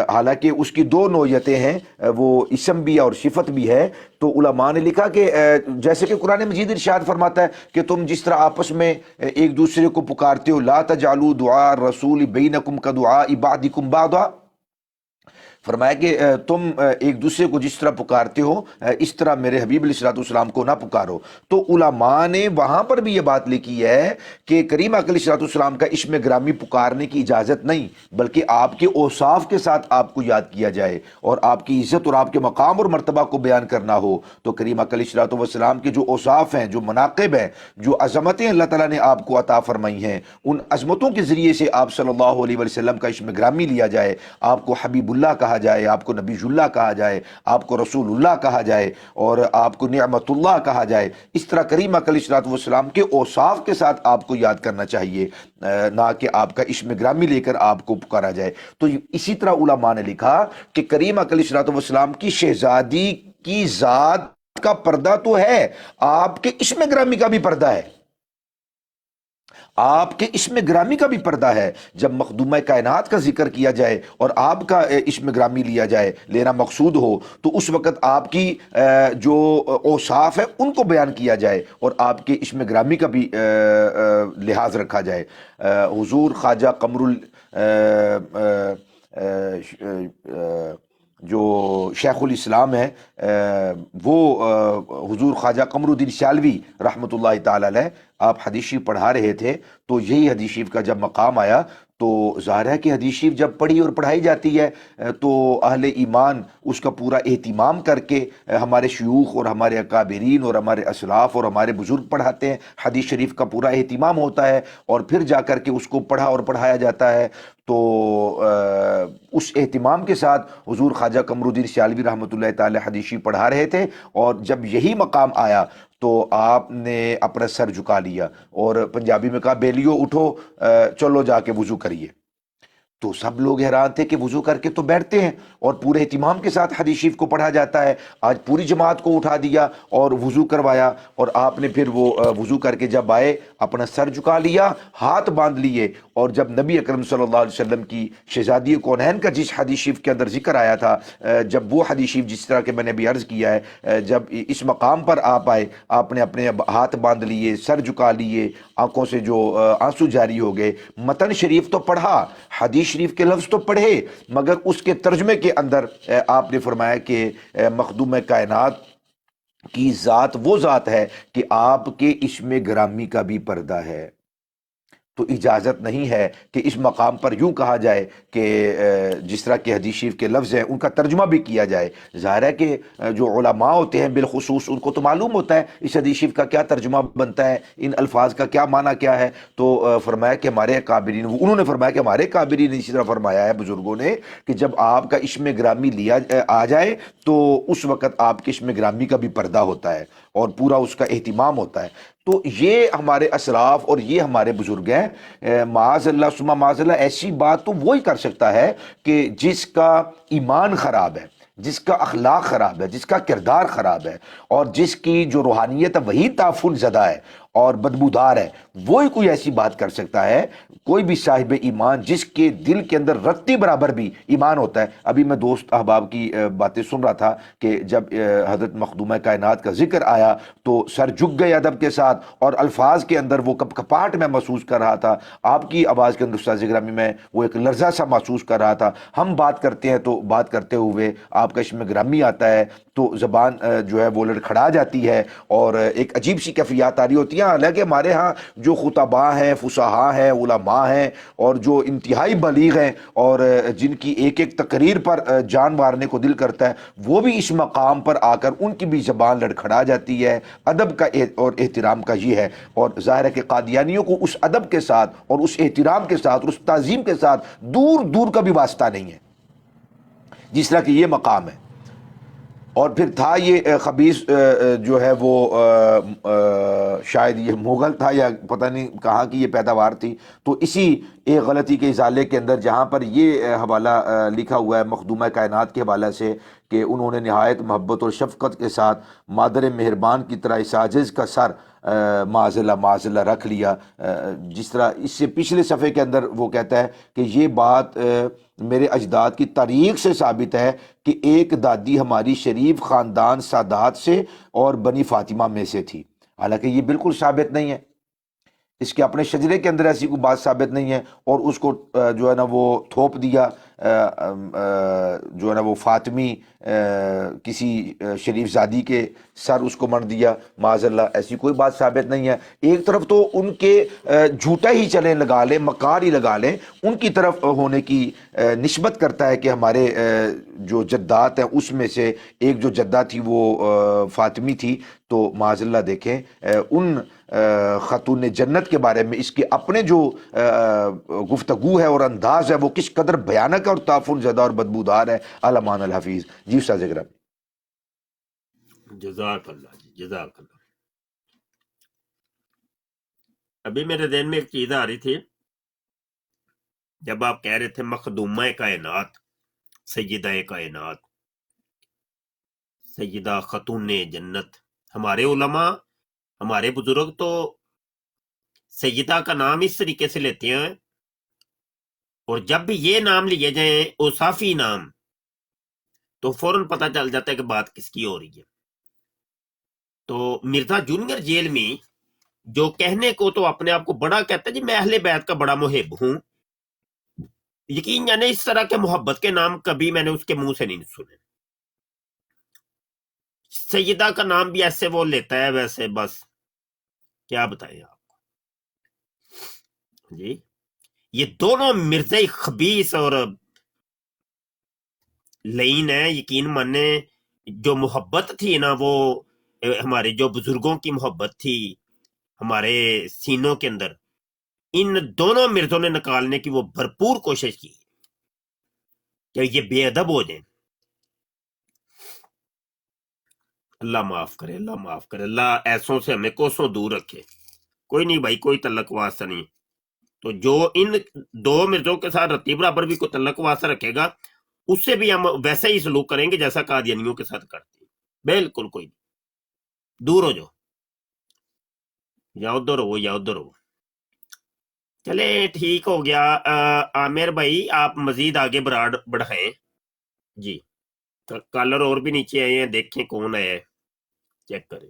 حالانکہ اس کی دو نوعیتیں ہیں، وہ اسم بھی ہے اور صفت بھی ہے، تو علماء نے لکھا کہ جیسے کہ قرآن مجید ارشاد فرماتا ہے کہ تم جس طرح آپس میں ایک دوسرے کو پکارتے ہو، لا تجعلوا دعاء الرسول بینکم کدعاء بعضکم بعضا، فرمایا کہ تم ایک دوسرے کو جس طرح پکارتے ہو اس طرح میرے حبیب علیہ الصلوۃ والسلام کو نہ پکارو۔ تو علماء نے وہاں پر بھی یہ بات لکھی ہے کہ کریم علیہ الصلوۃ والسلام کا اسم گرامی پکارنے کی اجازت نہیں، بلکہ آپ کے اوصاف کے ساتھ آپ کو یاد کیا جائے اور آپ کی عزت اور آپ کے مقام اور مرتبہ کو بیان کرنا ہو۔ تو کریم علیہ الصلوۃ والسلام کے جو اوصاف ہیں، جو مناقب ہیں، جو عظمتیں اللہ تعالیٰ نے آپ کو عطا فرمائی ہیں، ان عظمتوں کے ذریعے سے آپ صلی اللہ علیہ وسلم کا اسم گرامی لیا جائے، آپ کو حبیب اللہ کہا جائے، آپ کو نبی اللہ کہا جائے، آپ کو رسول اللہ کہا جائے، اور آپ کو نعمت اللہ کہا جائے۔ اس طرح کریم علیہ الصلوۃ والسلام کے اوصاف کے ساتھ آپ کو یاد کرنا چاہیے، نہ کہ آپ کا اسم گرامی لے کر آپ کو پکارا جائے۔ تو اسی طرح علماء نے لکھا کہ کریم علیہ الصلوۃ والسلام کی شہزادی کی ذات کا پردہ تو ہے، آپ کے اسم گرامی کا بھی پردہ ہے، آپ کے اسم گرامی کا بھی پردہ ہے۔ جب مخدومہ کائنات کا ذکر کیا جائے اور آپ کا اسم گرامی لیا جائے، لینا مقصود ہو، تو اس وقت آپ کی جو اوصاف ہے ان کو بیان کیا جائے اور آپ کے اسم گرامی کا بھی لحاظ رکھا جائے۔ حضور خواجہ قمر جو شیخ الاسلام ہے، وہ حضور خواجہ قمر الدین سیالوی رحمۃ اللہ تعالی علیہ، آپ حدیث شریف پڑھا رہے تھے تو یہی حدیث شریف کا جب مقام آیا تو ظاہر ہے کہ حدیث شریف جب پڑھی اور پڑھائی جاتی ہے تو اہل ایمان اس کا پورا اہتمام کر کے، ہمارے شیوخ اور ہمارے اکابرین اور ہمارے اسلاف اور ہمارے بزرگ پڑھاتے ہیں، حدیث شریف کا پورا اہتمام ہوتا ہے اور پھر جا کر کے اس کو پڑھا اور پڑھایا جاتا ہے۔ تو اس اہتمام کے ساتھ حضور خواجہ قمر الدین سیالوی رحمۃ اللہ تعالی حدیث شریف پڑھا رہے تھے، اور جب یہی مقام آیا تو آپ نے اپنا سر جھکا لیا اور پنجابی میں کہا بیلیو اٹھو، چلو جا کے وضو کریے۔ تو سب لوگ حیران تھے کہ وضو کر کے تو بیٹھتے ہیں اور پورے اہتمام کے ساتھ حدیث شریف کو پڑھا جاتا ہے، آج پوری جماعت کو اٹھا دیا اور وضو کروایا، اور آپ نے پھر وہ وضو کر کے جب آئے اپنا سر جھکا لیا، ہاتھ باندھ لیے، اور جب نبی اکرم صلی اللہ علیہ وسلم کی شہزادی کونین کا جس حدیث شریف کے اندر ذکر آیا تھا، جب وہ حدیث شریف جس طرح کہ میں نے بھی عرض کیا ہے، جب اس مقام پر آپ آئے، آپ نے اپنے ہاتھ باندھ لیے، سر جھکا لیے، آنکھوں سے جو آنسو جاری ہو گئے، متن شریف تو پڑھا، حدیث شریف کے لفظ تو پڑھے، مگر اس کے ترجمے کے اندر آپ نے فرمایا کہ مخدوم کائنات کی ذات وہ ذات ہے کہ آپ کے عشم گرامی کا بھی پردہ ہے، تو اجازت نہیں ہے کہ اس مقام پر یوں کہا جائے کہ جس طرح کہ حدیث شریف کے لفظ ہیں ان کا ترجمہ بھی کیا جائے۔ ظاہر ہے کہ جو علماء ہوتے ہیں بالخصوص ان کو تو معلوم ہوتا ہے اس حدیث شریف کا کیا ترجمہ بنتا ہے، ان الفاظ کا کیا معنی کیا ہے، تو فرمایا کہ ہمارے اکابرین، انہوں نے فرمایا کہ ہمارے اکابرین نے اسی طرح فرمایا ہے بزرگوں نے کہ جب آپ کا عشم گرامی لیا آ جائے تو اس وقت آپ کے عشم گرامی کا بھی پردہ ہوتا ہے اور پورا اس کا اہتمام ہوتا ہے۔ تو یہ ہمارے اسلاف اور یہ ہمارے بزرگ ہیں۔ معاذ اللہ ثم معاذ اللہ، ایسی بات تو وہی کر سکتا ہے کہ جس کا ایمان خراب ہے، جس کا اخلاق خراب ہے، جس کا کردار خراب ہے، اور جس کی جو روحانیت ہے وہی تعفن زدہ ہے اور بدبودار ہے، وہی کوئی ایسی بات کر سکتا ہے۔ کوئی بھی صاحب ایمان جس کے دل کے اندر رتی برابر بھی ایمان ہوتا ہے۔ ابھی میں دوست احباب کی باتیں سن رہا تھا کہ جب حضرت مخدومہ کائنات کا ذکر آیا تو سر جھک گئے ادب کے ساتھ، اور الفاظ کے اندر وہ کپ کپاہٹ میں محسوس کر رہا تھا، آپ کی آواز کے اندر استاذ گرامی میں وہ ایک لرزہ سا محسوس کر رہا تھا۔ ہم بات کرتے ہیں تو بات کرتے ہوئے آپ کا عشم گرامی آتا ہے تو زبان جو ہے وہ لڑکھڑا جاتی ہے اور ایک عجیب سی کیفیات آ رہی ہوتی ہیں۔ حالانکہ ہمارے ہاں جو خطباء ہیں، فصحاء ہیں، علماء ہیں، اور جو انتہائی بلیغ ہیں اور جن کی ایک ایک تقریر پر جان مارنے کو دل کرتا ہے، وہ بھی اس مقام پر آ کر ان کی بھی زبان لڑکھڑا جاتی ہے۔ ادب کا اور احترام کا یہ ہے، اور ظاہر ہے کہ قادیانیوں کو اس ادب کے ساتھ اور اس احترام کے ساتھ اور اس تعظیم کے ساتھ دور دور کا بھی واسطہ نہیں ہے جس طرح کہ یہ مقام ہے۔ اور پھر تھا یہ خبیث جو ہے وہ شاید یہ مغل تھا یا پتہ نہیں کہاں کی یہ پیداوار تھی، تو اسی ایک غلطی کے ازالے کے اندر جہاں پر یہ حوالہ لکھا ہوا ہے مخدومہ کائنات کے حوالے سے کہ انہوں نے نہایت محبت اور شفقت کے ساتھ مادر مہربان کی طرح اس عاجز کا سر معاذ اللہ رکھ لیا، جس طرح اس سے پچھلے صفحے کے اندر وہ کہتا ہے کہ یہ بات میرے اجداد کی تاریخ سے ثابت ہے کہ ایک دادی ہماری شریف خاندان سادات سے اور بنی فاطمہ میں سے تھی۔ حالانکہ یہ بالکل ثابت نہیں ہے، اس کے اپنے شجرے کے اندر ایسی کوئی بات ثابت نہیں ہے، اور اس کو جو ہے نا وہ تھوپ دیا، جو ہے نا وہ فاطمی کسی شریف زادی کے سر اس کو مر دیا، معاذ اللہ ایسی کوئی بات ثابت نہیں ہے۔ ایک طرف تو ان کے جھوٹا ہی چلیں لگا لیں، مکار ہی لگا لیں، ان کی طرف ہونے کی نسبت کرتا ہے کہ ہمارے جو جدات ہیں اس میں سے ایک جو جدہ تھی وہ فاطمی تھی، تو معاذ اللہ دیکھیں ان خاتون جنت کے بارے میں اس کے اپنے جو گفتگو ہے اور انداز ہے وہ کس قدر بھیانک اور تعفن زدہ اور بدبودار ہے۔ علمان الحفیظ جی استاذ اکرم۔ جزاک اللہ جی، جزاک اللہ۔ ابھی میرے ذہن میں ایک چیز آ رہی تھی جب آپ کہہ رہے تھے مخدومہ کائنات، سیدہ کائنات، سیدہ خاتون جنت، ہمارے علماء، ہمارے بزرگ تو سیدہ کا نام اس طریقے سے لیتے ہیں، اور جب بھی یہ نام لیے جائیں اوصافی نام تو فوراً پتہ چل جاتا ہے کہ بات کس کی ہو رہی ہے۔ تو مرزا جونیئر جیل میں جو کہنے کو تو اپنے آپ کو بڑا کہتا ہے جی میں اہل بیت کا بڑا محب ہوں، یقین جانے اس طرح کے محبت کے نام کبھی میں نے اس کے منہ سے نہیں سنے۔ سیدہ کا نام بھی ایسے وہ لیتا ہے، ویسے بس کیا بتائیں آپ جی۔ یہ دونوں مرزا خبیث اور لعین ہے، یقین مانے جو محبت تھی نا وہ ہمارے جو بزرگوں کی محبت تھی ہمارے سینوں کے اندر، ان دونوں مرزوں نے نکالنے کی وہ بھرپور کوشش کی کہ یہ بے ادب ہو جائیں۔ اللہ معاف کرے، اللہ معاف کرے، اللہ ایسوں سے ہمیں کوسوں دور رکھے۔ کوئی نہیں بھائی، کوئی تعلق واسطہ نہیں، تو جو ان دو مرزوں کے ساتھ رتی برابر بھی کوئی تعلق واسطہ رکھے گا اس سے بھی ہم ویسا ہی سلوک کریں گے جیسا قادیانیوں کے ساتھ کرتے ہیں۔ بالکل کوئی نہیں، دور ہو جاؤ، یا ادھر ہو یا ادھر ہو۔ چلے ٹھیک ہو گیا۔ عامر بھائی آپ مزید آگے بڑھائیں جی، کالر اور بھی نیچے آئے ہیں، دیکھیں کون آیا ہے، چیک کریں۔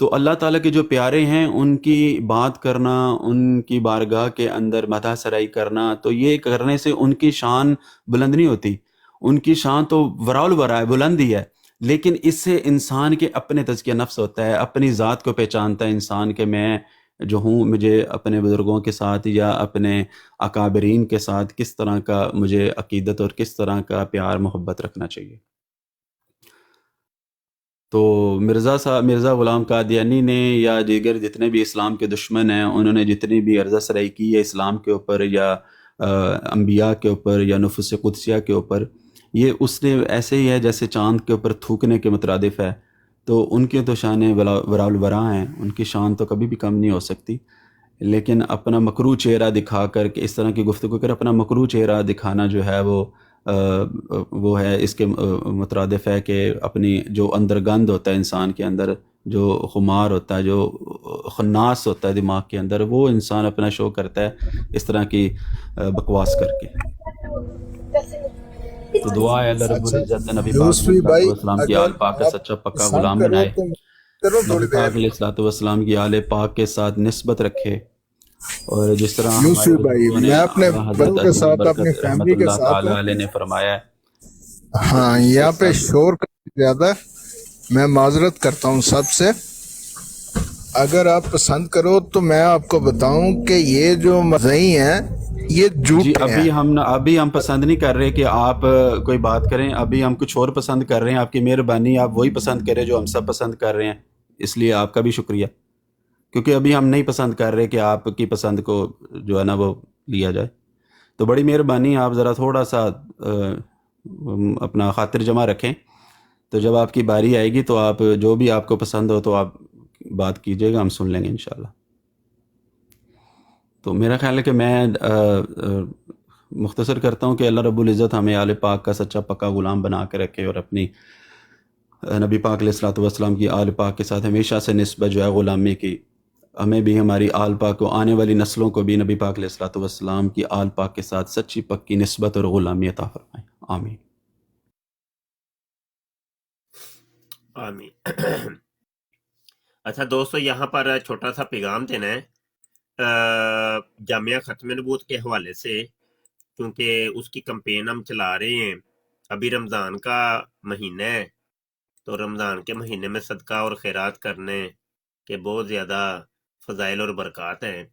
تو اللہ تعالیٰ کے جو پیارے ہیں ان کی بات کرنا، ان کی بارگاہ کے اندر مدح سرائی کرنا، تو یہ کرنے سے ان کی شان بلند نہیں ہوتی، ان کی شان تو وراء الورا ہے، بلند ہی ہے، لیکن اس سے انسان کے اپنے تزکیہ نفس ہوتا ہے، اپنی ذات کو پہچانتا ہے انسان کہ میں جو ہوں، مجھے اپنے بزرگوں کے ساتھ یا اپنے اکابرین کے ساتھ کس طرح کا مجھے عقیدت اور کس طرح کا پیار محبت رکھنا چاہیے۔ تو مرزا غلام قادیانی نے یا دیگر جتنے بھی اسلام کے دشمن ہیں، انہوں نے جتنی بھی عرضہ سرائی کی ہے اسلام کے اوپر یا انبیاء کے اوپر یا نفوس قدسیہ کے اوپر، یہ اس نے ایسے ہی ہے جیسے چاند کے اوپر تھوکنے کے مترادف ہے۔ تو ان کے تو شانیں وراء الورا ہیں، ان کی شان تو کبھی بھی کم نہیں ہو سکتی، لیکن اپنا مکروہ چہرہ دکھا کر کے اس طرح کی گفتگو کر اپنا مکروہ چہرہ دکھانا جو ہے وہ ہے اس کے مترادف ہے کہ اپنی جو اندر گند ہوتا ہے انسان کے اندر، جو خمار ہوتا ہے، جو خناس ہوتا ہے دماغ کے اندر، وہ انسان اپنا شو کرتا ہے اس طرح کی بکواس کر کے۔ تو دعا ہے اللہ رب العزت نبی پاک یوسفی بھائی علیہ السلام کی آل پاک کا آپ سچا پکا پسند غلام کرو بنائے، تو کرو نبی تھوڑی پاک دیر۔ علیہ السلام کی آل پاک کے ساتھ نسبت رکھے، اور جس طرح ہمارے یوسفی بھائی بزرگوں نے میں اپنے حضرت بچوں کے علی ساتھ اپنی برکت رحمت فیملی کے اللہ ساتھ تعالی ہوں۔ علیہ نے فرمایا ہے، ہاں یہاں پہ شور کا زیادہ ہے، میں معذرت کرتا ہوں سب سے۔ اگر آپ پسند کرو تو میں آپ کو بتاؤں کہ یہ جو مزئی ہیں یہ جی جھوٹے ہیں۔ ابھی ہم پسند نہیں کر رہے کہ آپ کوئی بات کریں، ابھی ہم کچھ اور پسند کر رہے ہیں۔ آپ کی مہربانی، آپ وہی پسند کریں جو ہم سب پسند کر رہے ہیں، اس لیے آپ کا بھی شکریہ، کیونکہ ابھی ہم نہیں پسند کر رہے کہ آپ کی پسند کو جو ہے نا وہ لیا جائے۔ تو بڑی مہربانی، آپ ذرا تھوڑا سا اپنا خاطر جمع رکھیں، تو جب آپ کی باری آئے گی تو آپ جو بھی آپ کو پسند ہو تو آپ بات کیجیے گا، ہم سن لیں گے انشاءاللہ۔ تو میرا خیال ہے کہ میں مختصر کرتا ہوں کہ اللہ رب العزت ہمیں آل پاک کا سچا پکا غلام بنا کے رکھے، اور اپنی نبی پاک علیہ الصلوۃ والسلام کی آل پاک کے ساتھ ہمیشہ سے نسبت جو ہے غلامی کی، ہمیں بھی ہماری آل پاک کو، آنے والی نسلوں کو بھی نبی پاک علیہ الصلوۃ والسلام کی آل پاک کے ساتھ سچی پکی نسبت اور غلامی عطا فرمائے، آمین۔ آمین۔ اچھا دوستو، یہاں پر چھوٹا سا پیغام دینا ہے جامعہ ختم نبوت کے حوالے سے، کیونکہ اس کی کمپین ہم چلا رہے ہیں۔ ابھی رمضان کا مہینہ ہے، تو رمضان کے مہینے میں صدقہ اور خیرات کرنے کے بہت زیادہ فضائل اور برکات ہیں۔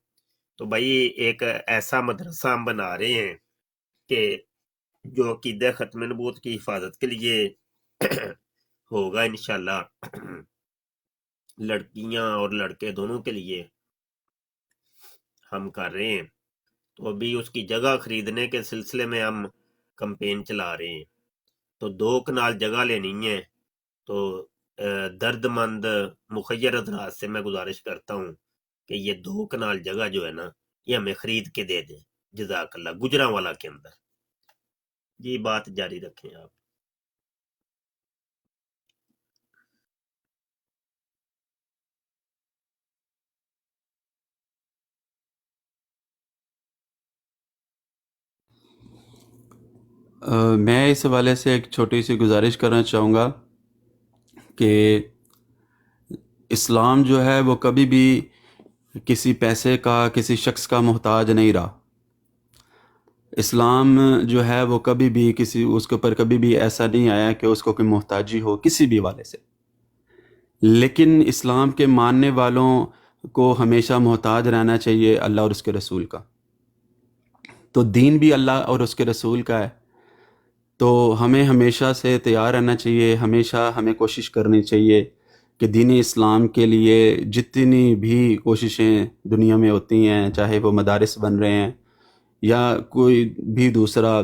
تو بھائی ایک ایسا مدرسہ ہم بنا رہے ہیں کہ جو عقیدہ ختم نبوت کی حفاظت کے لیے ہوگا انشاءاللہ، لڑکیاں اور لڑکے دونوں کے لیے ہم کر رہے ہیں۔ تو ابھی اس کی جگہ خریدنے کے سلسلے میں ہم کمپین چلا رہے ہیں۔ تو 2 کنال جگہ لینی ہے، تو درد مند مخیر حضرات سے میں گزارش کرتا ہوں کہ یہ 2 کنال جگہ جو ہے نا یہ ہمیں خرید کے دے دیں، جزاک اللہ، گجرانوالا کے اندر۔ یہ بات جاری رکھیں آپ۔ میں اس حوالے سے ایک چھوٹی سی گزارش کرنا چاہوں گا کہ اسلام جو ہے وہ کبھی بھی کسی پیسے کا، کسی شخص کا محتاج نہیں رہا۔ اسلام جو ہے وہ کبھی بھی اس کے اوپر کبھی بھی ایسا نہیں آیا کہ اس کو کوئی محتاجی ہو کسی بھی والے سے، لیکن اسلام کے ماننے والوں کو ہمیشہ محتاج رہنا چاہیے اللہ اور اس کے رسول کا۔ تو دین بھی اللہ اور اس کے رسول کا ہے، تو ہمیں ہمیشہ سے تیار رہنا چاہیے، ہمیشہ ہمیں کوشش کرنی چاہیے کہ دین اسلام کے لیے جتنی بھی کوششیں دنیا میں ہوتی ہیں، چاہے وہ مدارس بن رہے ہیں یا کوئی بھی دوسرا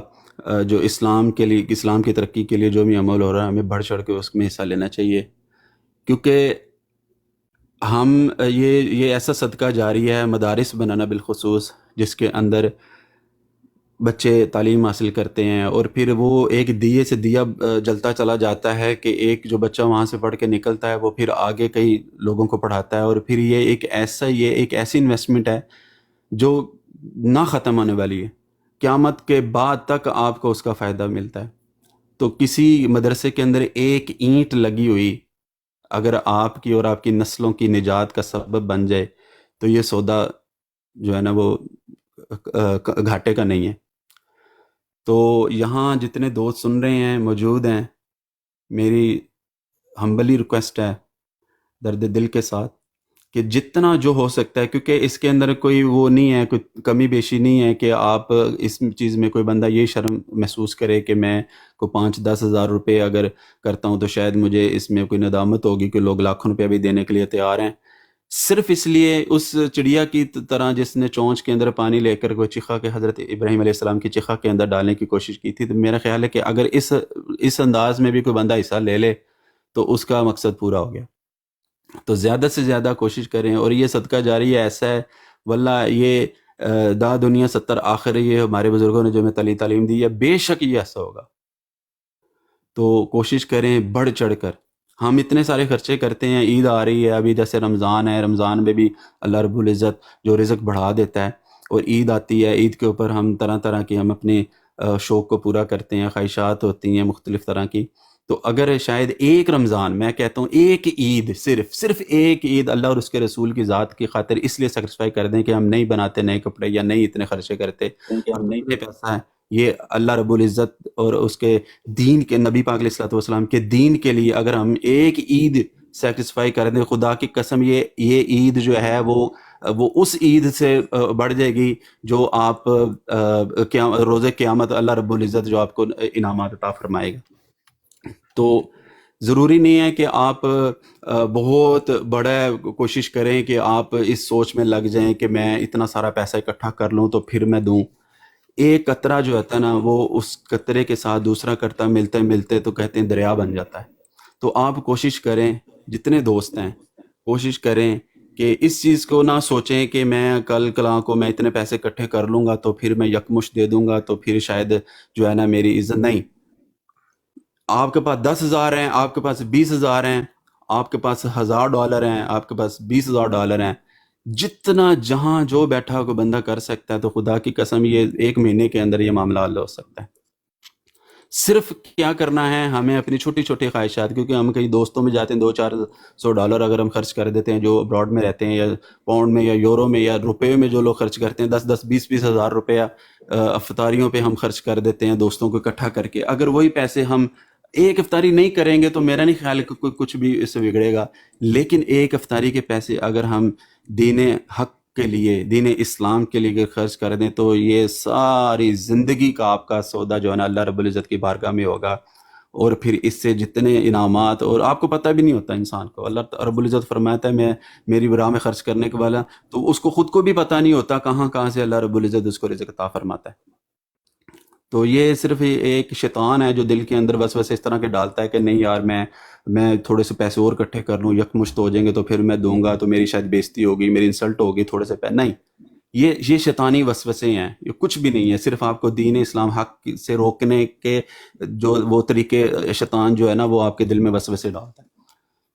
جو اسلام کے لیے، اسلام کی ترقی کے لیے جو بھی عمل ہو رہا ہے، ہمیں بڑھ چڑھ کے اس میں حصہ لینا چاہیے، کیونکہ ہم یہ ایسا صدقہ جاری ہے، مدارس بنانا بالخصوص، جس کے اندر بچے تعلیم حاصل کرتے ہیں، اور پھر وہ ایک دیے سے دیا جلتا چلا جاتا ہے کہ ایک جو بچہ وہاں سے پڑھ کے نکلتا ہے وہ پھر آگے کئی لوگوں کو پڑھاتا ہے، اور پھر یہ ایک ایسی انویسٹمنٹ ہے جو نہ ختم ہونے والی ہے، قیامت کے بعد تک آپ کو اس کا فائدہ ملتا ہے۔ تو کسی مدرسے کے اندر ایک اینٹ لگی ہوئی اگر آپ کی اور آپ کی نسلوں کی نجات کا سبب بن جائے تو یہ سودا جو ہے نا وہ گھاٹے کا نہیں ہے. تو یہاں جتنے دوست سن رہے ہیں موجود ہیں، میری ہمبلی ریکویسٹ ہے درد دل کے ساتھ کہ جتنا جو ہو سکتا ہے، کیونکہ اس کے اندر کوئی وہ نہیں ہے، کوئی کمی بیشی نہیں ہے کہ آپ اس چیز میں کوئی بندہ یہ شرم محسوس کرے کہ میں کو 5-10 ہزار روپے اگر کرتا ہوں تو شاید مجھے اس میں کوئی ندامت ہوگی کہ لوگ لاکھوں روپے بھی دینے کے لیے تیار ہیں. صرف اس لیے اس چڑیا کی طرح جس نے چونچ کے اندر پانی لے کر کوئی چیخا کے حضرت ابراہیم علیہ السلام کی چیخا کے اندر ڈالنے کی کوشش کی تھی، تو میرا خیال ہے کہ اگر اس انداز میں بھی کوئی بندہ حصہ لے لے تو اس کا مقصد پورا ہو گیا. تو زیادہ سے زیادہ کوشش کریں. اور یہ صدقہ جاری ایسا ہے واللہ، یہ دا دنیا 70 آخر، یہ ہمارے بزرگوں نے جو ہمیں تعلیم دی ہے، بے شک یہ ایسا ہوگا. تو کوشش کریں بڑھ چڑھ کر. ہم اتنے سارے خرچے کرتے ہیں، عید آ رہی ہے ابھی، جیسے رمضان ہے، رمضان میں بھی اللہ رب العزت جو رزق بڑھا دیتا ہے، اور عید آتی ہے، عید کے اوپر ہم طرح طرح کی ہم اپنے شوق کو پورا کرتے ہیں، خواہشات ہوتی ہیں مختلف طرح کی. تو اگر شاید ایک رمضان، میں کہتا ہوں ایک عید، صرف ایک عید اللہ اور اس کے رسول کی ذات کی خاطر اس لیے سیکریفائی کر دیں کہ ہم نہیں بناتے نئے کپڑے یا نہیں اتنے خرچے کرتے، اور یہ پیسہ ہے یہ اللہ رب العزت اور اس کے دین کے، نبی پاک علیہ الصلوۃ والسلام کے دین کے لیے اگر ہم ایک عید سیکریفائی کر دیں، خدا کی قسم یہ عید جو ہے وہ اس عید سے بڑھ جائے گی جو آپ روز قیامت اللہ رب العزت جو آپ کو انعامات عطا فرمائے گا. تو ضروری نہیں ہے کہ آپ بہت بڑا کوشش کریں کہ آپ اس سوچ میں لگ جائیں کہ میں اتنا سارا پیسہ اکٹھا کر لوں تو پھر میں دوں. ایک قطرہ جو ہوتا ہے نا، وہ اس قطرے کے ساتھ دوسرا قطرہ ملتے ملتے تو کہتے ہیں دریا بن جاتا ہے. تو آپ کوشش کریں، جتنے دوست ہیں کوشش کریں کہ اس چیز کو نہ سوچیں کہ میں کل کلاں کو میں اتنے پیسے اکٹھے کر لوں گا تو پھر میں یکمشت دے دوں گا تو پھر شاید جو ہے نا میری عزت. نہیں، آپ کے پاس 10,000 ہیں، آپ کے پاس 20,000 ہیں، آپ کے پاس $1,000 ہیں، آپ کے پاس $20,000 ہیں، جتنا جہاں جو بیٹھا کوئی بندہ کر سکتا ہے، تو خدا کی قسم یہ ایک مہینے کے اندر یہ معاملہ حل ہو سکتا ہے. صرف کیا کرنا ہے ہمیں اپنی چھوٹی چھوٹی خواہشات، کیونکہ ہم کئی دوستوں میں جاتے ہیں $200-400 اگر ہم خرچ کر دیتے ہیں جو ابراڈ میں رہتے ہیں، یا پاؤنڈ میں یا یورو میں یا روپے میں جو لوگ خرچ کرتے ہیں، 10-20 ہزار روپیہ افطاریوں پہ ہم خرچ کر دیتے ہیں دوستوں کو اکٹھا کر کے. اگر وہی پیسے ہم ایک افطاری نہیں کریں گے تو میرا نہیں خیال کہ کچھ بھی اس سے بگڑے گا. لیکن ایک افطاری کے پیسے اگر ہم دین حق کے لیے، دین اسلام کے لیے اگر خرچ کر دیں تو یہ ساری زندگی کا آپ کا سودا جو ہے نا اللہ رب العزت کی بارگاہ میں ہوگا. اور پھر اس سے جتنے انعامات، اور آپ کو پتہ بھی نہیں ہوتا انسان کو، اللہ رب العزت فرماتا ہے میں میری راہ میں خرچ کرنے کے والا، تو اس کو خود کو بھی پتہ نہیں ہوتا کہاں سے اللہ رب العزت اس کو رزق عطا فرماتا ہے. تو یہ صرف ایک شیطان ہے جو دل کے اندر وسوسے اس طرح کے ڈالتا ہے کہ نہیں یار میں تھوڑے سے پیسے اور اکٹھے کر لوں، یکمشت ہو جائیں گے تو پھر میں دوں گا تو میری شاید بےزتی ہوگی، میری انسلٹ ہوگی تھوڑے سے پیسے. نہیں، یہ شیطانی وسوسے ہیں، یہ کچھ بھی نہیں ہے. صرف آپ کو دین اسلام حق سے روکنے کے جو وہ طریقے شیطان جو ہے نا وہ آپ کے دل میں وسوسے ڈالتا ہے.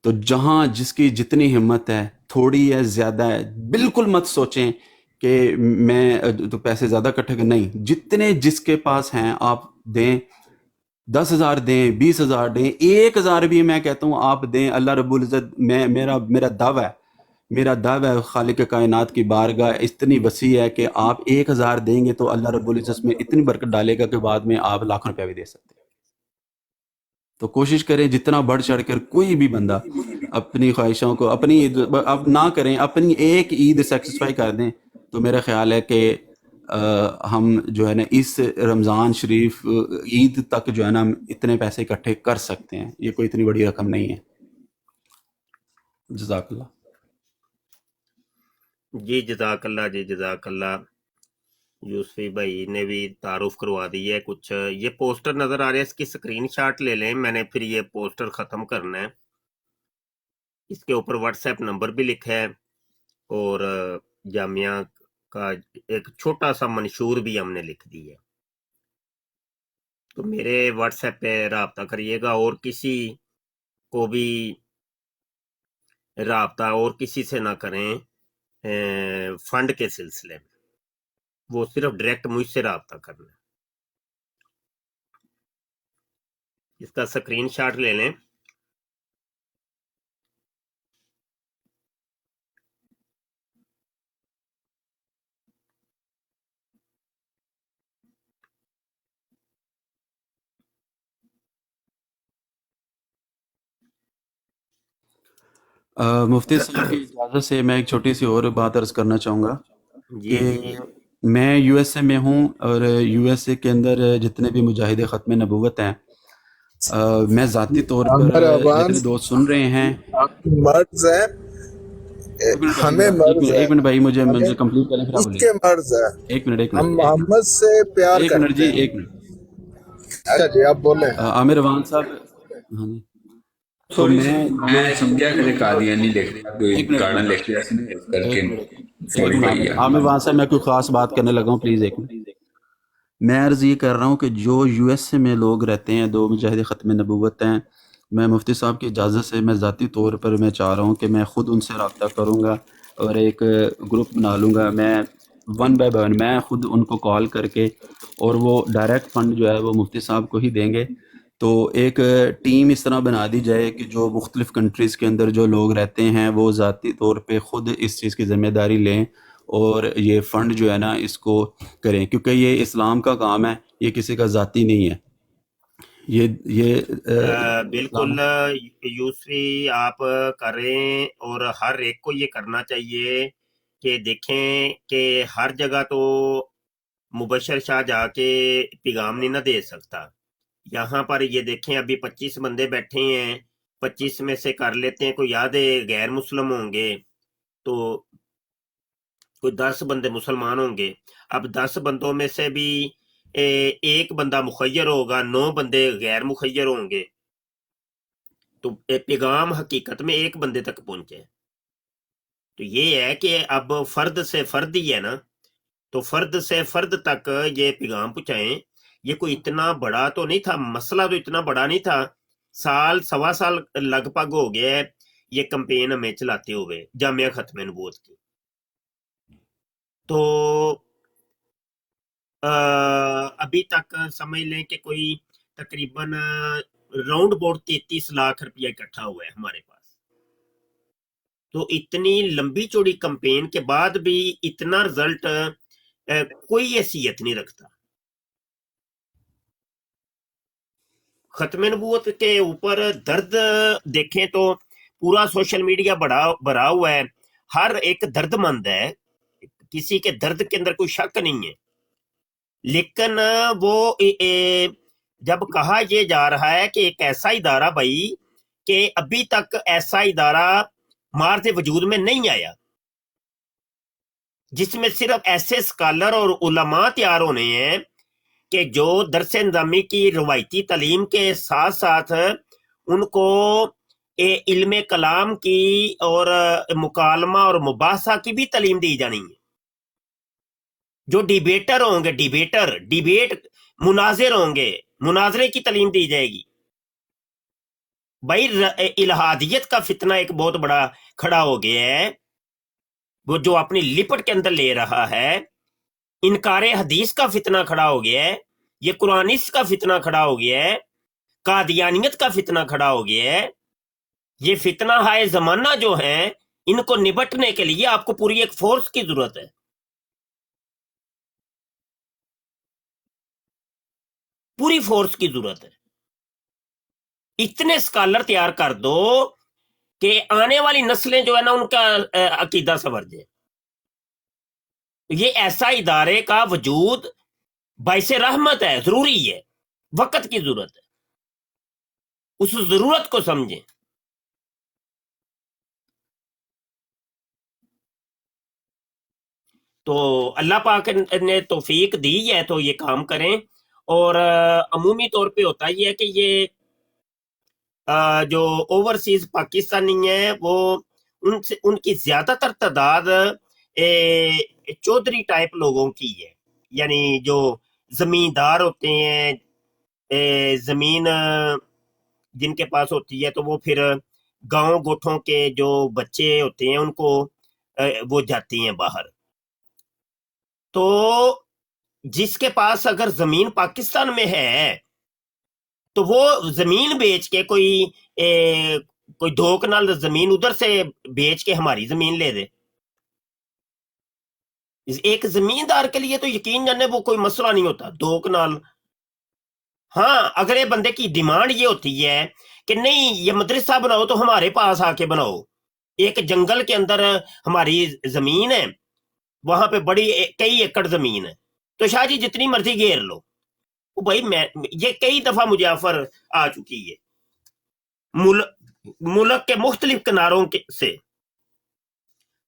تو جہاں جس کی جتنی ہمت ہے، تھوڑی ہے زیادہ ہے، بالکل مت سوچیں کہ میں تو پیسے زیادہ اکٹھے کر، نہیں، جتنے جس کے پاس ہیں آپ دیں. 10,000 دیں، 20,000 دیں، 1,000 بھی میں کہتا ہوں آپ دیں. اللہ رب العزت میرا دعویٰ ہے خالق کائنات کی بارگاہ اتنی وسیع ہے کہ آپ 1,000 دیں گے تو اللہ رب العزت میں اتنی برکت ڈالے گا کہ بعد میں آپ لاکھوں روپیہ بھی دے سکتے ہیں. تو کوشش کریں جتنا بڑھ چڑھ کر کوئی بھی بندہ اپنی خواہشوں کو اب نہ کریں، اپنی ایک عید سیٹسفائی کر دیں. تو میرا خیال ہے کہ ہم جو ہے نا اس رمضان شریف عید تک جو ہے نا ہم اتنے پیسے اکٹھے کر سکتے ہیں. یہ کوئی اتنی بڑی رقم نہیں ہے. جزاک اللہ. جی جزاک اللہ، جی جزاک اللہ. یوسفی بھائی نے بھی تعارف کروا دی ہے. کچھ یہ پوسٹر نظر آ رہا ہے، اس کی اسکرین شاٹ لے لیں، میں نے پھر یہ پوسٹر ختم کرنا ہے. اس کے اوپر واٹس ایپ نمبر بھی لکھا ہے اور جامعہ کا ایک چھوٹا سا منشور بھی ہم نے لکھ دی ہے. تو میرے واٹس ایپ پہ رابطہ کریے گا، اور کسی کو بھی رابطہ اور کسی سے نہ کریں فنڈ کے سلسلے میں، وہ صرف ڈائریکٹ مجھ سے رابطہ کرنا ہے. اس کا اسکرین شاٹ لے لیں مفتی صاحب کی اجازت سے میں ایک چھوٹی سی اور بات عرض کرنا چاہوں گا جی کہ جی میں یو ایس اے میں ہوں، اور یو ایس اے کے اندر جتنے بھی مجاہد ختم نبوت ہیں، میں ذاتی طور پر عامر میرے عباس دوست سن رہے ہیں۔ مرض ہے، ایک منٹ ہمیں مرض ہے، ایک منٹ بھائی، مجھے ہمیں کمپلیٹ کرنے پھر آپ اس بولیے کے مرض ہے، ایک منٹ ہم محمد سے پیار ایک منٹ جی، کرتے ہیں۔ ایک منٹ۔ اچھا جی آپ بولیں۔ عامر عوان صاحب، ہاں جی، تو سوری میں میں سمجھا کہ قادیانی لکھ رہا کوئی ایک منٹ گانا لکھ رہا سی اس کر کے سوری بھائی یار۔ عامر عوان صاحب، میں کوئی خاص بات کرنے لگا ہوں، پلیز ایک منٹ۔ میں عرض یہ کر رہا ہوں کہ جو یو ایس اے میں لوگ رہتے ہیں، 2 مجاہد ختم نبوت ہیں، میں مفتی صاحب کی اجازت سے میں ذاتی طور پر میں چاہ رہا ہوں کہ میں خود ان سے رابطہ کروں گا اور ایک گروپ بنا لوں گا، میں 1 بائی 1 میں خود ان کو کال کر کے، اور وہ ڈائریکٹ فنڈ جو ہے وہ مفتی صاحب کو ہی دیں گے۔ تو ایک ٹیم اس طرح بنا دی جائے کہ جو مختلف کنٹریز کے اندر جو لوگ رہتے ہیں وہ ذاتی طور پہ خود اس چیز کی ذمہ داری لیں اور یہ فنڈ جو ہے نا اس کو کریں، کیونکہ یہ اسلام کا کام ہے، یہ کسی کا ذاتی نہیں ہے، یہ بالکل یوسفی آپ کریں، اور ہر ایک کو یہ کرنا چاہیے کہ دیکھیں کہ ہر جگہ تو مبشر شاہ جا کے پیغام نہیں نہ دے سکتا۔ یہاں پر یہ دیکھیں ابھی 25 بندے بیٹھے ہیں، 25 میں سے کر لیتے ہیں، کوئی یاد ہے غیر مسلم ہوں گے تو کوئی 10 بندے مسلمان ہوں گے۔ اب 10 بندوں میں سے بھی ایک بندہ مخیر ہوگا، 9 بندے غیر مخیر ہوں گے، تو پیغام حقیقت میں ایک بندے تک پہنچے۔ تو یہ ہے کہ اب فرد سے فرد ہی ہے نا، تو فرد سے فرد تک یہ پیغام پہنچائیں۔ یہ کوئی اتنا بڑا تو نہیں تھا، مسئلہ تو اتنا بڑا نہیں تھا، سال سوا سال لگ بھگ ہو گیا ہے یہ کمپین ہمیں چلاتے ہوئے جامعہ ختم نبوت کی۔ تو ابھی تک سمجھ لیں کہ کوئی تقریباً راؤنڈ بورڈ 33 لاکھ روپیہ اکٹھا ہوا ہے ہمارے پاس۔ تو اتنی لمبی چوڑی کمپین کے بعد بھی اتنا رزلٹ کوئی حیثیت نہیں رکھتا۔ ختم نبوت کے اوپر درد دیکھیں تو پورا سوشل میڈیا بھرا ہوا ہے، ہر ایک درد مند ہے، کسی کے درد کے اندر کوئی شک نہیں ہے، لیکن وہ جب کہا یہ جا رہا ہے کہ ایک ایسا ادارہ بھائی کہ ابھی تک ایسا ادارہ مارز وجود میں نہیں آیا جس میں صرف ایسے اسکالر اور علماء تیار ہونے ہیں کہ جو درس نظامی کی روایتی تعلیم کے ساتھ ساتھ ان کو علم کلام کی اور مکالمہ اور مباحثہ کی بھی تعلیم دی جانی ہے، جو ڈیبیٹر ہوں گے، ڈیبیٹ مناظر ہوں گے، مناظرے کی تعلیم دی جائے گی۔ بھائی الہادیت کا فتنہ ایک بہت بڑا کھڑا ہو گیا ہے، وہ جو اپنی لپٹ کے اندر لے رہا ہے، انکار حدیث کا فتنہ کھڑا ہو گیا ہے، یہ قرآنسٹ کا فتنہ کھڑا ہو گیا ہے، قادیانیت کا فتنہ کھڑا ہو گیا ہے۔ یہ فتنہ ہائے زمانہ جو ہیں، ان کو نبٹنے کے لیے آپ کو پوری ایک فورس کی ضرورت ہے۔ پوری فورس کی ضرورت ہے، اتنے اسکالر تیار کر دو کہ آنے والی نسلیں جو ہے نا ان کا عقیدہ سنور جائے۔ یہ ایسا ادارے کا وجود باعث رحمت ہے، ضروری ہے، وقت کی ضرورت ہے، اس ضرورت کو سمجھیں۔ تو اللہ پاک نے توفیق دی ہے تو یہ کام کریں، اور عمومی طور پہ ہوتا یہ ہے کہ یہ جو اوورسیز پاکستانی ہیں وہ ان کی زیادہ تر تعداد چودھری ٹائپ لوگوں کی ہے، یعنی جو زمیندار ہوتے ہیں، زمین جن کے پاس ہوتی ہے تو وہ پھر گاؤں گوٹھوں کے جو بچے ہوتے ہیں ان کو وہ جاتے ہیں باہر۔ تو جس کے پاس اگر زمین پاکستان میں ہے تو وہ زمین بیچ کے کوئی 2 کنال زمین ادھر سے بیچ کے ہماری زمین لے دے۔ ایک زمیندار کے لیے تو یقین جانے وہ کوئی مسئلہ نہیں ہوتا، 2 کنال۔ ہاں اگلے بندے کی ڈیمانڈ یہ ہوتی ہے کہ نہیں یہ مدرسہ بناؤ تو ہمارے پاس آ کے بناؤ، ایک جنگل کے اندر ہماری زمین ہے، وہاں پہ بڑی کئی ایکڑ زمین ہے، تو شاہ جی جتنی مرضی گھیر لو. بھائی میں یہ کئی دفعہ مجھے آفر آ چکی ہے ملک کے مختلف کناروں سے،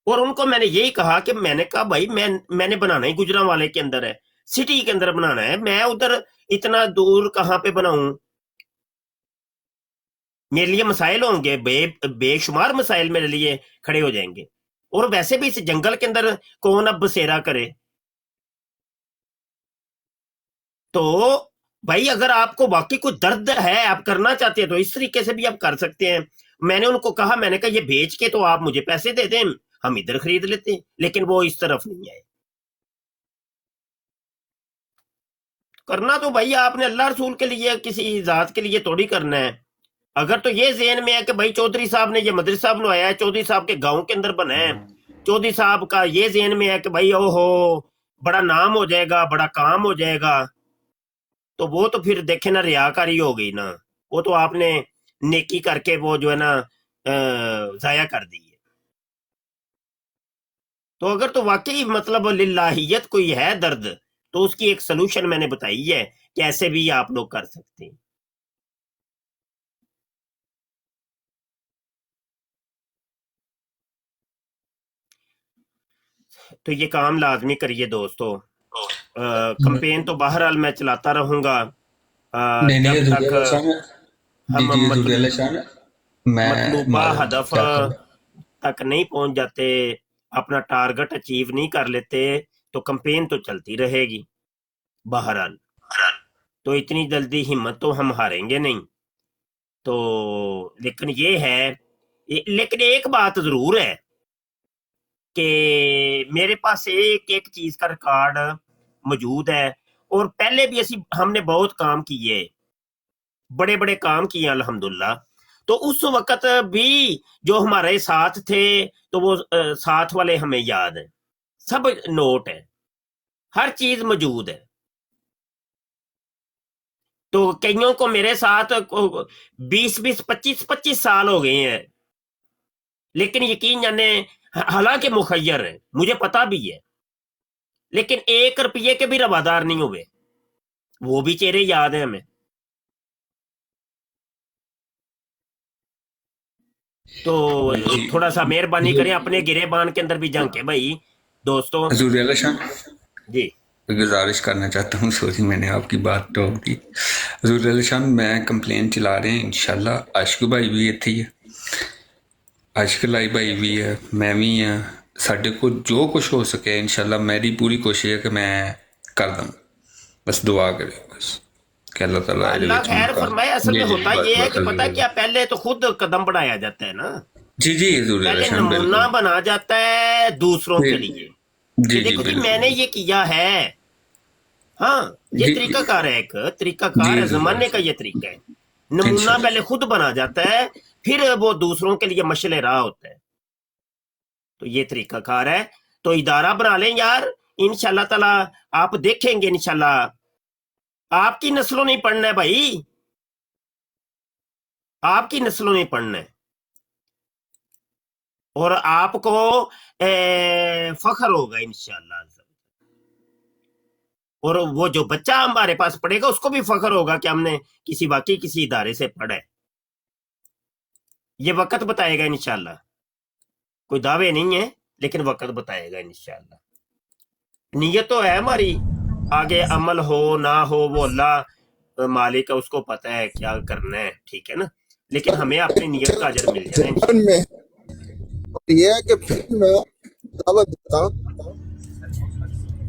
اور ان کو میں نے یہی کہا کہ میں نے کہا بھائی میں نے بنانا ہی گجرانوالے کے اندر ہے، سٹی کے اندر بنانا ہے، میں ادھر اتنا دور کہاں پہ بناؤں؟ میرے لیے مسائل ہوں گے، بے شمار مسائل میرے لیے کھڑے ہو جائیں گے، اور ویسے بھی اس جنگل کے اندر کون اب بسیرا کرے؟ تو بھائی اگر آپ کو واقعی کوئی درد ہے، آپ کرنا چاہتے ہیں تو اس طریقے سے بھی آپ کر سکتے ہیں. میں نے ان کو کہا، میں نے کہا یہ بیچ کے تو آپ مجھے پیسے دے دیں، ہم ادھر خرید لیتے ہیں، لیکن وہ اس طرف نہیں آئے. کرنا تو بھائی آپ نے اللہ رسول کے لیے، کسی ذات کے لیے تھوڑی کرنا ہے. اگر تو یہ ذہن میں ہے کہ بھائی چودھری صاحب نے یہ مدرسہ بنوایا ہے، چودھری صاحب کے گاؤں کے اندر بنا ہے، چودھری صاحب کا یہ ذہن میں ہے کہ بھائی او ہو بڑا نام ہو جائے گا، بڑا کام ہو جائے گا، تو وہ تو پھر دیکھیں نا ریاکاری ہو گئی نا، وہ تو آپ نے نیکی کر کے وہ جو ہے نا ضائع کر دی ہے. تو اگر تو واقعی مطلب للہیت کوئی ہے درد، تو اس کی ایک سلوشن میں نے بتائی ہے کہ ایسے بھی آپ لوگ کر سکتے ہیں. تو یہ کام لازمی کریے دوستو. کمپین تو بہرحال میں چلاتا رہوں گا جب تک ہم مطلوبہ ہدف تک نہیں پہنچ جاتے، اپنا ٹارگٹ اچیو نہیں کر لیتے، تو کمپین تو چلتی رہے گی بہرحال. تو اتنی جلدی ہمت تو ہم ہاریں گے نہیں. تو لیکن یہ ہے، لیکن ایک بات ضرور ہے کہ میرے پاس ایک چیز کا ریکارڈ موجود ہے، اور پہلے بھی ہم نے بہت کام کیے، بڑے بڑے کام کیے الحمدللہ. تو اس وقت بھی جو ہمارے ساتھ تھے، تو وہ ساتھ والے ہمیں یاد ہیں، سب نوٹ ہے، ہر چیز موجود ہے. تو کئیوں کو میرے ساتھ 20-25 سال ہو گئے ہیں، لیکن یقین جانے حالانکہ مخیر ہے، مجھے پتا بھی ہے، لیکن 1 روپیے کے بھی روادار نہیں ہوئے. وہ بھی چہرے یاد ہیں ہمیں. تو تھوڑا سا مہربانی کریں اپنے گریبان کے اندر بھی جھانکیں بھائی دوستوں. حضور اعلیٰ شان جی گزارش کرنا چاہتا ہوں، سوری میں نے آپ کی بات ٹوک دی. حضور اعلیٰ شان میں کمپلین چلا رہے ہیں، انشاءاللہ عاشق بھائی بھی اتھے ہی ہے، عاشق لائی بھائی بھی ہے، میں بھی ہاں. ساڈے کو جو کچھ ہو سکے انشاءاللہ میری پوری کوشش ہے کہ میں کر دوں. بس دعا کریں بس کہ اللہ تعالیٰ اللہ خیر فرمائے. اصل میں ہوتا یہ ہے کہ پتہ کیا، پہلے تو خود قدم بڑھایا جاتا ہے نا، جی حضور اعلیٰ پہلے شان نمونہ بنا جاتا ہے دوسروں کے لیے. جی دیکھو جی میں نے یہ کیا ہے، ہاں یہ طریقہ کار ہے، ایک طریقہ کار ہے، زمانے کا یہ طریقہ ہے. نمونہ پہلے خود بنا جاتا ہے، پھر وہ دوسروں کے لیے مشعل راہ ہوتا ہے. تو یہ طریقہ کار ہے. تو ادارہ بنا لیں یار، انشاءاللہ تعالی آپ دیکھیں گے، انشاءاللہ آپ کی نسلوں نہیں پڑھنا ہے بھائی، آپ کی نسلوں نہیں پڑھنا ہے، اور آپ کو فخر ہوگا انشاءاللہ. اور وہ جو بچہ ہمارے پاس پڑھے گا اس کو بھی فخر ہوگا کہ ہم نے واقعی کسی ادارے سے پڑھا ہے. یہ وقت بتائے گا انشاءاللہ، کوئی دعوے نہیں ہے لیکن وقت بتائے گا انشاءاللہ. نیت تو ہے ہماری، آگے عمل ہو نہ ہو وہ اللہ مالک ہے، اس کو پتہ ہے کیا کرنا ہے، ٹھیک ہے نا، لیکن ہمیں اپنی نیت کا اجر مل جائے میں یہ ہے کہ پھر میں دعوت دیتا ہوں،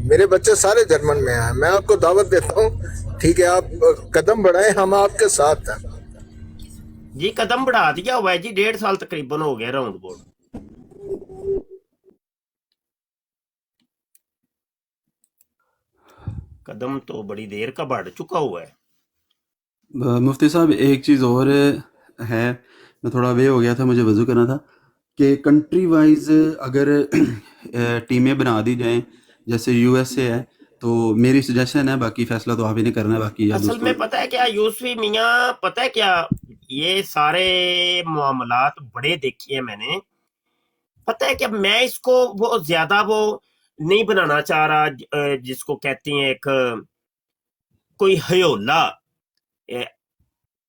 میرے بچے سارے جرمن میں ہیں، میں آپ کو دعوت دیتا ہوں، ٹھیک ہے، آپ قدم بڑھائیں، ہم آپ کے ساتھ ہیں. جی قدم بڑھا دیا ہوا ہے جی، 1.5 سال تقریباً ہو گیا راؤنڈ بورڈ. قدم تو بڑی دیر کا بڑھ چکا ہوا ہے. مفتی صاحب ایک چیز اور ہے، میں تھوڑا وے ہو گیا تھا، مجھے وضو کرنا تھا، کہ کنٹری وائز اگر ٹیمیں بنا دی جائیں، جیسے یو ایس اے ہے، تو میری سجیشن ہے، باقی فیصلہ تو آپ ہی نے کرنا ہے، باقی اصل میں پتہ ہے کیا یوسفی میاں، پتہ ہے کیا، یہ سارے معاملات بڑے دیکھے ہیں میں نے، پتہ ہے کہ میں اس کو وہ زیادہ وہ نہیں بنانا چاہ رہا جس کو کہتے ہیں ایک کوئی ہیولا.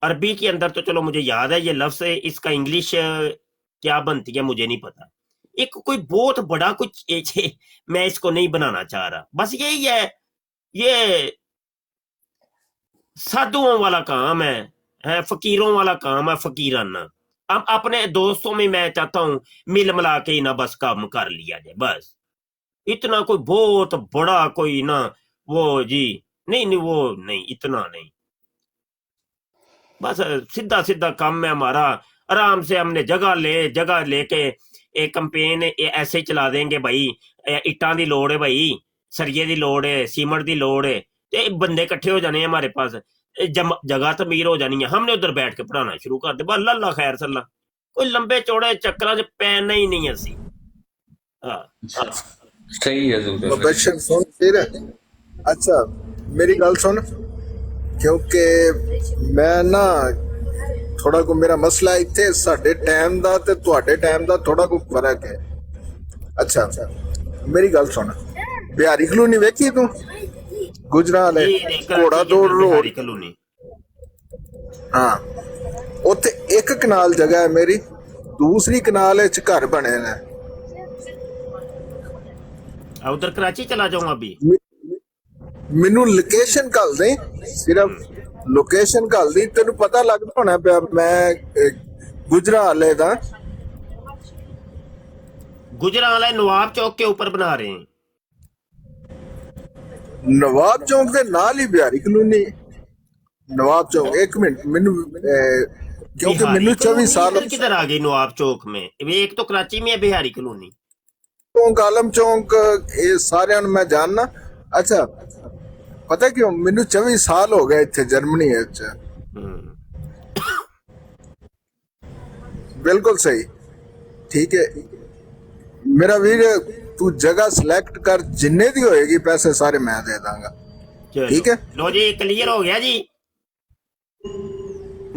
عربی کے اندر تو چلو مجھے یاد ہے یہ لفظ ہے، اس کا انگلش کیا بنتی ہے مجھے نہیں پتا. ایک کوئی بہت بڑا کچھ میں اس کو نہیں بنانا چاہ رہا. بس یہی ہے، یہ سادھوؤں والا کام ہے، فقیروں والا کام ہے، فقیرانہ. اب اپنے دوستوں میں چاہتا ہوں مل ملا کے ہی نہ بس کام کر لیا جائے، بس اتنا کوئی بہت بڑا کوئی نہ وہ جی نہیں وہ نہیں، اتنا نہیں. بس سیدھا سیدھا کام ہے ہمارا. آرام سے ہم نے جگہ لے کے ایک کمپین ایسے ہی چلا دیں گے. بھائی اٹاں دی لوڑ ہے، بھائی سریے دی لوڑ ہے، سیمنٹ دی لوڑ ہے، بندے کٹھے ہو جانے ہیں ہمارے پاس، جگہ تعمیر ہو جانی ہے، ہم نے ادھر بیٹھ کے پڑھانا شروع کر دے. بس اللہ خیر صلاح، کوئی لمبے چوڑے چکراں چ پینا ہی نہیں اسی. صحیح ہے حضور. مبشر سن پھر اچھا میری گل سن، کیونکہ میں نا تھوڑا کو میرا مسئلہ اتنے ساڈے ٹائم دا تے تواڈے ٹائم دا تھوڑا کو فرق ہے. اچھا میری گل سن، بہاری کلونی ویکھی تو گجراں والے گھوڑا دوڑ روڈ؟ ہاں اتنے ایک کنال جگہ ہے میری، دوسری کنال گھر بنے نے. ادھر کراچی چلا جاؤں ابھی. مینو لوکیشن گل دیں، صرف لوکیشن گل دی، تینوں پتہ لگتا ہونا پیا میں گجرا والے دا. گجرا والے نواب چوک کے اوپر بنا رہے ہیں. نواب چوک دے نال ہی بہاری کلونی. نواب چوک ایک منٹ مینو کیونکہ مینو 24 سال کدھر آ گئی نواب چوک میں؟ ایک تو کراچی میں ہے بہاری کلونی، چونک عالم چونک، یہ سارے میں جاننا. اچھا پتہ کیوں مینو 24 سال ہو گئے اتنے جرمنی. بالکل صحیح، ٹھیک ہے میرا ویر، تو جگہ سلیکٹ کر، جننے دی ہوئے گی پیسے سارے میں دے داں گا. ٹھیک ہے لو جی کلیئر ہو گیا جی.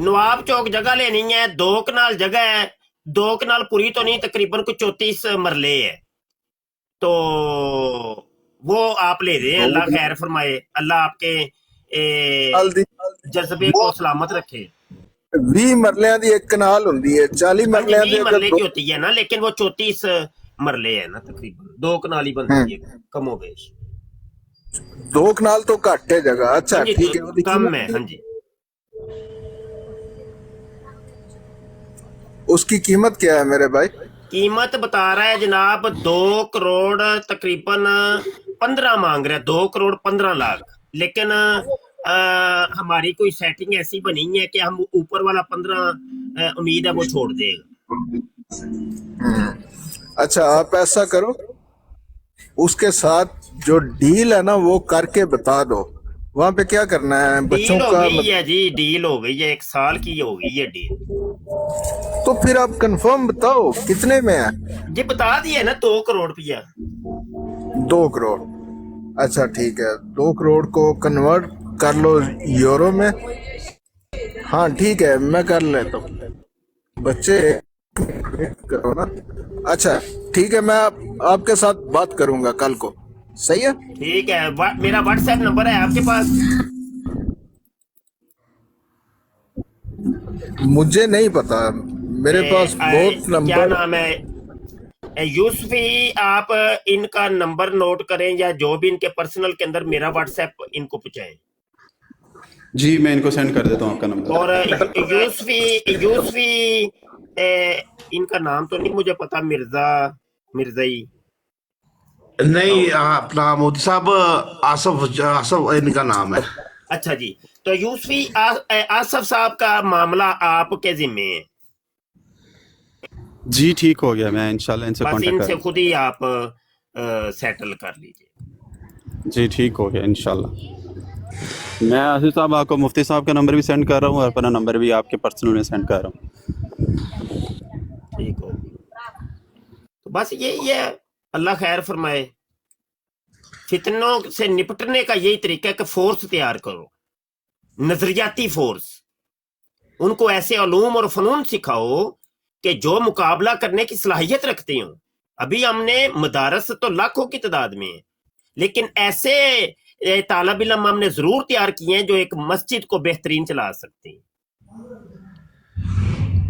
نواب چوک جگہ لینی ہے، 2 کنال جگہ ہے، 2 کنال پوری تو نہیں، تقریباً کچھ 34 مرلے ہے. تو وہ آپ لے دیں، اللہ خیر فرمائے، اللہ آپ کے جذبے کو سلامت رکھے. 20 مرلیاں دی ایک کنال ہوندی ہے، 40 مرلیاں دی مرلے کی ہوتی ہے نا، لیکن وہ 34 مرلے ہے نا، تقریباً 2 کنال ہی بنتی ہے کم و بیش. 2 کنال تو گھٹ ہے جگہ. اچھا ٹھیک ہے کم ہے. ہاں جی اس کی قیمت کیا ہے میرے بھائی؟ قیمت بتا رہا ہے جناب 2 کروڑ تقریباً 15 مانگ رہا ہے، 2 کروڑ 15 لاکھ. لیکن ہماری کوئی سیٹنگ ایسی بنی ہے کہ ہم اوپر والا 15 امید ہے وہ چھوڑ دے گا. اچھا آپ ایسا کرو، اس کے ساتھ جو ڈیل ہے نا وہ کر کے بتا دو. وہاں پہ کیا کرنا ہے بچوں کا؟ ڈیل ہو گئی ہے جی، ڈیل ہو گئی ہے، 1 سال کی ہو گئی ہے ڈیل. تو پھر آپ کنفرم بتاؤ کتنے میں ہے. جی بتا دیے نا 2 کروڑ روپیہ. 2 کروڑ اچھا ٹھیک ہے. 2 کروڑ کو کنورٹ کر لو یورو میں. ہاں ٹھیک ہے میں کر لیتا ہوں. بچے کرو نا. اچھا ٹھیک ہے میں آپ کے ساتھ بات کروں گا کل کو. صحیح ہے ٹھیک ہے. میرا واٹس ایپ نمبر ہے آپ کے پاس؟ مجھے نہیں پتا، میرے پاس بہت نمبر. کیا نام ہے؟ یوسفی. آپ ان کا نمبر نوٹ کریں یا جو بھی ان کے پرسنل کے اندر میرا واٹس ایپ ان کو پہنچائیں. جی میں ان کو سینڈ کر دیتا ہوں آپ کا نمبر. اور یوسفی ان کا نام تو نہیں مجھے پتا، مرزائی نہیں، اپنا مودی صاحب آصف ان کا نام ہے. اچھا جی، تو یوسفی آصف صاحب کا معاملہ آپ کے ذمے ہے. جی ٹھیک ہو گیا، میں انشاءاللہ ان سے بس کانٹیکٹ ان سے کروں. خود ہی آپ سیٹل کر لیجیے. جی ٹھیک ہو گیا انشاءاللہ. میں آصف صاحب آپ کو مفتی صاحب کا نمبر بھی سینڈ کر رہا ہوں اور اپنا نمبر بھی آپ کے پرسنل میں سینڈ کر رہا ہوں. ٹھیک ہو گیا. تو بس یہی ہے، اللہ خیر فرمائے. فتنوں سے نپٹنے کا یہی طریقہ ہے کہ فورس تیار کرو، نظریاتی فورس. ان کو ایسے علوم اور فنون سکھاؤ کہ جو مقابلہ کرنے کی صلاحیت رکھتے ہوں. ابھی ہم نے مدارس تو لاکھوں کی تعداد میں ہیں، لیکن ایسے طالب علم ہم نے ضرور تیار کیے ہیں جو ایک مسجد کو بہترین چلا سکتے ہیں۔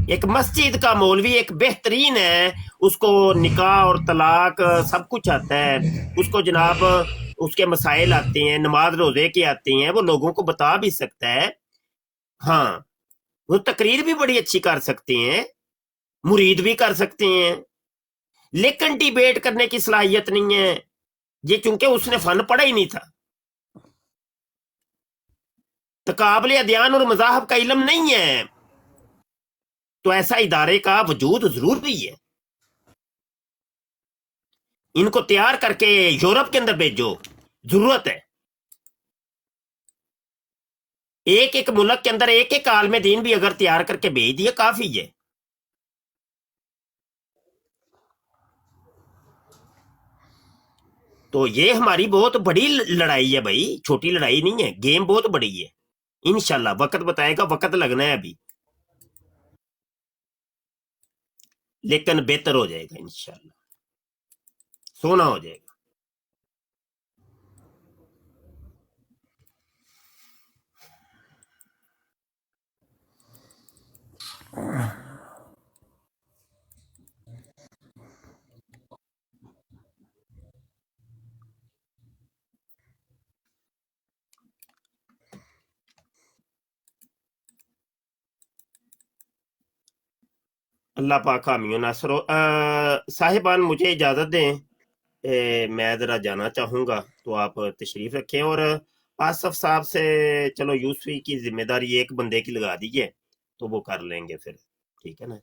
ایک مسجد کا مولوی ایک بہترین ہے، اس کو نکاح اور طلاق سب کچھ آتا ہے، اس کو جناب اس کے مسائل آتے ہیں، نماز روزے کے آتے ہیں، وہ لوگوں کو بتا بھی سکتا ہے۔ ہاں وہ تقریر بھی بڑی اچھی کر سکتے ہیں، مرید بھی کر سکتے ہیں، لیکن ڈیبیٹ کرنے کی صلاحیت نہیں ہے، یہ چونکہ اس نے فن پڑھا ہی نہیں تھا، تقابل ادیان اور مذاہب کا علم نہیں ہے، تو ایسا ادارے کا وجود ضروری ہے۔ ان کو تیار کر کے یورپ کے اندر بھیجو، ضرورت ہے۔ ایک ایک ملک کے اندر ایک ایک عالم دین بھی اگر تیار کر کے بھیج دیے کافی ہے۔ تو یہ ہماری بہت بڑی لڑائی ہے بھائی، چھوٹی لڑائی نہیں ہے، گیم بہت بڑی ہے۔ انشاءاللہ وقت بتائے گا، وقت لگنا ہے ابھی، لیکن بہتر ہو جائے گا انشاءاللہ، سونا ہو جائے گا۔ اللہ پاک حامی و ناصر ہو۔ صاحبان مجھے اجازت دیں، میں ذرا جانا چاہوں گا، تو آپ تشریف رکھیں، اور آصف صاحب سے چلو یوسفی کی ذمہ داری ایک بندے کی لگا دیجیے تو وہ کر لیں گے پھر، ٹھیک ہے نا؟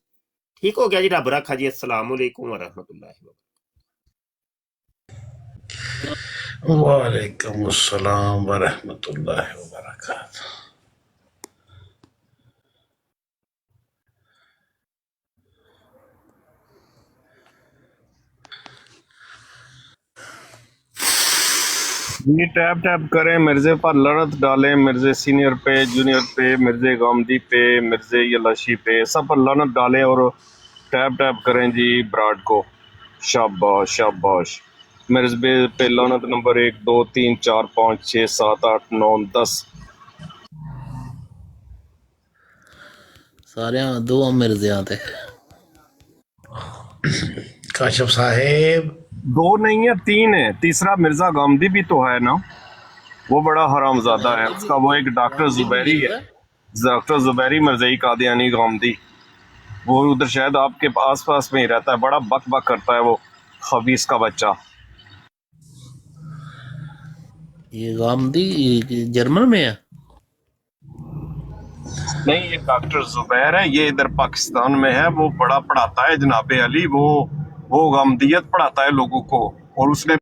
ٹھیک ہو گیا جی، رب رکھا جی، السلام علیکم ورحمۃ اللہ وبرکاتہ۔ وعلیکم السلام ورحمۃ اللہ وبرکاتہ۔ جی ٹیپ ٹیپ کریں، مرزے پر لڑت ڈالیں، مرزے سینئر پہ، جونیئر پہ، مرزے غامدی پہ، مرزے یلاشی پہ، سب پر لعنت ڈالیں اور ٹیپ ٹیپ کریں جی براڈ کو۔ شاباش شاباش۔ مرزبے پہ لعنت نمبر 1 2 3 4 5 6 7 8 9 10۔ سارے دو مرزیاں تے کاشف صاحب 2 نہیں ہے 3 ہے، تیسرا مرزا غامدی بھی تو ہے نا، وہ بڑا حرام زادہ ہے، اس کا وہ ایک ڈاکٹر زبیری ہے، ڈاکٹر زبیری مرزائی قادیانی غامدی، وہ ادھر شاید آپ کے آس پاس میں ہی رہتا ہے، بڑا بک بک کرتا ہے وہ خبیث کا بچہ۔ یہ غامدی جرمن میں ہے؟ نہیں، یہ ڈاکٹر زبیر ہے، یہ ادھر پاکستان میں ہے، وہ بڑا پڑھاتا ہے جناب علی، وہ غامدیت پڑھاتا ہے لوگوں کو، اور اس نے